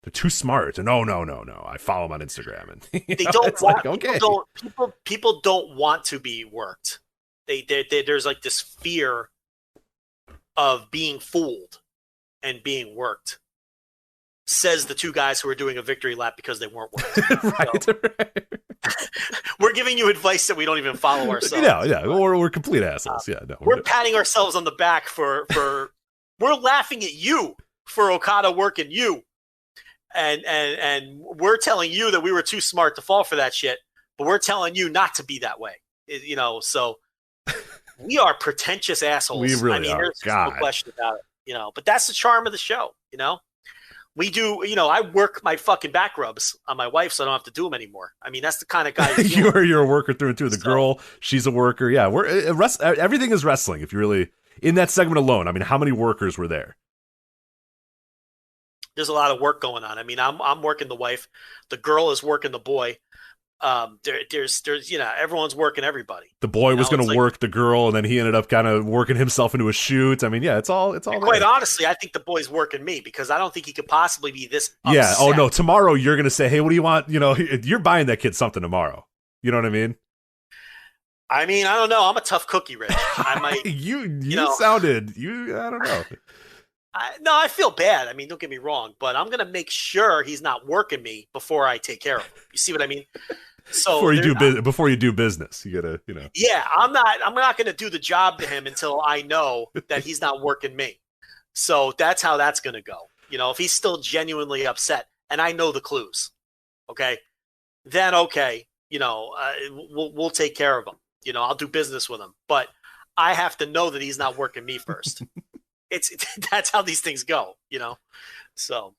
they're too smart. And no, I follow them on Instagram, and they don't want. Okay. People don't want to be worked. There's like this fear of being fooled and being worked, says the two guys who are doing a victory lap because they weren't worked. Right. We're giving you advice that we don't even follow ourselves. Yeah. We're complete assholes. We're patting ourselves on the back for we're laughing at you for Okada working you. And we're telling you that we were too smart to fall for that shit, but we're telling you not to be that way. So we are pretentious assholes. We really are. There's no question about it. But that's the charm of the show. We do. I work my fucking back rubs on my wife, so I don't have to do them anymore. I mean, that's the kind of guy you're a worker through and through. The girl, she's a worker. Yeah, everything is wrestling. If you really in that segment alone, I mean, how many workers were there? There's a lot of work going on. I mean, I'm working the wife, the girl is working the boy. There's everyone's working everybody. The boy was going to work the girl, and then he ended up kind of working himself into a shoot. I mean, yeah, it's all. Quite honestly, I think the boy's working me, because I don't think he could possibly be this upset. Yeah. Oh no. Tomorrow you're going to say, hey, what do you want? You're buying that kid something tomorrow. You know what I mean? I don't know. I'm a tough cookie, Rich. I might. you sounded. I don't know. I feel bad. I mean, don't get me wrong, but I'm going to make sure he's not working me before I take care of him. You see what I mean? So before you do business, you gotta, Yeah, I'm not going to do the job to him until I know that he's not working me. So that's how that's going to go. If he's still genuinely upset and I know the clues, okay, then okay, we'll take care of him. I'll do business with him, but I have to know that he's not working me first. That's how these things go, So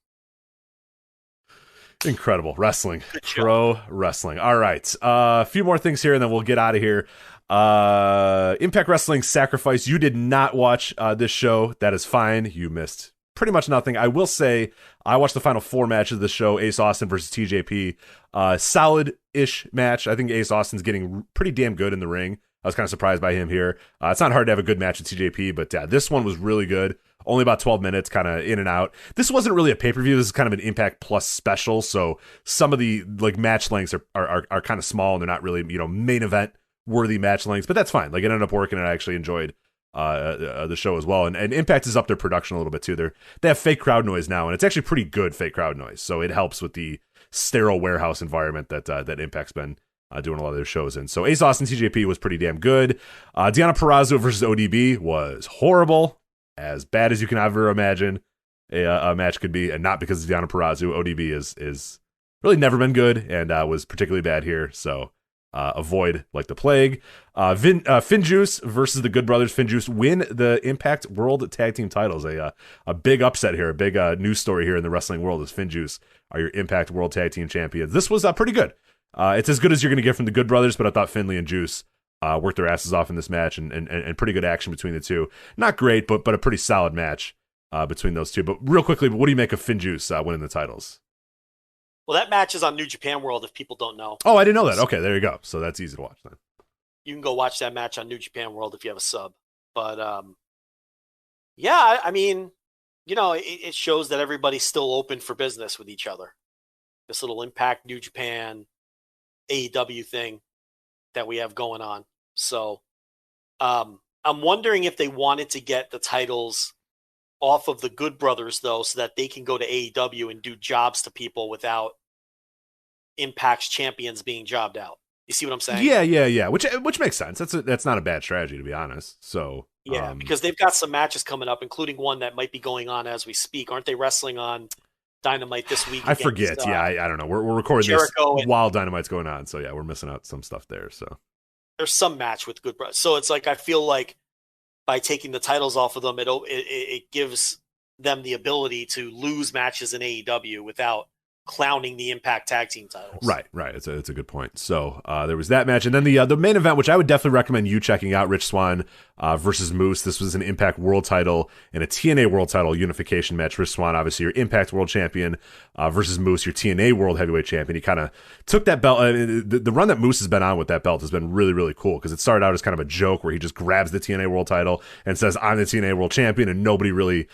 incredible wrestling, pro wrestling. All right, a few more things here, and then we'll get out of here. Impact Wrestling Sacrifice. You did not watch this show. That is fine. You missed pretty much nothing. I will say I watched the final 4 matches of the show. Ace Austin versus TJP. Solid-ish match. I think Ace Austin's getting pretty damn good in the ring. I was kind of surprised by him here. It's not hard to have a good match with TJP, but this one was really good. Only about 12 minutes, kind of in and out. This wasn't really a pay-per-view. This is kind of an Impact Plus special, so some of the match lengths are kind of small, and they're not really main event worthy match lengths. But that's fine. It ended up working, and I actually enjoyed the show as well. And Impact has upped their production a little bit too. They have fake crowd noise now, and it's actually pretty good fake crowd noise. So it helps with the sterile warehouse environment that Impact's been doing a lot of their shows in. So Ace Austin TJP was pretty damn good. Deonna Purrazzo versus ODB was horrible, as bad as you can ever imagine a match could be, and not because of Deonna Purrazzo. ODB is really never been good, and was particularly bad here. So avoid like the plague. Finjuice versus the Good Brothers. Finjuice win the Impact World Tag Team titles. A big upset here, a big news story here in the wrestling world is Finjuice are your Impact World Tag Team champions. This was pretty good. It's as good as you're going to get from the Good Brothers, but I thought Finlay and Juice worked their asses off in this match, and pretty good action between the two. Not great, but a pretty solid match between those two. But real quickly, what do you make of Finjuice winning the titles? Well, that match is on New Japan World, if people don't know. Oh, I didn't know that. Okay, there you go. So that's easy to watch then. You can go watch that match on New Japan World if you have a sub. But, yeah, I mean, it shows that everybody's still open for business with each other. This little Impact, New Japan, AEW thing that we have going on. So I'm wondering if they wanted to get the titles off of the Good Brothers, though, so that they can go to AEW and do jobs to people without Impact's champions being jobbed out. You see what I'm saying? Yeah. Which makes sense. That's not a bad strategy, to be honest. So yeah, because they've got some matches coming up, including one that might be going on as we speak. Aren't they wrestling on Dynamite this week. I forget. I don't know. We're recording Jericho this while Dynamite's going on, so yeah, we're missing out some stuff there. So there's some match with Good Brothers. So it's like I feel like by taking the titles off of them, it gives them the ability to lose matches in AEW without clowning the Impact Tag Team titles. Right. It's a good point. So there was that match, and then the main event, which I would definitely recommend you checking out, Rich Swann versus Moose. This was an Impact World Title and a TNA World Title unification match. Rich Swann, obviously your Impact World Champion, versus Moose, your TNA World Heavyweight Champion. He kind of took that belt. The run that Moose has been on with that belt has been really, really cool, because it started out as kind of a joke where he just grabs the TNA World Title and says, "I'm the TNA World Champion," and nobody really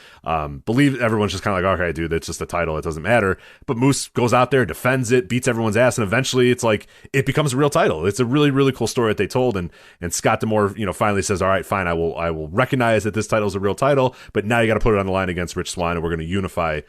believes. Everyone's just kind of like, "Okay, dude, it's just a title. It doesn't matter." But Moose goes out there, defends it, beats everyone's ass, and eventually it's like it becomes a real title. It's a really, really cool story that they told, and Scott D'Amore, finally says, "All right, fine, I will recognize that this title is a real title, but now you got to put it on the line against Rich Swann, and we're going to unify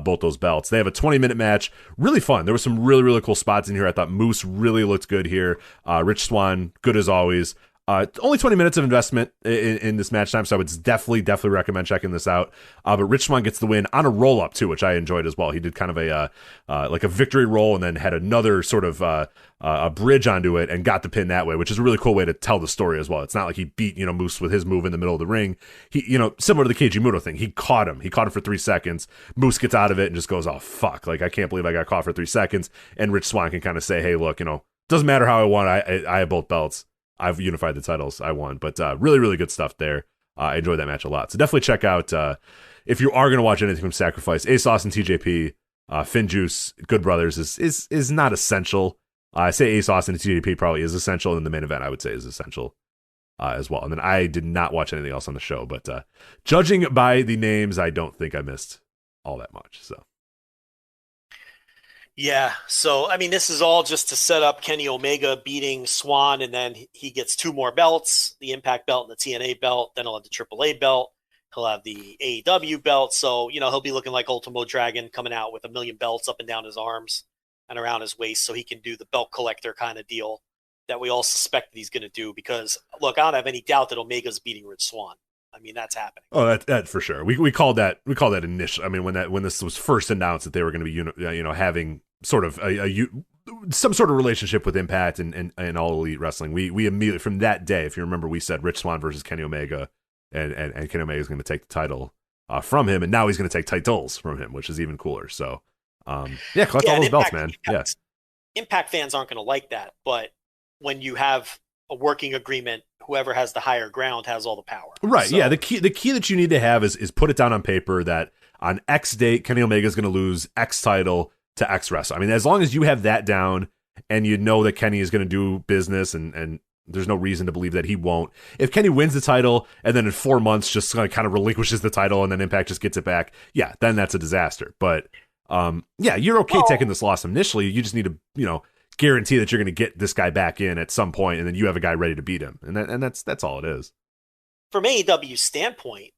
both those belts." They have a 20-minute match, really fun. There were some really, really cool spots in here. I thought Moose really looked good here. Rich Swann, good as always. Only 20 minutes of investment in this match time, so I would definitely recommend checking this out. But Rich Swann gets the win on a roll-up, too, which I enjoyed as well. He did kind of a victory roll and then had another sort of a bridge onto it and got the pin that way, which is a really cool way to tell the story as well. It's not like he beat Moose with his move in the middle of the ring. He, similar to the Keiji Mutoh thing, he caught him for 3 seconds. Moose gets out of it and just goes, "Oh, fuck, like I can't believe I got caught for 3 seconds." And Rich Swann can kind of say, "Hey, look, doesn't matter how I won. I have both belts. I've unified the titles. I won." But really, really good stuff there. I enjoyed that match a lot. So definitely check out, if you are going to watch anything from Sacrifice, Ace Austin, TJP, Finn Juice, Good Brothers is not essential. I say Ace Austin and TJP probably is essential, and the main event I would say is essential as well. And then I did not watch anything else on the show, but judging by the names, I don't think I missed all that much. So. Yeah, so I mean, this is all just to set up Kenny Omega beating Swan, and then he gets 2 more belts, the Impact belt and the TNA belt. Then he'll have the AAA belt. He'll have the AEW belt. So, he'll be looking like Ultimo Dragon, coming out with 1 million belts up and down his arms and around his waist, so he can do the belt collector kind of deal that we all suspect that he's going to do. Because, look, I don't have any doubt that Omega's beating Rich Swann. I mean, that's happening. Oh, that for sure. We called that initial. I mean, when this was first announced that they were going to be having sort of some sort of relationship with Impact and All Elite Wrestling, we immediately, from that day, if you remember, we said Rich Swann versus Kenny Omega, and Kenny Omega is going to take the title from him, and now he's going to take titles from him, which is even cooler. So, collect all those belts, man. Impact fans aren't going to like that, but when you have a working agreement, whoever has the higher ground has all the power. Right. So, yeah. The key that you need to have is put it down on paper that on X date, Kenny Omega is going to lose X title to X wrestler. I mean, as long as you have that down and you know that Kenny is going to do business, and there's no reason to believe that he won't. If Kenny wins the title and then in 4 months just kind of relinquishes the title and then Impact just gets it back, then that's a disaster. But you're okay taking this loss initially. You just need to, guarantee that you're going to get this guy back in at some point, and then you have a guy ready to beat him, and that's all it is. From AEW's standpoint,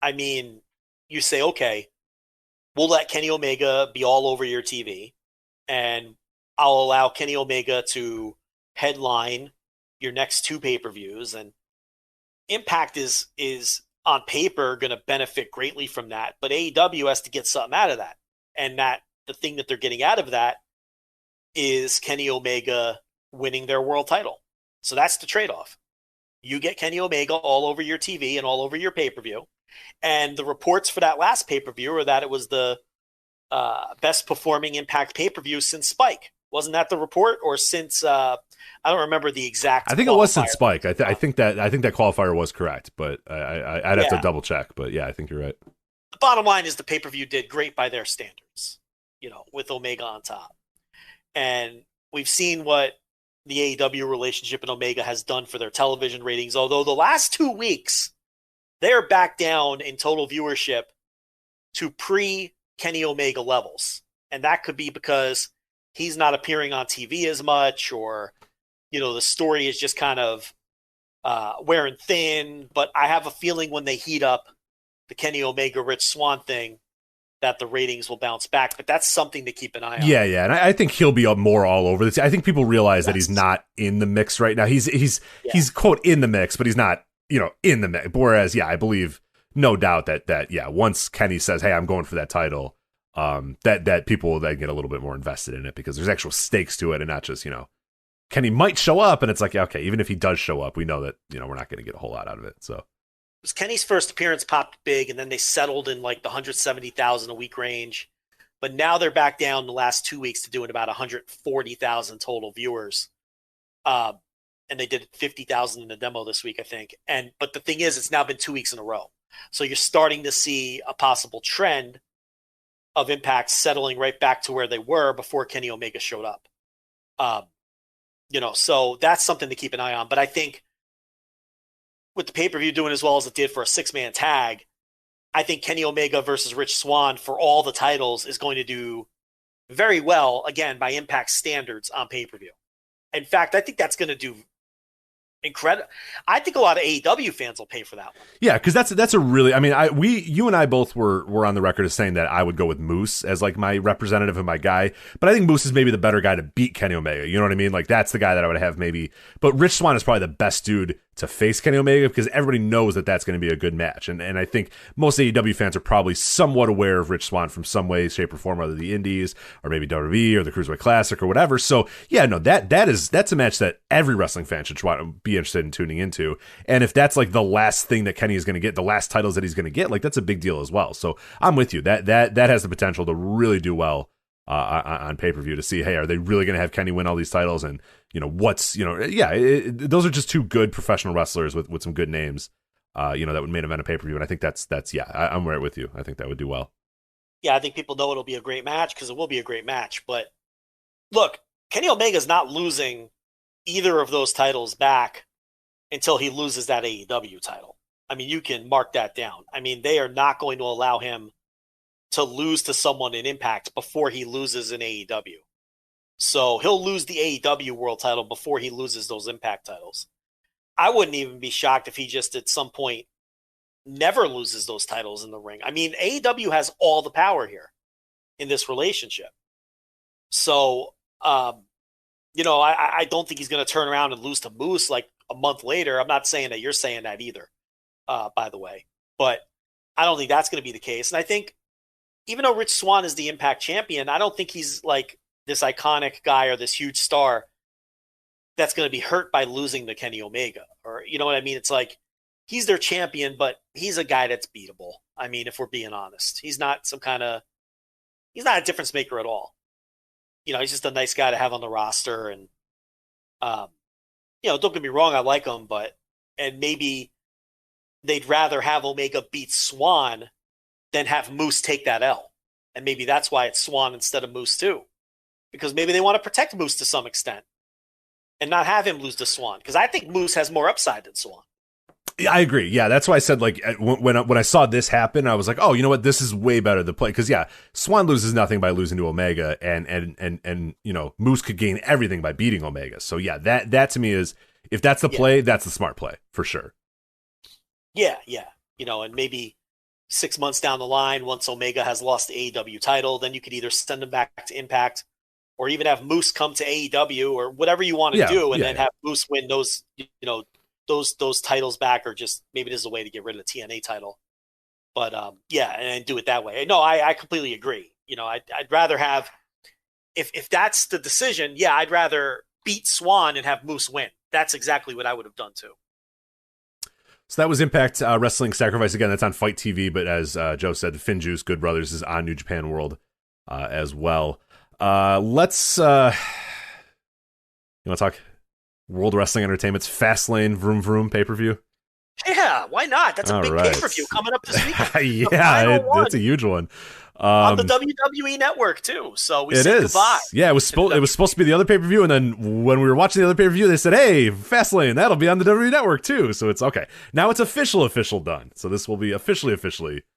I mean, you say, okay, we'll let Kenny Omega be all over your TV, and I'll allow Kenny Omega to headline your next 2 pay-per-views, and Impact is on paper going to benefit greatly from that, but AEW has to get something out of that, and that the thing that they're getting out of that is Kenny Omega winning their world title. So that's the trade-off. You get Kenny Omega all over your TV and all over your pay-per-view. And the reports for that last pay-per-view are that it was the best performing Impact pay-per-view since Spike. Wasn't that the report? Or since I don't remember the exact. I think it was since Spike. I think that qualifier was correct, but I'd have to double check. But yeah, I think you're right. The bottom line is the pay-per-view did great by their standards, with Omega on top. And we've seen what the AEW relationship and Omega has done for their television ratings, although the last 2 weeks, they're back down in total viewership to pre-Kenny Omega levels. And that could be because he's not appearing on TV as much, or, the story is just kind of wearing thin. But I have a feeling when they heat up the Kenny Omega Rich Swann thing, that the ratings will bounce back, but that's something to keep an eye on. Yeah, and I think he'll be more all over this. I think people realize that he's not in the mix right now. He's quote in the mix, but he's not, in the mix. Whereas, I believe, no doubt that once Kenny says, "Hey, I'm going for that title," that people will then get a little bit more invested in it because there's actual stakes to it and not just, Kenny might show up, and it's like, okay, even if he does show up, we know that, we're not going to get a whole lot out of it. So it was Kenny's first appearance popped big, and then they settled in like the 170,000 a week range. But now they're back down the last 2 weeks to doing about 140,000 total viewers. And they did 50,000 in the demo this week, I think. But the thing is, it's now been 2 weeks in a row. So you're starting to see a possible trend of Impact settling right back to where they were before Kenny Omega showed up. So that's something to keep an eye on. But I think with the pay-per-view doing as well as it did for a 6-man tag, I think Kenny Omega versus Rich Swann for all the titles is going to do very well, again, by Impact standards on pay-per-view. In fact, I think that's going to do incredible. I think a lot of AEW fans will pay for that one. Yeah, because that's a really. You and I both were on the record as saying that I would go with Moose as like my representative and my guy, but I think Moose is maybe the better guy to beat Kenny Omega. You know what I mean? Like that's the guy that I would have maybe. But Rich Swann is probably the best dude to face Kenny Omega because everybody knows that that's going to be a good match, and I think most AEW fans are probably somewhat aware of Rich Swann from some way, shape, or form, whether the Indies or maybe WWE or the Cruiserweight Classic or whatever. So yeah, no, that's a match that every wrestling fan should be interested in tuning into. And if that's like the last thing that Kenny is going to get, the last titles that he's going to get, like that's a big deal as well. So I'm with you. That has the potential to really do well on pay-per-view to see, hey, are they really going to have Kenny win all these titles? And those are just two good professional wrestlers with some good names, that would main event a pay-per-view. And I think I'm right with you. I think that would do well. Yeah, I think people know it'll be a great match because it will be a great match. But look, Kenny Omega's not losing either of those titles back until he loses that AEW title. I mean, you can mark that down. I mean, they are not going to allow him to lose to someone in Impact before he loses in AEW. So he'll lose the AEW world title before he loses those Impact titles. I wouldn't even be shocked if he just at some point never loses those titles in the ring. I mean, AEW has all the power here in this relationship. So, I don't think he's going to turn around and lose to Moose like a month later. I'm not saying that you're saying that either, by the way. But I don't think that's going to be the case. And I think even though Rich Swann is the Impact champion, I don't think he's like this iconic guy or this huge star that's going to be hurt by losing to Kenny Omega. Or, you know what I mean? It's like he's their champion, but he's a guy that's beatable. I mean, if we're being honest, he's not he's not a difference maker at all. He's just a nice guy to have on the roster. And, don't get me wrong, I like him, and maybe they'd rather have Omega beat Swann than have Moose take that L. And maybe that's why it's Swann instead of Moose too. Because maybe they want to protect Moose to some extent and not have him lose to Swann. Because I think Moose has more upside than Swann. Yeah, I agree. Yeah, that's why I said, like, when I saw this happen, I was like, oh, you know what? This is way better to play. Because, yeah, Swann loses nothing by losing to Omega, and Moose could gain everything by beating Omega. So, yeah, that to me is, if that's the play, that's the smart play, for sure. Yeah. And maybe 6 months down the line, once Omega has lost the AEW title, then you could either send him back to Impact or even have Moose come to AEW or whatever you want to do, and then have Moose win those, those titles back, or just maybe this is a way to get rid of the TNA title. But and do it that way. No, I completely agree. I'd rather have, if that's the decision, I'd rather beat Swann and have Moose win. That's exactly what I would have done too. So that was Impact Wrestling Sacrifice. Again, that's on Fight TV, but as Joe said, the FinJuice Good Brothers is on New Japan World as well. Let's you want to talk World Wrestling Entertainment's Fastlane Vroom Vroom pay-per-view? Yeah, why not? That's a big pay-per-view coming up this week. It's a huge one. On the WWE network too. So we said goodbye. Yeah, it was supposed to be the other pay-per-view, and then when we were watching the other pay-per-view, they said, hey, Fastlane, that'll be on the WWE network too. So it's okay. Now it's official done. So this will be officially.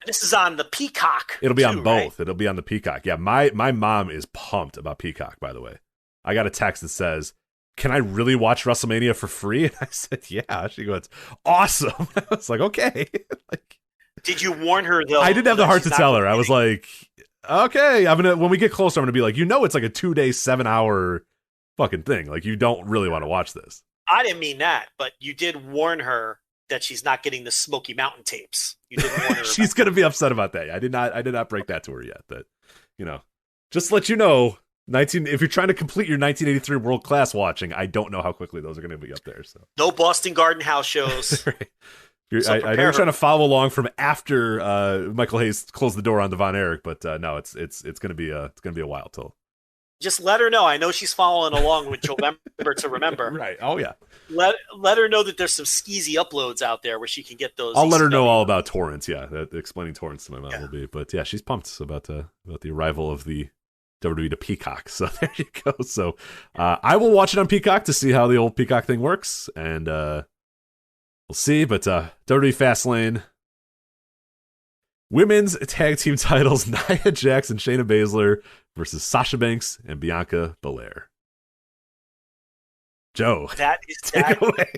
This is on the Peacock. It'll be on both. Right? It'll be on the Peacock. Yeah, my mom is pumped about Peacock, by the way. I got a text that says, can I really watch WrestleMania for free? And I said, yeah. She goes, awesome. I was like, okay. Did you warn her though? I didn't have the heart to tell her. I was like, okay, when we get closer, I'm gonna be like, it's like a 2-day, 7-hour fucking thing. Like, you don't really want to watch this. I didn't mean that, but you did warn her that she's not getting the Smoky Mountain tapes. You didn't want her. She's going to be upset about that. I did not break that to her yet. That, just to let you know, if you're trying to complete your 1983 World Class watching, I don't know how quickly those are going to be up there. So no Boston Garden House shows. Right. I know you're trying to follow along from after Michael Hayes closed the door on the Von Erich, but no, it's going to be a while till. Just let her know. I know she's following along with November to Remember. Right. Oh yeah. Let her know that there's some skeezy uploads out there where she can get those. I'll let her know all about torrents. Yeah, explaining torrents to my mom will be. But yeah, she's pumped about the arrival of the WWE to Peacock. So there you go. So I will watch it on Peacock to see how the old Peacock thing works, and we'll see. But WWE Fastlane. Women's tag team titles: Nia Jax and Shayna Baszler versus Sasha Banks and Bianca Belair. Joe, take it away.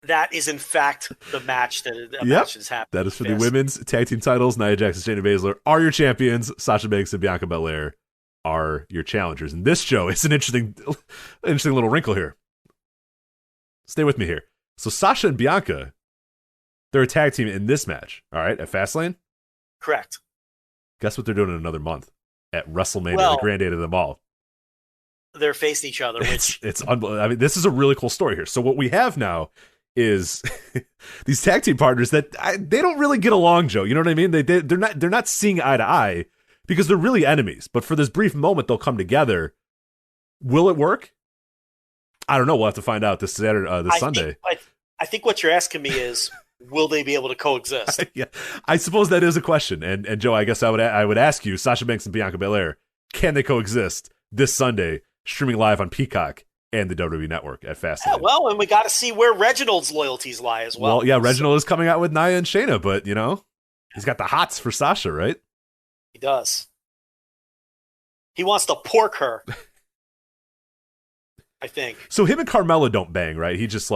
That is, in fact, the match that match has happened. That is for the women's tag team titles. Nia Jax and Shayna Baszler are your champions. Sasha Banks and Bianca Belair are your challengers. And this, Joe, it's an interesting little wrinkle here. Stay with me here. So Sasha and Bianca, they're a tag team in this match, all right, at Fastlane? Correct. Guess what they're doing in another month at WrestleMania, the Grand Eight of them all? They're facing each other. It's unbelievable. I mean, this is a really cool story here. So what we have now is these tag team partners that they don't really get along, Joe. You know what I mean? They're not seeing eye to eye because they're really enemies. But for this brief moment, they'll come together. Will it work? I don't know. We'll have to find out this Saturday, Sunday. I think what you're asking me is, will they be able to coexist? Yeah, I suppose that is a question. And Joe, I guess I would ask you, Sasha Banks and Bianca Belair, can they coexist this Sunday, streaming live on Peacock and the WWE Network at Fastlane? Yeah, well, and we got to see where Reginald's loyalties lie as well. Well, yeah, Reginald is coming out with Nia and Shayna, but he's got the hots for Sasha, right? He does. He wants to pork her. I think. So him and Carmella don't bang, right? He just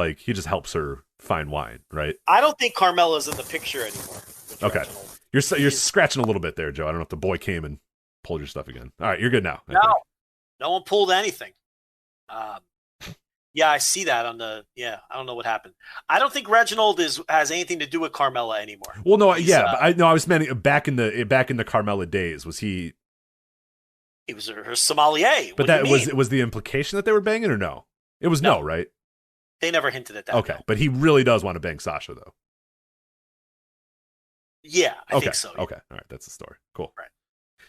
helps her find wine, right? I don't think Carmella's in the picture anymore. Okay. Reginald. You're scratching a little bit there, Joe. I don't know if the boy came and pulled your stuff again. All right, you're good now. No one pulled anything. Yeah, I see that on the. Yeah, I don't know what happened. I don't think Reginald has anything to do with Carmella anymore. Well, no, but I was meant back in the Carmella days. Was he? He was her sommelier. But that was the implication that they were banging, or no? It was no, right? They never hinted at that. Okay, but he really does want to bang Sasha, though. Yeah, I think so. Yeah. Okay, all right, that's the story. Cool. Right.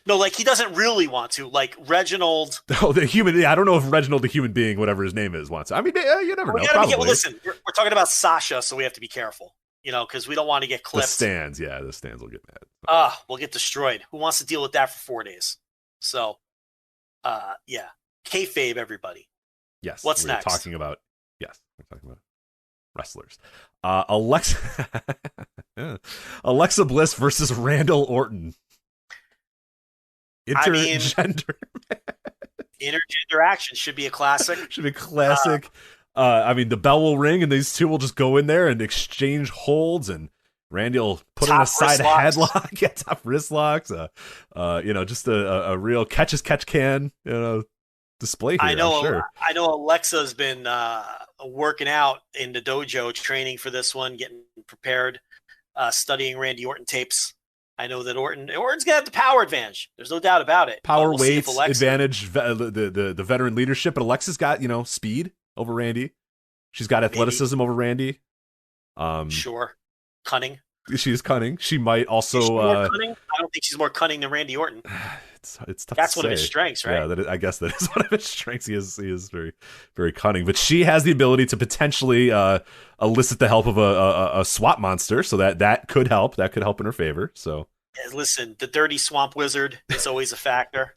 No, like he doesn't really want to. Like Reginald. Oh, the human. Yeah, I don't know if Reginald, the human being, whatever his name is, wants to. I mean, you never know. Probably. Listen, we're talking about Sasha, so we have to be careful. Because we don't want to get clipped. The stands will get mad. We'll get destroyed. Who wants to deal with that for 4 days? So, yeah, kayfabe, everybody. Yes. What's next? We're talking about wrestlers. Alexa Bliss versus Randall Orton. Intergender action should be a classic. The bell will ring and these two will just go in there and exchange holds, and Randy will put in a side headlock, top wrist locks. Just a real catch as catch can, display here. I know Alexa's been working out in the dojo, training for this one, getting prepared, studying Randy Orton tapes. I know that Orton's gonna have the power advantage. There's no doubt about it. Power, weight advantage, the veteran leadership, but Alexa's got speed over Randy. She's got athleticism over Randy. Sure, cunning. She's cunning. She might also. More cunning? I don't think she's more cunning than Randy Orton. It's tough. That's to one say. of his strengths, right? Yeah, I guess that is one of his strengths. He is very, very cunning, but she has the ability to potentially elicit the help of a swamp monster, so that could help. That could help in her favor. So, listen, the dirty swamp wizard is always a factor.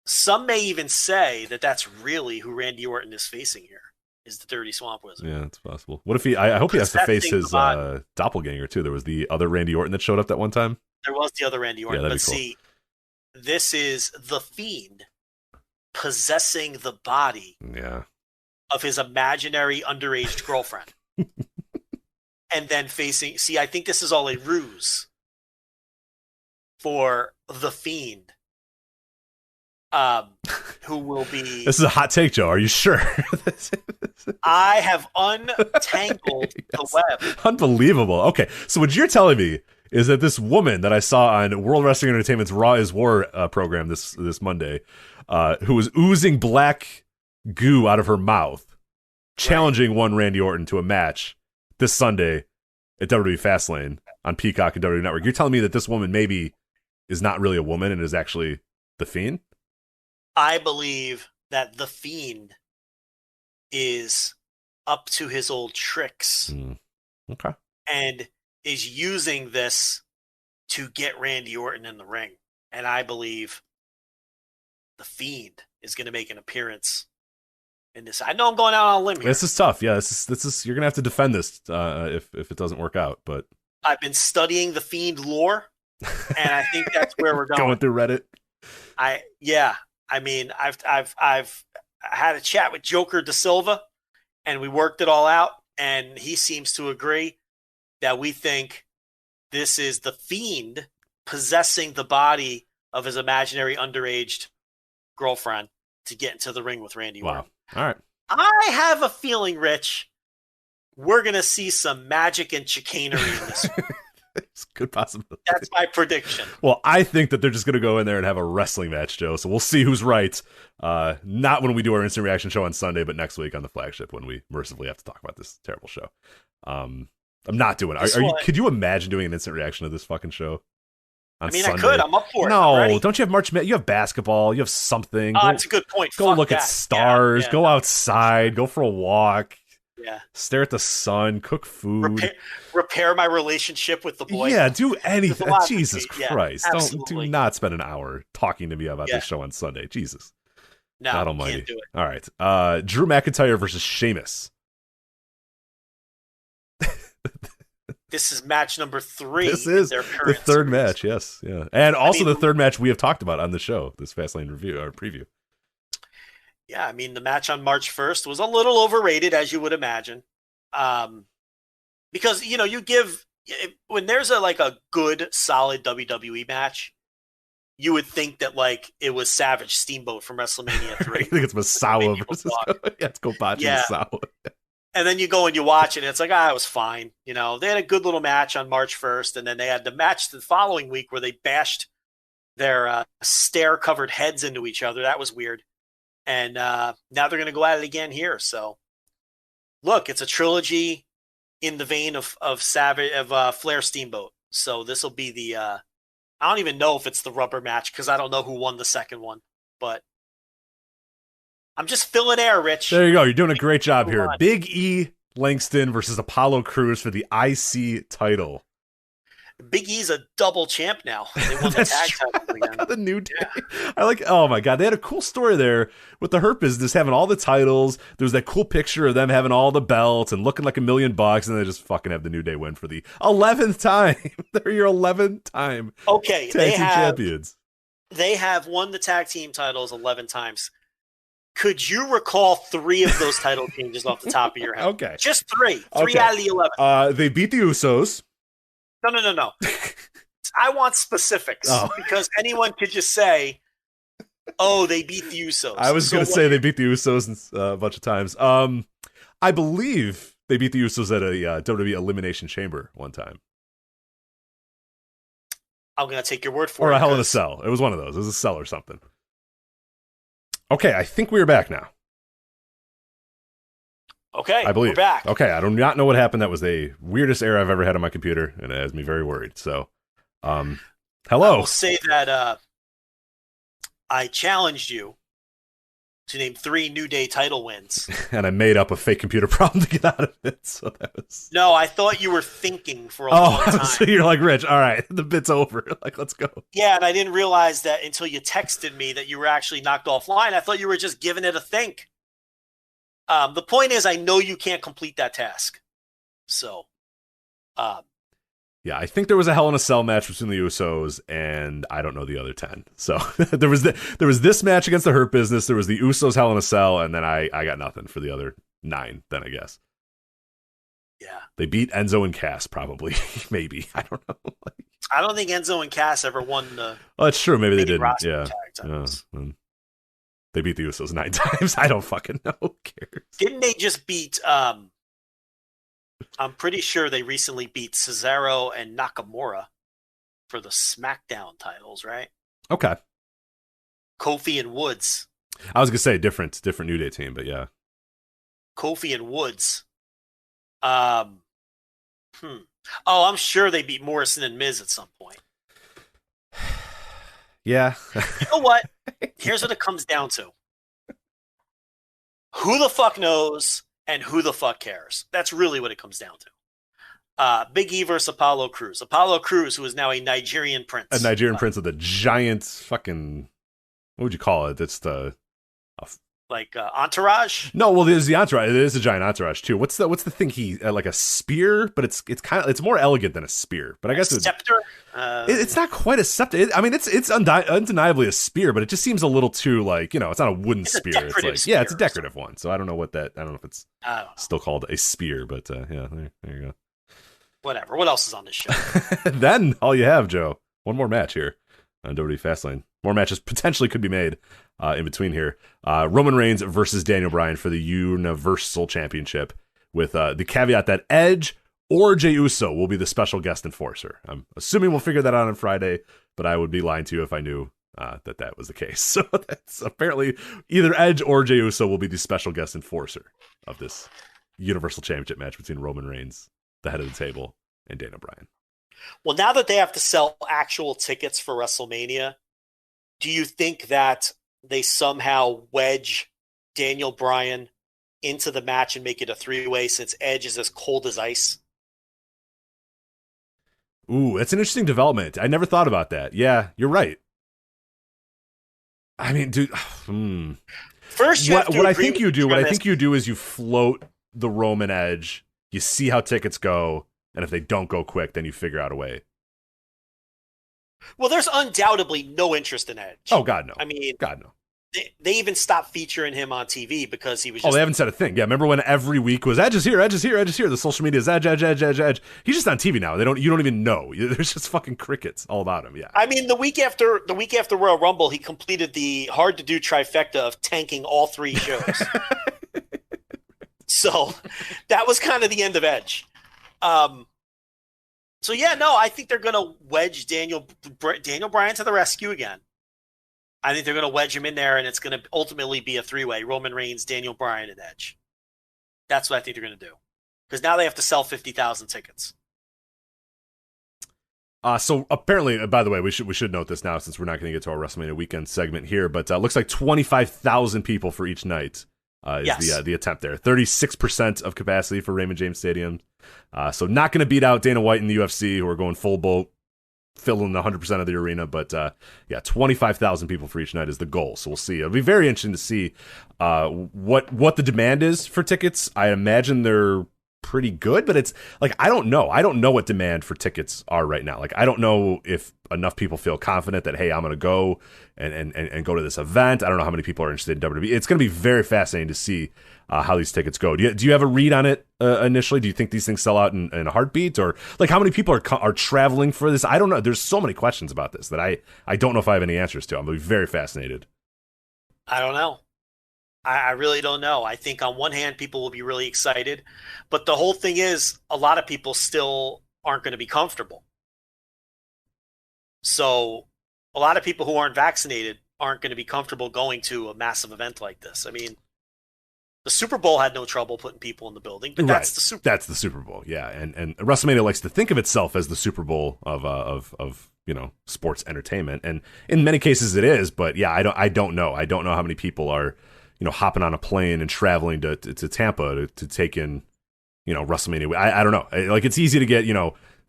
Some may even say that that's really who Randy Orton is facing here. Is the dirty swamp wizard? Yeah, it's possible. What if I hope he has to face his doppelganger too. There was the other Randy Orton that showed up that one time. There was the other Randy Orton. Yeah, but cool. See, this is the Fiend possessing the body of his imaginary underage girlfriend. And then facing... See, I think this is all a ruse for the Fiend who will be. This is a hot take, Joe. Are you sure? I have untangled the web. Unbelievable. Okay, so what you're telling me is that this woman that I saw on World Wrestling Entertainment's Raw is War program this Monday, who was oozing black goo out of her mouth, challenging one Randy Orton to a match this Sunday at WWE Fastlane on Peacock and WWE Network. You're telling me that this woman maybe is not really a woman and is actually the Fiend? I believe that the Fiend is up to his old tricks. Okay. And is using this to get Randy Orton in the ring. And I believe the Fiend is going to make an appearance in this. I know I'm going out on a limb here. This is tough. Yeah, this is you're going to have to defend this if it doesn't work out, but I've been studying the Fiend lore, and I think that's where we're going. Going through Reddit. I mean, I've had a chat with Joker Da Silva, and we worked it all out, and he seems to agree that we think this is the Fiend possessing the body of his imaginary underaged girlfriend to get into the ring with Randy Orton. All right. I have a feeling, Rich, we're going to see some magic and chicanery in this. It's a good possibility. That's my prediction. Well, I think that they're just going to go in there and have a wrestling match, Joe. So we'll see who's right. Not when we do our instant reaction show on Sunday, but next week on the flagship when we mercifully have to talk about this terrible show. I'm not doing it. Could you imagine doing an instant reaction to this fucking show? I mean, Sunday? I could. I'm up for it. No, don't you have March Madness? You have basketball. You have something. That's a good point. Go Fuck look that. at stars. Yeah. Go outside. Go for a walk. Yeah. Stare at the sun. Cook food. Repair my relationship with the boy. Yeah, do anything. Jesus yeah, Christ. absolutely. Do not spend an hour talking to me about this show on Sunday. Jesus. No, God almighty. can't do it. All right. Drew McIntyre versus Sheamus. This is match number 3. This is the third match, yes. Yeah. And also the third match we have talked about on the show, this Fastlane review or preview. Yeah, I mean, the match on March 1st was a little overrated, as you would imagine. Because, when there's a good, solid WWE match, you would think that, it was Savage Steamboat from WrestleMania 3. I think it's Masawa versus... yeah, it's Kobachi Masawa. And then you go and you watch it, and it's like, it was fine. They had a good little match on March 1st, and then they had the match the following week where they bashed their stare-covered heads into each other. That was weird. And now they're going to go at it again here. So, look, it's a trilogy in the vein of Flair Steamboat. So this will be the I don't even know if it's the rubber match because I don't know who won the second one. But I'm just filling air, Rich. There you go. You're doing a great job here. Big E Langston versus Apollo Crews for the IC title. Big E's a double champ now. They won the tag title again. The New Day. Yeah. Oh my God. They had a cool story there with the Hurt Business having all the titles. There was that cool picture of them having all the belts and looking like $1 million, and they just fucking have the New Day win for the 11th time. They're your 11th time. Okay. Tag team champions. They have won the tag team titles 11 times. Could you recall 3 of those title changes off the top of your head? Okay. Just 3. 3 out of the 11. They beat the Usos. No. I want specifics because anyone could just say, they beat the Usos. I was going to say they beat the Usos a bunch of times. I believe they beat the Usos at a WWE Elimination Chamber one time. I'm going to take your word for it. Or a Hell in a Cell. It was one of those. It was a cell or something. Okay, I think we're back now. Okay, I believe. We're back. Okay, I do not know what happened. That was the weirdest error I've ever had on my computer, and it has me very worried. So, hello. I will say that I challenged you to name 3 New Day title wins. And I made up a fake computer problem to get out of it. So that was... No, I thought you were thinking for a long time. So you're like, Rich, all right, the bit's over. Let's go. Yeah, and I didn't realize that until you texted me that you were actually knocked offline. I thought you were just giving it a think. The point is, I know you can't complete that task. So, yeah, I think there was a Hell in a Cell match between the Usos, and I don't know the other 10. So there was this match against the Hurt Business. There was the Usos Hell in a Cell, and then I got nothing for the other 9. Then I guess. Yeah, they beat Enzo and Cass probably, maybe I don't know. I don't think Enzo and Cass ever won the. Oh, that's true. Maybe they didn't. Yeah. They beat the Usos 9 times. I don't fucking know. Who cares? Didn't they just beat? I'm pretty sure they recently beat Cesaro and Nakamura for the SmackDown titles, right? Okay. Kofi and Woods. I was gonna say different New Day team, but yeah. Kofi and Woods. Oh, I'm sure they beat Morrison and Miz at some point. Yeah. You know what? Here's what it comes down to. Who the fuck knows and who the fuck cares? That's really what it comes down to. Big E versus Apollo Crews. Apollo Crews, who is now a Nigerian prince. A Nigerian prince with a giant fucking, what would you call it? It's the entourage? No, well, there's the entourage. It is a giant entourage too. What's the thing? He like a spear, but it's more elegant than a spear. But I guess it's scepter. It's not quite a scepter. It's undeniably a spear, but it just seems a little too like, it's not a wooden spear. It's like spear, it's a decorative one. So I don't know I don't know if it's still called a spear, but yeah, there you go. Whatever. What else is on this show? Then all you have, Joe, one more match here on WWE Fastlane. More matches potentially could be made in between here. Roman Reigns versus Daniel Bryan for the Universal Championship, with the caveat that Edge or Jey Uso will be the special guest enforcer. I'm assuming we'll figure that out on Friday, but I would be lying to you if I knew that was the case. So that's apparently either Edge or Jey Uso will be the special guest enforcer of this Universal Championship match between Roman Reigns, the head of the table, and Daniel Bryan. Well, now that they have to sell actual tickets for WrestleMania, do you think that they somehow wedge Daniel Bryan into the match and make it a three-way, since Edge is as cold as ice? Ooh, that's an interesting development. I never thought about that. Yeah, you're right. I mean, dude. First, what I think you do is you float the Roman Edge. You see how tickets go, and if they don't go quick, then you figure out a way. Well, there's undoubtedly no interest in Edge. Oh, God, no. I mean, God, no. They even stopped featuring him on TV because he was just... Oh, they haven't said a thing. Yeah, remember when every week was Edge is here, Edge is here, Edge is here. The social media is Edge, Edge, Edge, Edge, Edge. He's just on TV now. You don't even know. There's just fucking crickets all about him. Yeah. I mean, the week after Royal Rumble, he completed the hard to do trifecta of tanking all three shows. So that was kind of the end of Edge. So yeah, no, I think they're going to wedge Daniel Bryan to the rescue again. I think they're going to wedge him in there, and it's going to ultimately be a three-way: Roman Reigns, Daniel Bryan, and Edge. That's what I think they're going to do, because now they have to sell 50,000 tickets. So apparently, by the way, we should note this now, since we're not going to get to our WrestleMania weekend segment here, but it looks like 25,000 people for each night is the attempt there. 36% of capacity for Raymond James Stadium. So not going to beat out Dana White and the UFC, who are going full boat, filling 100% of the arena. But 25,000 people for each night is the goal. So we'll see. It'll be very interesting to see what the demand is for tickets. I imagine they're pretty good, but it's like, I don't know. I don't know what demand for tickets are right now. Like, I don't know if enough people feel confident that, hey, I'm going to go and go to this event. I don't know how many people are interested in WWE. It's going to be very fascinating to see how these tickets go. Do you have a read on it initially? Do you think these things sell out in a heartbeat, or like how many people are traveling for this? I don't know. There's so many questions about this that I don't know if I have any answers to. I'm going to be very fascinated. I don't know. I really don't know. I think on one hand, people will be really excited, but the whole thing is a lot of people still aren't going to be comfortable. So a lot of people who aren't vaccinated aren't going to be comfortable going to a massive event like this. I mean, the Super Bowl had no trouble putting people in the building, but that's the Super Bowl. That's the Super Bowl, yeah. And WrestleMania likes to think of itself as the Super Bowl of sports entertainment, and in many cases it is. But yeah, I don't know. I don't know how many people are hopping on a plane and traveling to Tampa to take in WrestleMania. I don't know. Like, it's easy to get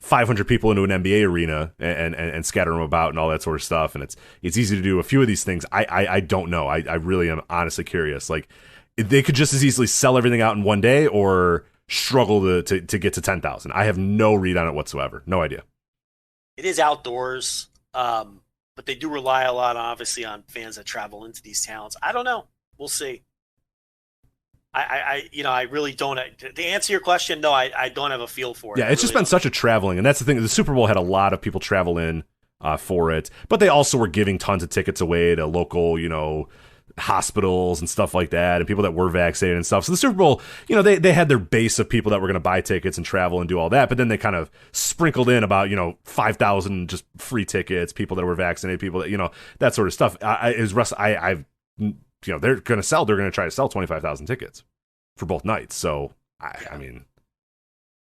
500 people into an NBA arena and scatter them about and all that sort of stuff, and it's easy to do a few of these things. I don't know. I really am honestly curious. Like, they could just as easily sell everything out in one day or struggle to get to 10,000. I have no read on it whatsoever. No idea. It is outdoors, but they do rely a lot, obviously, on fans that travel into these towns. I don't know. We'll see. I really don't. To answer your question, no, I don't have a feel for it. Yeah, it's just been such a traveling, and that's the thing. The Super Bowl had a lot of people travel in for it, but they also were giving tons of tickets away to local, hospitals and stuff like that, and people that were vaccinated and stuff. So the Super Bowl, you know, they had their base of people that were going to buy tickets and travel and do all that, but then they kind of sprinkled in about, 5,000 just free tickets, people that were vaccinated, people that, that sort of stuff. They're going to sell. They're going to try to sell 25,000 tickets for both nights. So I mean,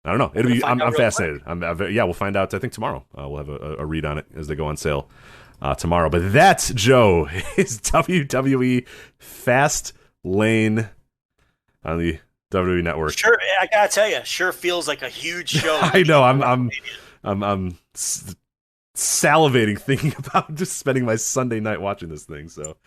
I don't know. I'm fascinated. We'll find out. I think tomorrow we'll have a read on it as they go on sale. Tomorrow. But that, Joe, is WWE Fastlane on the WWE Network. Sure, I gotta tell you, sure feels like a huge show. I know. I'm salivating thinking about just spending my Sunday night watching this thing. So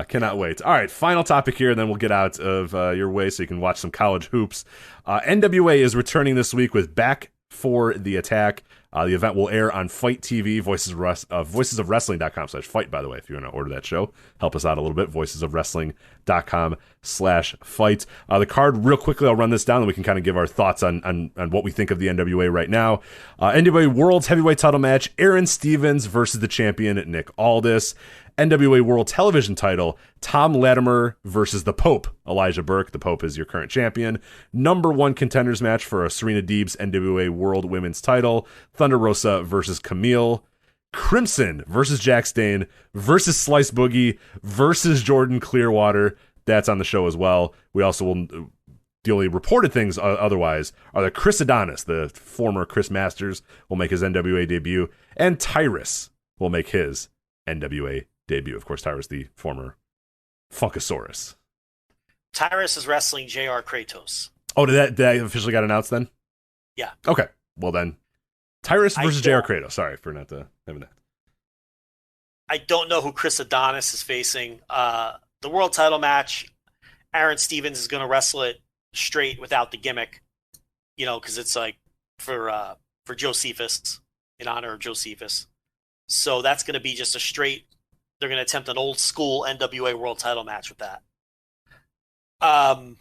cannot wait. All right, final topic here, and then we'll get out of your way so you can watch some college hoops. NWA is returning this week with Back for the Attack. The event will air on Fight TV, voicesofwrestling.com/fight, by the way, if you want to order that show. Help us out a little bit, voicesofwrestling.com/fight. The card, real quickly, I'll run this down, and we can kind of give our thoughts on what we think of the NWA right now. NWA World's Heavyweight Title match, Aaron Stevens versus the champion, Nick Aldis. NWA World Television title, Tom Latimer versus the Pope, Elijah Burke. The Pope is your current champion. Number 1 contenders match for a Serena Deeb's NWA World Women's title, Thunder Rosa versus Camille. Crimson versus Jack Stane versus Slice Boogie versus Jordan Clearwater. That's on the show as well. We also will... The only reported things otherwise are that Chris Adonis, the former Chris Masters, will make his NWA debut, and Tyrus will make his NWA debut. Of course, Tyrus, the former Funkasaurus. Tyrus is wrestling JR Kratos. Oh, did that officially got announced then? Yeah. Okay. Well then, Tyrus versus JR Kratos. Sorry for not having that. I don't know who Chris Adonis is facing. The world title match, Aaron Stevens is going to wrestle it straight without the gimmick, because it's like for Josephus, in honor of Josephus. So that's going to be just a straight. They're going to attempt an old school NWA World Title match with that. The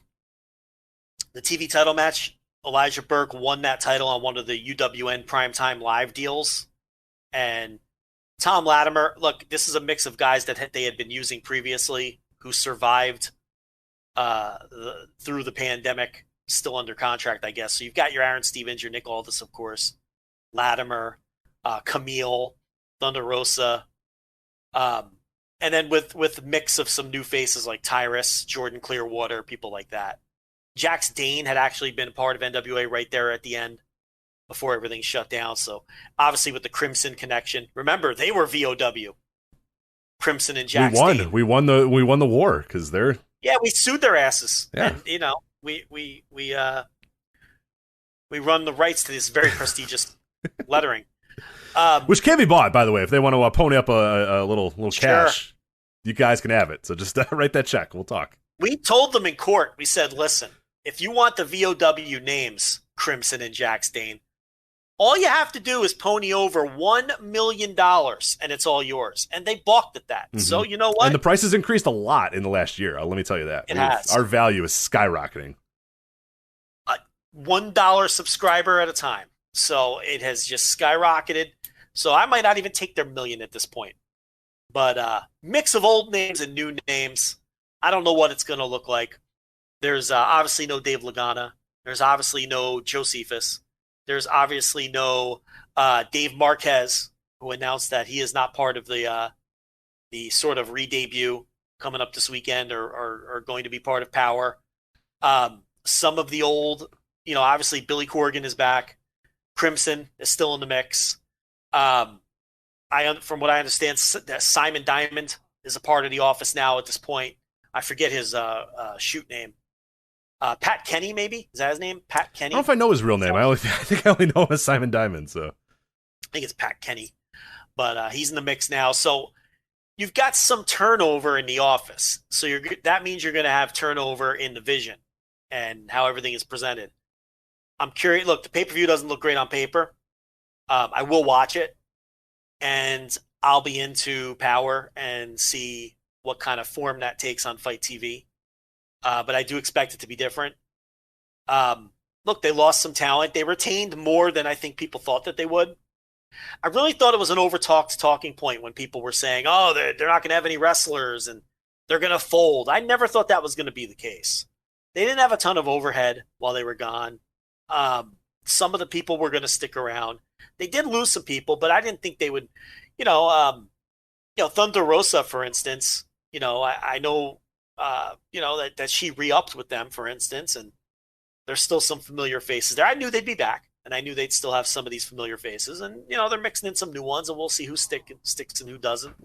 TV title match, Elijah Burke won that title on one of the UWN Primetime Live deals, and Tom Latimer. Look, this is a mix of guys that they had been using previously who survived through the pandemic, still under contract, I guess. So you've got your Aaron Stevens, your Nick Aldis, of course, Latimer, Camille, Thunder Rosa, and then with a mix of some new faces like Tyrus, Jordan Clearwater, people like that. Jax Dane had actually been part of NWA right there at the end before everything shut down. So obviously with the Crimson connection, remember they were VOW. Crimson and Jax Dane. We won the war because they're. Yeah, we sued their asses. Yeah. And, we run the rights to this very prestigious lettering. Which can be bought, by the way, if they want to pony up a little sure. cash. You guys can have it. So just write that check. We'll talk. We told them in court. We said, listen, if you want the VOW names, Crimson and Jax Dane, all you have to do is pony over $1 million, and it's all yours. And they balked at that. Mm-hmm. So you know what? And the price has increased a lot in the last year. Let me tell you that. It has. Our value is skyrocketing. $1 subscriber at a time. So it has just skyrocketed. So I might not even take their million at this point. But mix of old names and new names. I don't know what it's going to look like. There's obviously no Dave Lagana. There's obviously no Josephus. There's obviously no Dave Marquez, who announced that he is not part of the sort of re-debut coming up this weekend or going to be part of Power. Some of the old, obviously Billy Corgan is back. Crimson is still in the mix. From what I understand, Simon Diamond is a part of the office now at this point. I forget his shoot name. Pat Kenny, maybe? Is that his name? Pat Kenny? I don't know if I know his real name. I think I only know him as Simon Diamond. So I think it's Pat Kenny. But he's in the mix now. So you've got some turnover in the office. So that means you're going to have turnover in the vision and how everything is presented. I'm curious. Look, the pay-per-view doesn't look great on paper. I will watch it. And I'll be into Power and see what kind of form that takes on Fight TV. But I do expect it to be different. Look, they lost some talent. They retained more than I think people thought that they would. I really thought it was an overtalked talking point when people were saying, oh, they're not going to have any wrestlers and they're going to fold. I never thought that was going to be the case. They didn't have a ton of overhead while they were gone. Some of the people were going to stick around. They did lose some people, but I didn't think they would, Thunder Rosa, for instance, I know, that she re-upped with them, for instance, and there's still some familiar faces there. I knew they'd be back, and I knew they'd still have some of these familiar faces, and, they're mixing in some new ones, and we'll see who sticks and who doesn't.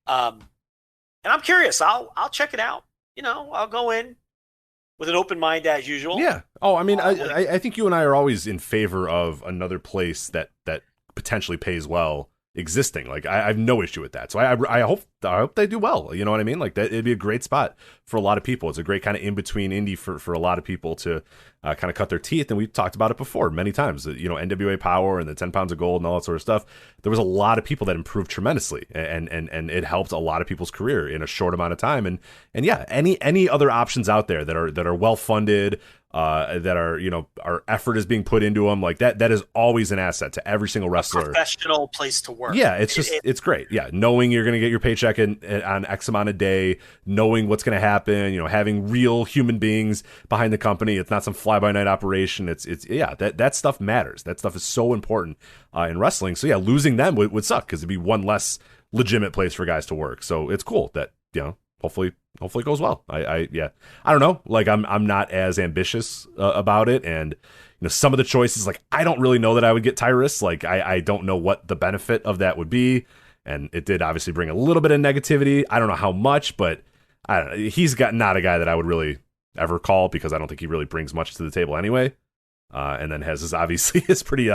And I'm curious. I'll check it out. I'll go in with an open mind as usual. Yeah. Oh, I mean, I think you and I are always in favor of another place that potentially pays well existing. Like, I have no issue with that. So I hope they do well. You know what I mean? Like, that it'd be a great spot for a lot of people. It's a great kind of in between indie for a lot of people to kind of cut their teeth. And we've talked about it before many times. NWA Power and the 10 pounds of gold and all that sort of stuff. There was a lot of people that improved tremendously, and it helped a lot of people's career in a short amount of time. And yeah, any other options out there that are well funded, that are, our effort is being put into them, like that is always an asset to every single wrestler. A professional place to work. Yeah, it's great. Yeah, knowing you're going to get your paycheck on X amount a day, knowing what's going to happen, having real human beings behind the company. It's not some fly-by-night operation. It's that stuff matters. That stuff is so important in wrestling. So yeah, losing them would suck because it'd be one less legitimate place for guys to work. So it's cool that, hopefully it goes well. I don't know. Like, I'm not as ambitious about it, and some of the choices, like, I don't really know that I would get Tyrus. Like, I don't know what the benefit of that would be, and it did obviously bring a little bit of negativity. I don't know how much, but I don't know. He's not a guy that I would really ever call because I don't think he really brings much to the table anyway. And then has his pretty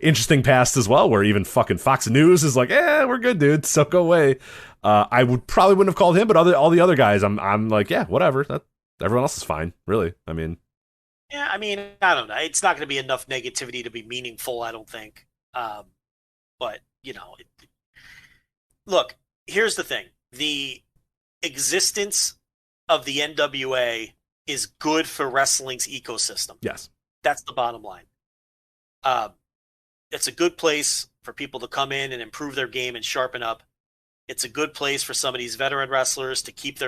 interesting past as well, where even fucking Fox News is like, we're good, dude, so go away. I probably wouldn't have called him, but all the other guys, I'm like, yeah, whatever. Everyone else is fine, really. I mean, yeah, I don't know. It's not going to be enough negativity to be meaningful, I don't think. But look, here's the thing: the existence of the NWA is good for wrestling's ecosystem. Yes. That's the bottom line. It's a good place for people to come in and improve their game and sharpen up. It's a good place for some of these veteran wrestlers to keep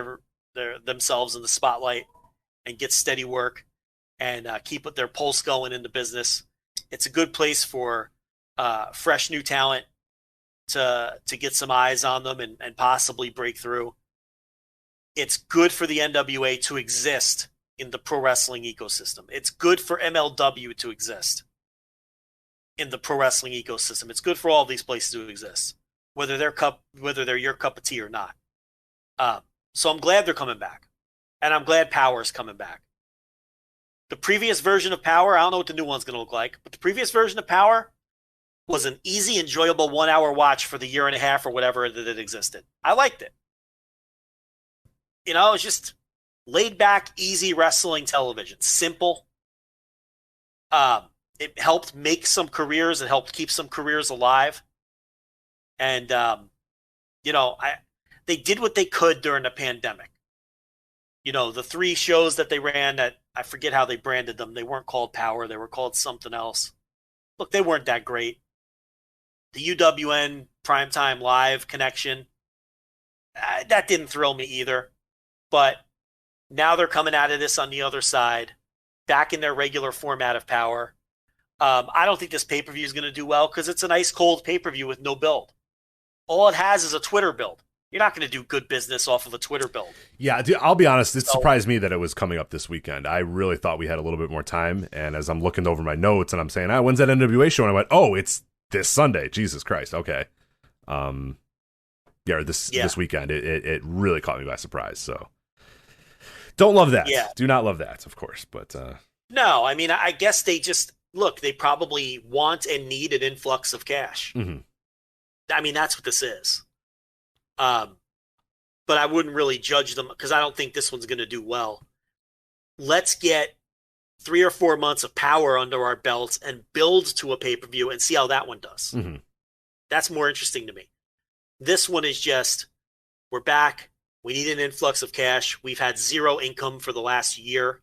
themselves in the spotlight and get steady work and keep their pulse going in the business. It's a good place for fresh new talent to get some eyes on them and possibly break through. It's good for the NWA to exist in the pro wrestling ecosystem. It's good for MLW to exist in the pro wrestling ecosystem. It's good for all these places to exist, whether they're your cup of tea or not. So I'm glad they're coming back, and I'm glad Power's coming back. The previous version of Power, I don't know what the new one's going to look like, but the previous version of Power was an easy, enjoyable 1 hour watch for the year and a half or whatever that it existed. I liked it. It's just laid back, easy wrestling television. Simple. It helped make some careers. It helped keep some careers alive. And, they did what they could during the pandemic. The 3 shows that they ran that, I forget how they branded them. They weren't called Power. They were called something else. Look, they weren't that great. The UWN Primetime Live connection, that didn't thrill me either. But now they're coming out of this on the other side, back in their regular format of Power. I don't think this pay-per-view is going to do well because it's an ice-cold pay-per-view with no build. All it has is a Twitter build. You're not going to do good business off of a Twitter build. Yeah, dude, I'll be honest. It surprised me that it was coming up this weekend. I really thought we had a little bit more time. And as I'm looking over my notes and I'm saying, when's that NWA show? And I went, it's this Sunday. Jesus Christ. Okay. This weekend. It really caught me by surprise. So don't love that. Yeah. Do not love that, of course. But no, I guess they just they probably want and need an influx of cash. Mm-hmm. That's what this is. But I wouldn't really judge them because I don't think this one's going to do well. Let's get 3 or 4 months of Power under our belts and build to a pay-per-view and see how that one does. Mm-hmm. That's more interesting to me. This one is just, we're back. We need an influx of cash. We've had 0 income for the last year.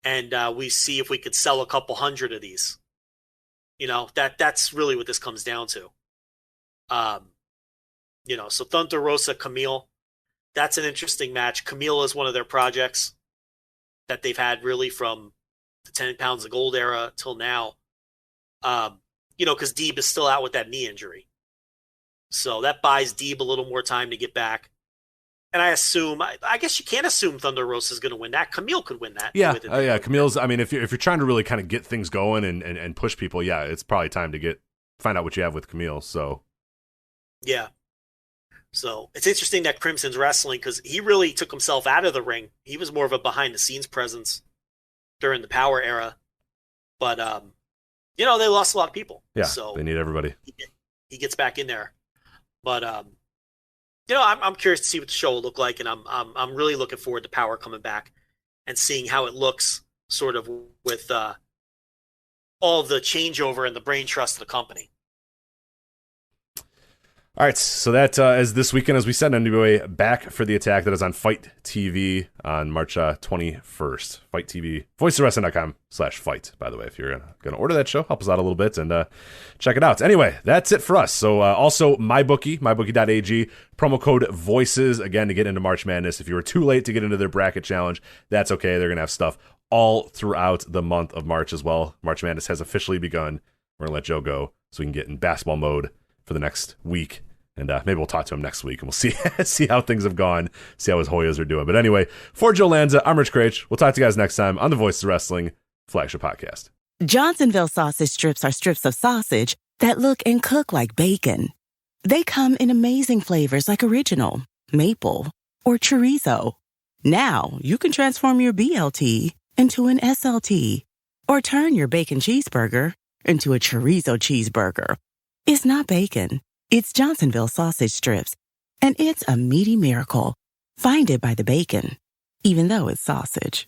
And we see if we could sell a couple hundred of these. That's really what this comes down to. So Thunder Rosa, Camille, that's an interesting match. Camille is one of their projects that they've had really from the 10 pounds of gold era till now. Because Deeb is still out with that knee injury. So that buys Deeb a little more time to get back. And I assume, I guess you can't assume Thunder Rosa is going to win that. Camille could win that. Yeah, yeah. Camille's, I mean, if you're trying to really kind of get things going and push people, yeah, it's probably time to find out what you have with Camille. So, yeah. So it's interesting that Crimson's wrestling because he really took himself out of the ring. He was more of a behind the scenes presence during the Power era. But, they lost a lot of people. Yeah, so they need everybody. He gets back in there. But, I'm curious to see what the show will look like, and I'm really looking forward to Power coming back and seeing how it looks sort of with all the changeover and the brain trust of the company. All right, so that is this weekend, as we said, NWA Back for the Attack. That is on Fight TV on March 21st. Fight TV, voicesofwrestling.com/fight, by the way. If you're going to order that show, help us out a little bit and check it out. Anyway, that's it for us. So also MyBookie, mybookie.ag, promo code VOICES, again, to get into March Madness. If you were too late to get into their bracket challenge, that's okay. They're going to have stuff all throughout the month of March as well. March Madness has officially begun. We're going to let Joe go so we can get in basketball mode for the next week, and maybe we'll talk to him next week, and we'll see how things have gone, see how his Hoyas are doing. But anyway, for Joe Lanza, I'm Rich Craich. We'll talk to you guys next time on the Voices of Wrestling Flagship Podcast. Johnsonville sausage strips are strips of sausage that look and cook like bacon. They come in amazing flavors like original, maple, or chorizo. Now you can transform your BLT into an SLT, or turn your bacon cheeseburger into a chorizo cheeseburger. It's not bacon. It's Johnsonville sausage strips. And it's a meaty miracle. Find it by the bacon, even though it's sausage.